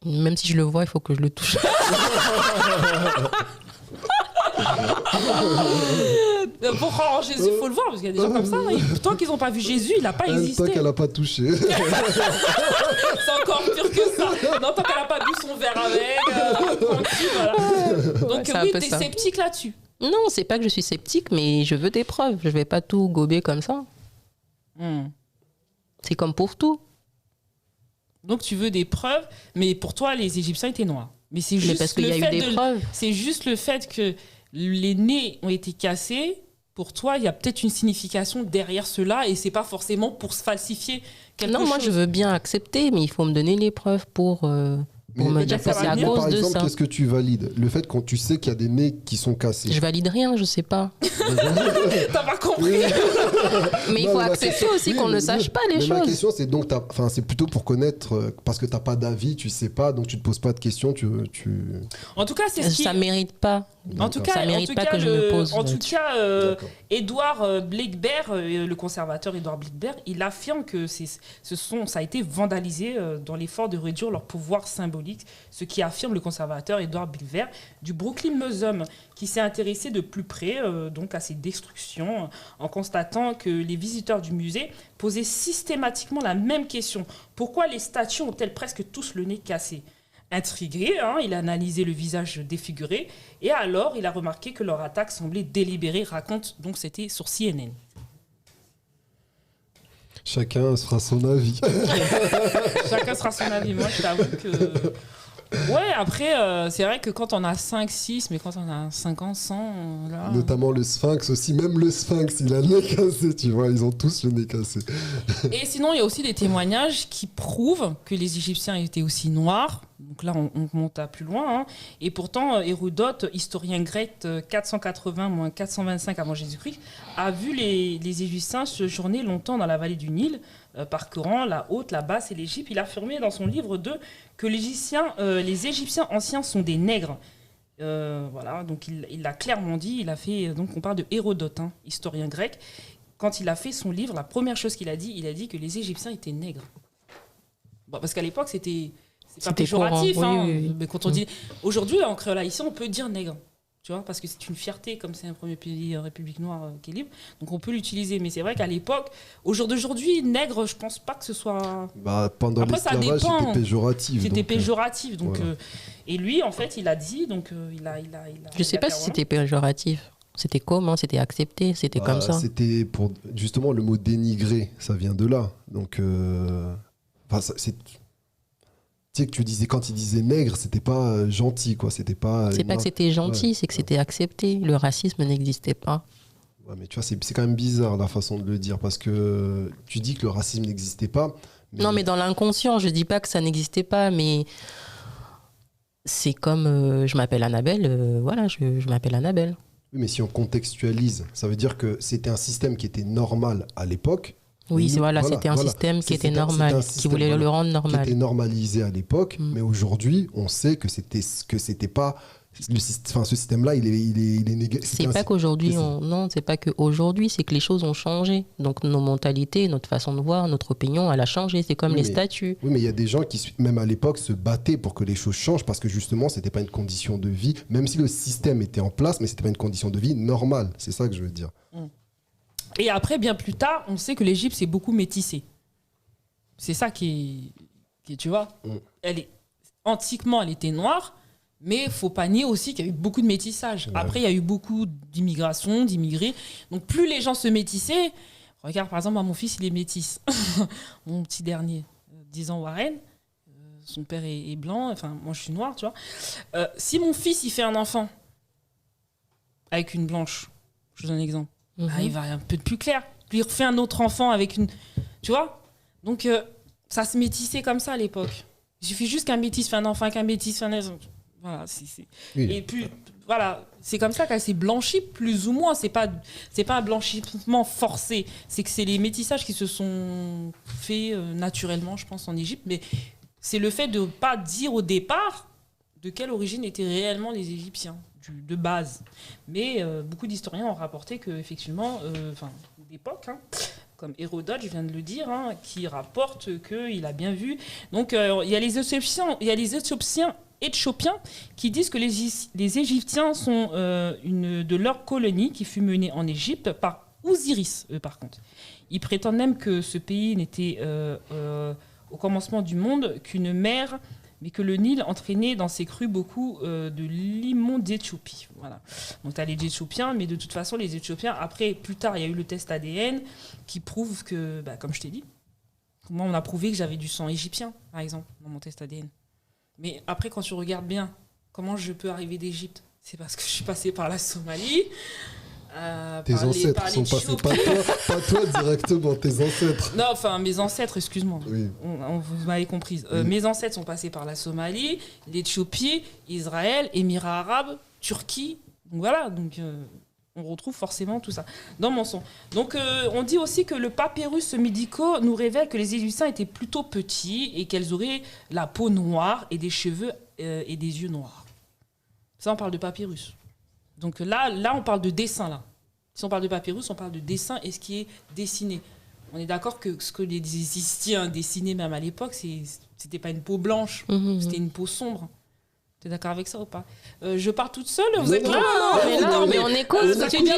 Même si je le vois, il faut que je le touche. Pour croire en Jésus, il faut le voir, parce qu'il y a des gens comme ça. Tant qu'ils n'ont pas vu Jésus, il n'a pas existé. Tant qu'elle n'a pas touché. C'est encore pire que ça. Non, tant qu'elle n'a pas bu son verre avec, tranquille, voilà. Donc oui, tu es sceptique là-dessus. Non, c'est pas que je suis sceptique, mais je veux des preuves. Je vais pas tout gober comme ça. C'est comme pour tout. Donc tu veux des preuves, mais pour toi, les Égyptiens étaient noirs. Mais c'est juste parce qu'il y a eu des preuves. C'est juste le fait que les nez ont été cassés. Pour toi, il y a peut-être une signification derrière cela, et c'est pas forcément pour se falsifier quelque chose. Non, moi je veux bien accepter, mais il faut me donner les preuves pour me dire que c'est à cause par de exemple, ça. qu'est-ce que tu valides? Le fait que tu sais qu'il y a des nez qui sont cassés. Je valide rien, je sais pas. T'as pas compris. Mais il faut accepter aussi qu'on ne sache pas les choses. Ma question, c'est donc, c'est plutôt pour connaître, parce que t'as pas d'avis, tu sais pas, donc tu te poses pas de questions. En tout cas, c'est ce qui... Ça mérite pas. En tout cas, ça mérite pas que je me pose. En tout cas, Édouard Blickberg, le conservateur Édouard Blickberg, il affirme que ça a été vandalisé dans l'effort de réduire leur pouvoir symbolique, ce qui affirme le conservateur Édouard Blickberg du Brooklyn Museum, qui s'est intéressé de plus près donc à ces destructions, en constatant que les visiteurs du musée posaient systématiquement la même question. Pourquoi les statues ont-elles presque tous le nez cassé ? Intrigué, il a analysé le visage défiguré et alors il a remarqué que leur attaque semblait délibérée, raconte donc c'était sur CNN. Chacun se fera son avis. Chacun sera son avis. Moi, je t'avoue que... Ouais, après, c'est vrai que quand on a 5, 6, mais quand on a 50, 100... Là... Notamment le sphinx aussi. Même le sphinx, il a le nez cassé, tu vois. Ils ont tous le nez cassé. Et sinon, il y a aussi des témoignages qui prouvent que les Égyptiens étaient aussi noirs. Donc là, on monte à plus loin. Et pourtant, Hérodote, historien grec 480-425 avant Jésus-Christ, a vu les Égyptiens séjourner longtemps dans la vallée du Nil, parcourant la haute, la basse et l'Égypte. Il a affirmé dans son livre 2 que les Égyptiens anciens sont des nègres. Voilà, donc il l'a clairement dit. Il a fait, donc on parle de Hérodote, historien grec. Quand il a fait son livre, la première chose qu'il a dit que les Égyptiens étaient nègres. Bon, parce qu'à l'époque, c'était pas péjoratif. Oui. Mais quand on dit... Aujourd'hui, en créole haïtien, on peut dire nègre. Tu vois, parce que c'est une fierté, comme c'est un premier pays république noire qui est libre. Donc on peut l'utiliser. Mais c'est vrai qu'à l'époque, au jour d'aujourd'hui, nègre, je pense pas que ce soit... Pendant l'esclavage, c'était péjoratif. C'était péjoratif. Donc, voilà. Et lui, en fait, il a dit... Donc, je sais pas si c'était péjoratif. C'était comment? C'était accepté? C'était comme ça? C'était pour... Justement, le mot dénigrer, ça vient de là. Donc... c'est... Tu sais que tu disais, quand il disait nègre, c'était pas gentil, quoi. C'était pas. C'est pas que c'était gentil, c'est que c'était accepté. Le racisme n'existait pas. Ouais, mais tu vois, c'est quand même bizarre la façon de le dire, parce que tu dis que le racisme n'existait pas. Mais... Non, mais dans l'inconscient, je dis pas que ça n'existait pas, mais c'est comme je m'appelle Annabelle, voilà, je m'appelle Annabelle. Oui, mais si on contextualise, ça veut dire que c'était un système qui était normal à l'époque. Oui, c'était un système qui était normal, qui voulait le rendre normal. Qui était normalisé à l'époque, mais aujourd'hui, on sait que c'était pas... ce système-là, il est négatif. C'est pas qu'aujourd'hui, non, c'est pas qu'aujourd'hui, c'est que les choses ont changé. Donc nos mentalités, notre façon de voir, notre opinion, elle a changé. C'est comme les statuts. Oui, mais il y a des gens qui, même à l'époque, se battaient pour que les choses changent parce que justement, c'était pas une condition de vie, même si le système était en place, mais c'était pas une condition de vie normale. C'est ça que je veux dire. Et après, bien plus tard, on sait que l'Égypte s'est beaucoup métissée. C'est ça qui tu vois, antiquement, elle était noire, Mais il ne faut pas nier aussi qu'il y a eu beaucoup de métissage. Ouais. Après, il y a eu beaucoup d'immigration, d'immigrés. Donc, plus les gens se métissaient... Regarde, par exemple, moi, mon fils, il est métis. Mon petit dernier, 10 ans, Warren. Son père est blanc. Enfin, moi, je suis noire, tu vois. Si mon fils, il fait un enfant avec une blanche, je vous donne un exemple, il va un peu plus clair. Puis il refait un autre enfant avec une... Tu vois ? Donc, ça se métissait comme ça à l'époque. Il suffit juste qu'un métis fait un enfant, qu'un métis fait un enfant. Voilà, oui. Et puis, voilà, c'est comme ça qu'elle s'est blanchie, plus ou moins. C'est pas un blanchissement forcé. C'est que c'est les métissages qui se sont faits naturellement, je pense, en Égypte. Mais c'est le fait de ne pas dire au départ de quelle origine étaient réellement les Égyptiens, de base. Mais beaucoup d'historiens ont rapporté qu'effectivement, d'époque, comme Hérodote, je viens de le dire, qui rapporte qu'il a bien vu. Donc, il y a les Éthiopiens qui disent que les Égyptiens sont une de leurs colonies qui fut menée en Égypte par Osiris, par contre. Ils prétendent même que ce pays n'était au commencement du monde qu'une mer, mais que le Nil entraînait dans ses crues beaucoup de limon d'Éthiopie. Voilà. Donc tu as les Éthiopiens, mais de toute façon, les Éthiopiens, après, plus tard, il y a eu le test ADN qui prouve que, comme je t'ai dit, moi, on a prouvé que j'avais du sang égyptien, par exemple, dans mon test ADN. Mais après, quand tu regardes bien, comment je peux arriver d'Égypte ? C'est parce que je suis passée par la Somalie. Tes ancêtres sont passés, pas toi directement, tes ancêtres. Non, enfin, mes ancêtres, excuse-moi. Oui. Vous m'avez comprise. Oui. Mes ancêtres sont passés par la Somalie, l'Éthiopie, Israël, Émirats arabes, Turquie. Donc voilà, on retrouve forcément tout ça dans mon son. Donc on dit aussi que le papyrus médicaux nous révèle que les Égyptiens étaient plutôt petits et qu'elles auraient la peau noire et des cheveux et des yeux noirs. Ça, on parle de papyrus. Donc là, on parle de dessin, là. Si on parle de papyrus, on parle de dessin et ce qui est dessiné. On est d'accord que ce que les Égyptiens dessinaient même à l'époque, c'était pas une peau blanche, c'était une peau sombre. T'es d'accord avec ça ou pas ? Je pars toute seule, vous êtes là ? Non, mais on écoute ce que tu dis.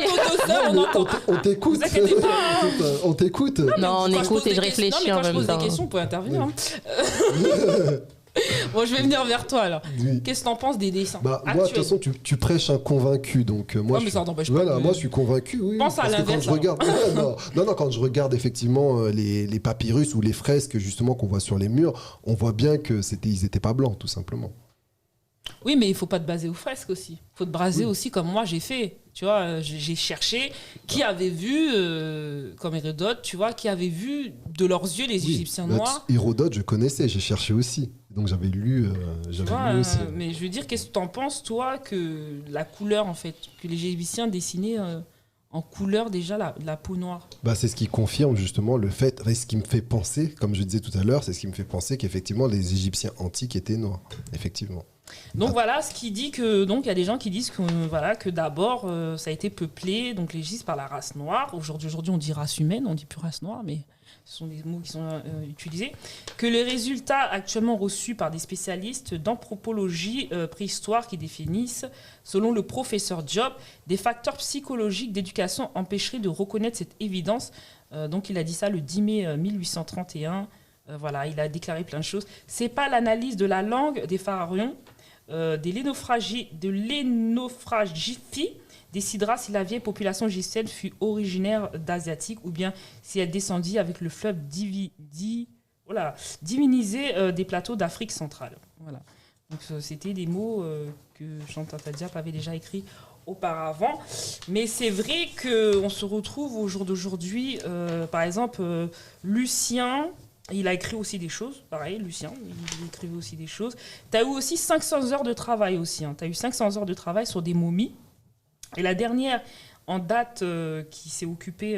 On t'écoute. Vous inquiétez pas. On t'écoute. Non, on écoute et je réfléchis en même temps. Quand je pose des questions, vous pouvez intervenir. Bon, je vais venir vers toi alors. Oui. Qu'est-ce que t'en penses des dessins moi, de toute façon, tu prêches un convaincu, donc moi. Non, mais ça n'empêche pas. Voilà, moi, je suis convaincu. Oui. Pense à l'inverse. Quand je regarde effectivement les papyrus ou les fresques justement qu'on voit sur les murs, on voit bien que ils étaient pas blancs, tout simplement. Oui, mais il faut pas te baser aux fresques aussi. Il faut te baser aussi comme moi j'ai fait. Tu vois, j'ai cherché qui avait vu, comme Hérodote, tu vois, qui avait vu de leurs yeux les Égyptiens noirs. Hérodote, je connaissais, j'ai cherché aussi. Donc j'avais lu aussi. Mais je veux dire, qu'est-ce que tu en penses, toi, que la couleur, en fait, que les Égyptiens dessinaient en couleur déjà la peau noire ? C'est ce qui confirme justement le fait, ce qui me fait penser, comme je disais tout à l'heure, c'est ce qui me fait penser qu'effectivement les Égyptiens antiques étaient noirs, effectivement. Donc voilà, ce qui dit que il y a des gens qui disent que d'abord ça a été peuplé donc l'Égypte par la race noire. Aujourd'hui on dit race humaine, on dit plus race noire, mais ce sont des mots qui sont utilisés. Que les résultats actuellement reçus par des spécialistes d'anthropologie préhistoire qui définissent, selon le professeur Diop, des facteurs psychologiques d'éducation empêcheraient de reconnaître cette évidence. Donc il a dit ça le 10 mai 1831. Il a déclaré plein de choses. C'est pas l'analyse de la langue des pharaons, de l'énophragie décidera si la vieille population égyptienne fut originaire d'asiatique ou bien si elle descendit avec le fleuve divinisé des plateaux d'Afrique centrale. Voilà. Donc c'était des mots que Jean Tata Diop avait déjà écrits auparavant. Mais c'est vrai qu'on se retrouve au jour d'aujourd'hui, par exemple, Lucien... Il a écrit aussi des choses, pareil, Lucien, il écrivait aussi des choses. Tu as eu aussi 500 heures de travail aussi. Tu as eu 500 heures de travail sur des momies. Et la dernière en date qui s'est occupée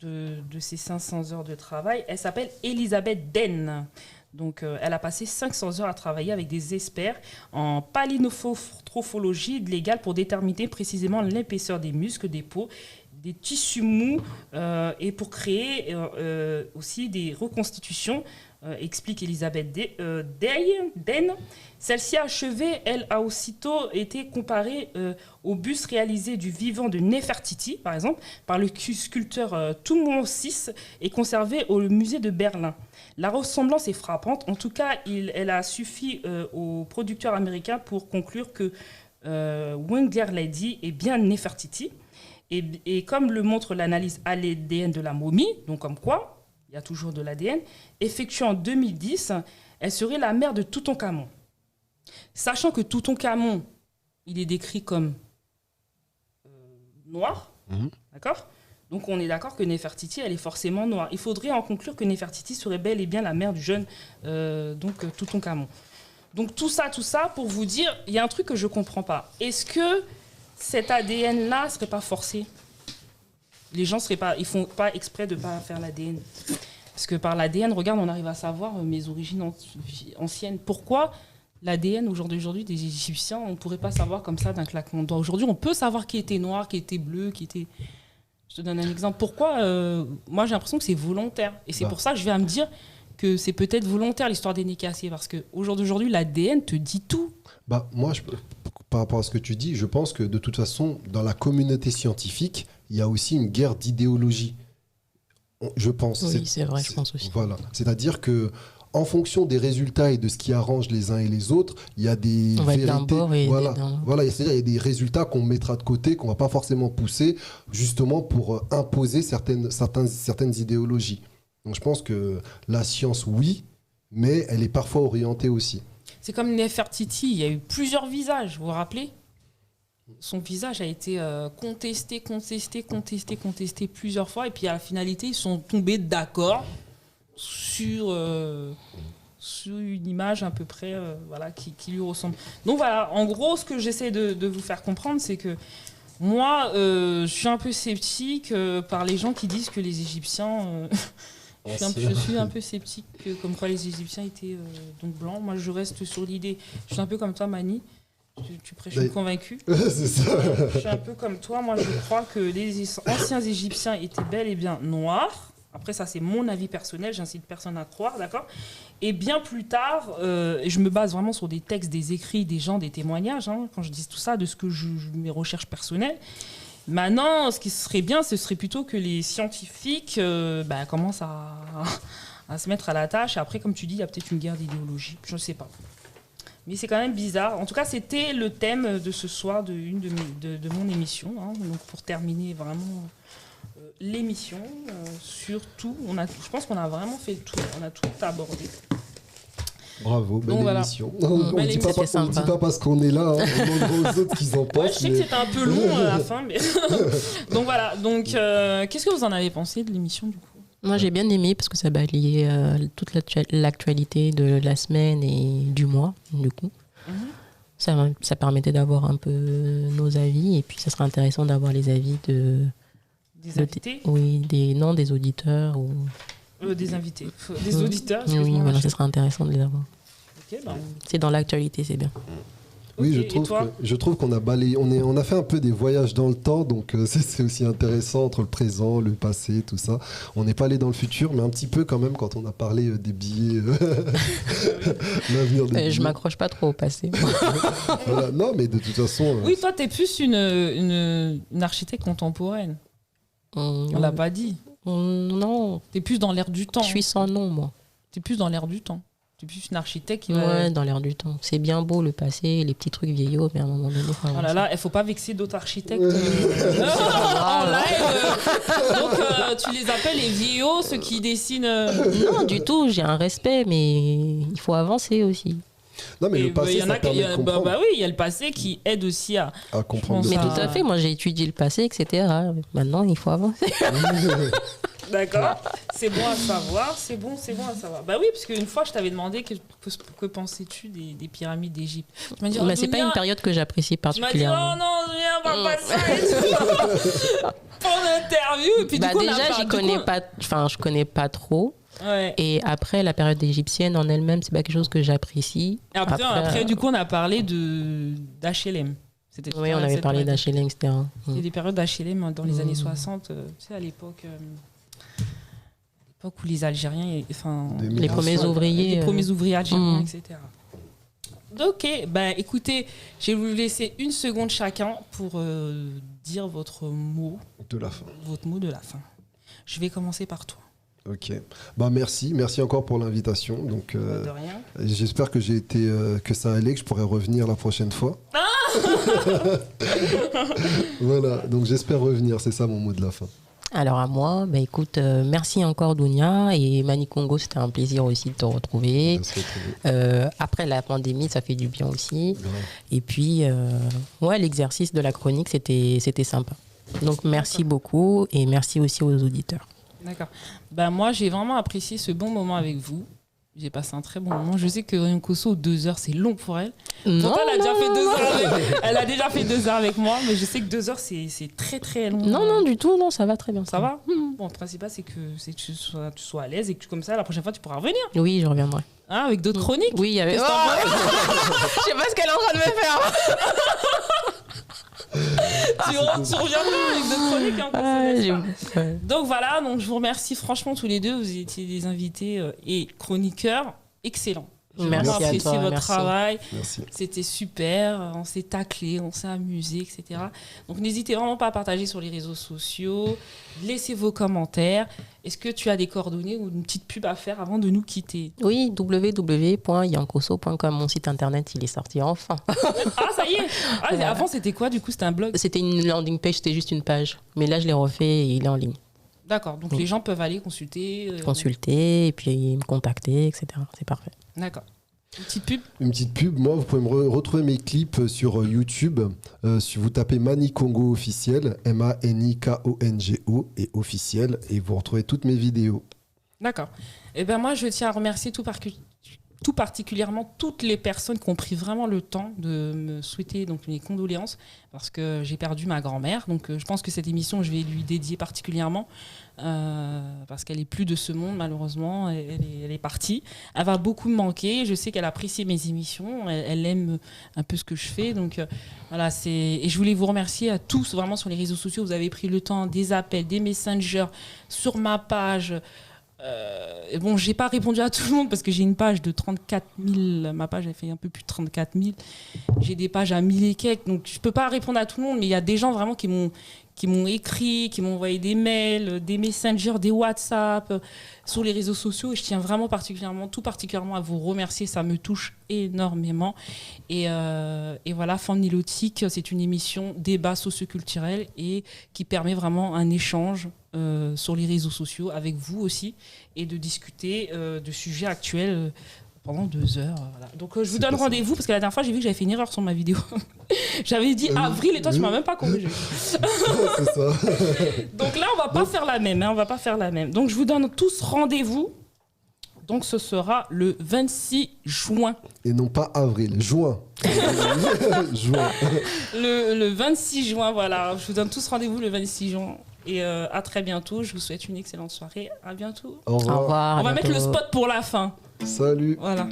de ces 500 heures de travail, elle s'appelle Elisabeth Den. Donc, elle a passé 500 heures à travailler avec des experts en palynotrophologie légale pour déterminer précisément l'épaisseur des muscles, des peaux, des tissus mous et pour créer aussi des reconstitutions explique Elisabeth Den. Celle-ci achevée, elle a aussitôt été comparée au buste réalisé du vivant de Néfertiti, par exemple, par le sculpteur Thoumosis et conservé au musée de Berlin. La ressemblance est frappante. En tout cas, elle a suffi aux producteurs américains pour conclure que Wengler Lady est bien Néfertiti. Et comme le montre l'analyse ADN de la momie, donc comme quoi, il y a toujours de l'ADN, effectuée en 2010, elle serait la mère de Toutankhamon. Sachant que Toutankhamon, il est décrit comme noir, d'accord ? Donc on est d'accord que Néfertiti, elle est forcément noire. Il faudrait en conclure que Néfertiti serait bel et bien la mère du jeune Toutankhamon. Donc tout ça pour vous dire, il y a un truc que je ne comprends pas. Est-ce que cet ADN-là ne serait pas forcé ? Les gens ils font pas exprès de ne pas faire l'ADN. Parce que par l'ADN, regarde, on arrive à savoir mes origines anciennes. Pourquoi l'ADN aujourd'hui des Égyptiens, on ne pourrait pas savoir comme ça d'un claquement de doigts ? Aujourd'hui, on peut savoir qui était noir, qui était bleu, qui était... Je te donne un exemple. Pourquoi moi, j'ai l'impression que c'est volontaire. Et c'est pour ça que je viens à me dire que c'est peut-être volontaire, l'histoire des nez cassés. Parce qu'aujourd'hui, l'ADN te dit tout. Moi, par rapport à ce que tu dis, je pense que de toute façon, dans la communauté scientifique, il y a aussi une guerre d'idéologie. Je pense. Oui, c'est vrai, je pense aussi. Voilà. C'est-à-dire que en fonction des résultats et de ce qui arrange les uns et les autres, il y a des vérités. Voilà, c'est-à-dire il y a des résultats qu'on mettra de côté, qu'on va pas forcément pousser, justement pour imposer certaines idéologies. Donc je pense que la science, oui, mais elle est parfois orientée aussi. C'est comme Néfertiti, il y a eu plusieurs visages, vous vous rappelez ? Son visage a été contesté plusieurs fois, et puis à la finalité, ils sont tombés d'accord sur une image à peu près qui lui ressemble. Donc voilà, en gros, ce que j'essaie de vous faire comprendre, c'est que moi, je suis un peu sceptique par les gens qui disent que les Égyptiens... je suis un peu sceptique comme quoi les Égyptiens étaient donc blancs. Moi, je reste sur l'idée. Je suis un peu comme toi, Mani. Tu prêches une convaincue. C'est ça. Je suis un peu comme toi. Moi, je crois que les anciens Égyptiens étaient bel et bien noirs. Après, ça, c'est mon avis personnel. J'incite personne à croire, d'accord ? Et bien plus tard, je me base vraiment sur des textes, des écrits, des gens, des témoignages. Quand je dis tout ça, de ce que mes recherches personnelles. Maintenant, ce qui serait bien, ce serait plutôt que les scientifiques commencent à se mettre à la tâche. Et après, comme tu dis, il y a peut-être une guerre d'idéologie. Je ne sais pas. Mais c'est quand même bizarre. En tout cas, c'était le thème de ce soir de mon émission. Donc, pour terminer vraiment l'émission, surtout, je pense qu'on a vraiment fait le tour. On a tout abordé. Bravo, belle émission. On ne dit pas parce qu'on est là, on demande aux autres qu'ils en pensent. Je sais que c'était un peu long à la fin, mais donc voilà. Donc, qu'est-ce que vous en avez pensé de l'émission du coup ? Moi, j'ai bien aimé parce que ça balayait toute l'actualité de la semaine et du mois, du coup. Ça permettait d'avoir un peu nos avis, et puis ça serait intéressant d'avoir les avis des invités. Oui, des auditeurs ou des invités, des auditeurs. Oui, voilà, ça serait intéressant de les avoir. Okay, c'est dans l'actualité, c'est bien. Oui, je trouve qu'on a balayé, on a fait un peu des voyages dans le temps, donc c'est aussi intéressant entre le présent, le passé, tout ça. On n'est pas allé dans le futur, mais un petit peu quand même quand on a parlé des billets, l'avenir des billets. Je m'accroche pas trop au passé. Voilà. Non, mais de toute façon... Oui, toi, t'es plus une architecte contemporaine. On l'a pas dit. Non. T'es plus dans l'air du temps. Je suis sans nom, moi. T'es plus dans l'air du temps. T'es plus une architecte qui Ouais, dans l'air du temps. C'est bien beau le passé, les petits trucs vieillots, mais à un moment donné... Oh là là, il faut pas vexer d'autres architectes en live. Donc, tu les appelles les vieillots, ceux qui dessinent... Non, du tout, j'ai un respect, mais il faut avancer aussi. Non, mais le passé, ça permet de comprendre. Oui, il y a le passé qui aide aussi à comprendre. Mais tout à fait, moi j'ai étudié le passé, etc. Maintenant, il faut avancer. D'accord, c'est bon à savoir, c'est bon à savoir. Bah oui, parce qu'une fois, je t'avais demandé que pensais-tu des pyramides d'Égypte. Tu m'as dit, c'est pas une période que j'apprécie particulièrement. Tu m'as dit, viens, parle pas de ça et tout. Pour l'interview. Et puis, je connais pas trop. Ouais. Et après, la période égyptienne en elle-même, c'est pas quelque chose que j'apprécie. Après, du coup, on a parlé d'HLM. Oui, on avait parlé d'HLM, etc. Il y a des périodes d'HLM dans les années 60. Tu sais, à l'époque l'époque où les Algériens, enfin, Les premiers ouvriers. les premiers ouvriers algériens, etc. Ok, ben écoutez, je vais vous laisser 1 seconde chacun pour dire votre mot De la fin. de la fin. Je vais commencer par toi. Ok. Bah merci encore pour l'invitation. Donc De rien. j'espère que que ça allait, que je pourrai revenir la prochaine fois. Voilà. Donc j'espère revenir. C'est ça mon mot de la fin. Alors à moi, bah écoute, merci encore Dounia et Mani Congo, c'était un plaisir aussi de te retrouver. De se retrouver. Après la pandémie, ça fait du bien aussi. Grave. Et puis, ouais, l'exercice de la chronique, c'était sympa. Donc merci beaucoup et merci aussi aux auditeurs. D'accord. Ben moi, j'ai vraiment apprécié ce bon moment avec vous. J'ai passé un très bon moment. Je sais que Rien Kosso, 2 heures, c'est long pour elle. Pourtant, elle a déjà fait 2 heures elle a déjà fait 2 heures avec moi, mais je sais que 2 heures, c'est très, très long. Non, du tout, non, ça va très bien. Ça va Bon, le principal, c'est que tu sois à l'aise et que comme ça, la prochaine fois, tu pourras revenir. Oui, je reviendrai. Hein, avec d'autres chroniques. Oui, il y avait... Qu'est-ce que t'en penses Je sais pas ce qu'elle est en train de me faire. tu reviendras avec d'autres chroniques. Hein, Ouais. donc voilà, donc je vous remercie franchement tous les deux. Vous étiez des invités et chroniqueurs excellents. J'ai Merci vraiment à apprécié toi, votre merci. travail. Merci. C'était super, on s'est taclé, on s'est amusé, etc. Donc n'hésitez vraiment pas à partager sur les réseaux sociaux, laissez vos commentaires. Est-ce que tu as des coordonnées ou une petite pub à faire avant de nous quitter? Oui, www.yankoso.com, mon site internet, il est sorti enfin. Ah, ça y est Voilà. Avant, c'était quoi du coup? C'était un blog? C'était une landing page, c'était juste une page. Mais là, je l'ai refait et il est en ligne. D'accord, donc Oui. les gens peuvent aller consulter. Consulter et puis me contacter, etc. C'est parfait. D'accord. Une petite pub? Une petite pub, moi vous pouvez retrouver mes clips sur YouTube. Si vous tapez Mani Congo officiel, MANIKONGO et officiel, et vous retrouvez toutes mes vidéos. D'accord. Et ben moi, je tiens à remercier tout particulièrement toutes les personnes qui ont pris vraiment le temps de me souhaiter donc mes condoléances parce que j'ai perdu ma grand-mère. Donc je pense que cette émission, je vais lui dédier particulièrement parce qu'elle est plus de ce monde malheureusement. Elle est partie. Elle va beaucoup me manquer. Je sais qu'elle apprécie mes émissions. Elle aime un peu ce que je fais. Donc voilà, et je voulais vous remercier à tous vraiment sur les réseaux sociaux. Vous avez pris le temps, des appels, des messengers sur ma page. Et bon, j'ai pas répondu à tout le monde parce que j'ai une page de 34 000. Ma page, elle fait un peu plus de 34 000. J'ai des pages à 1000 et quelques. Donc, je peux pas répondre à tout le monde. Mais il y a des gens vraiment qui m'ont écrit, qui m'ont envoyé des mails, des messengers, des WhatsApp sur les réseaux sociaux. Et je tiens vraiment tout particulièrement à vous remercier. Ça me touche énormément. Et voilà, Femme Nilotique, c'est une émission débat socioculturel et qui permet vraiment un échange sur les réseaux sociaux avec vous aussi et de discuter de sujets actuels pendant 2 heures. Voilà. Donc je vous donne rendez-vous parce que la dernière fois j'ai vu que j'avais fait une erreur sur ma vidéo. J'avais dit avril et toi tu m'as même pas corrigé. C'est ça. Donc là on va pas faire la même. On va pas faire la même. Donc je vous donne tous rendez-vous. Donc ce sera le 26 juin. Et non pas avril, juin. Juin. Le 26 juin, voilà. Je vous donne tous rendez-vous le 26 juin. Et à très bientôt. Je vous souhaite une excellente soirée. À bientôt. Au revoir. Au revoir. On va à mettre le bientôt. spot pour la fin. Salut. Voilà.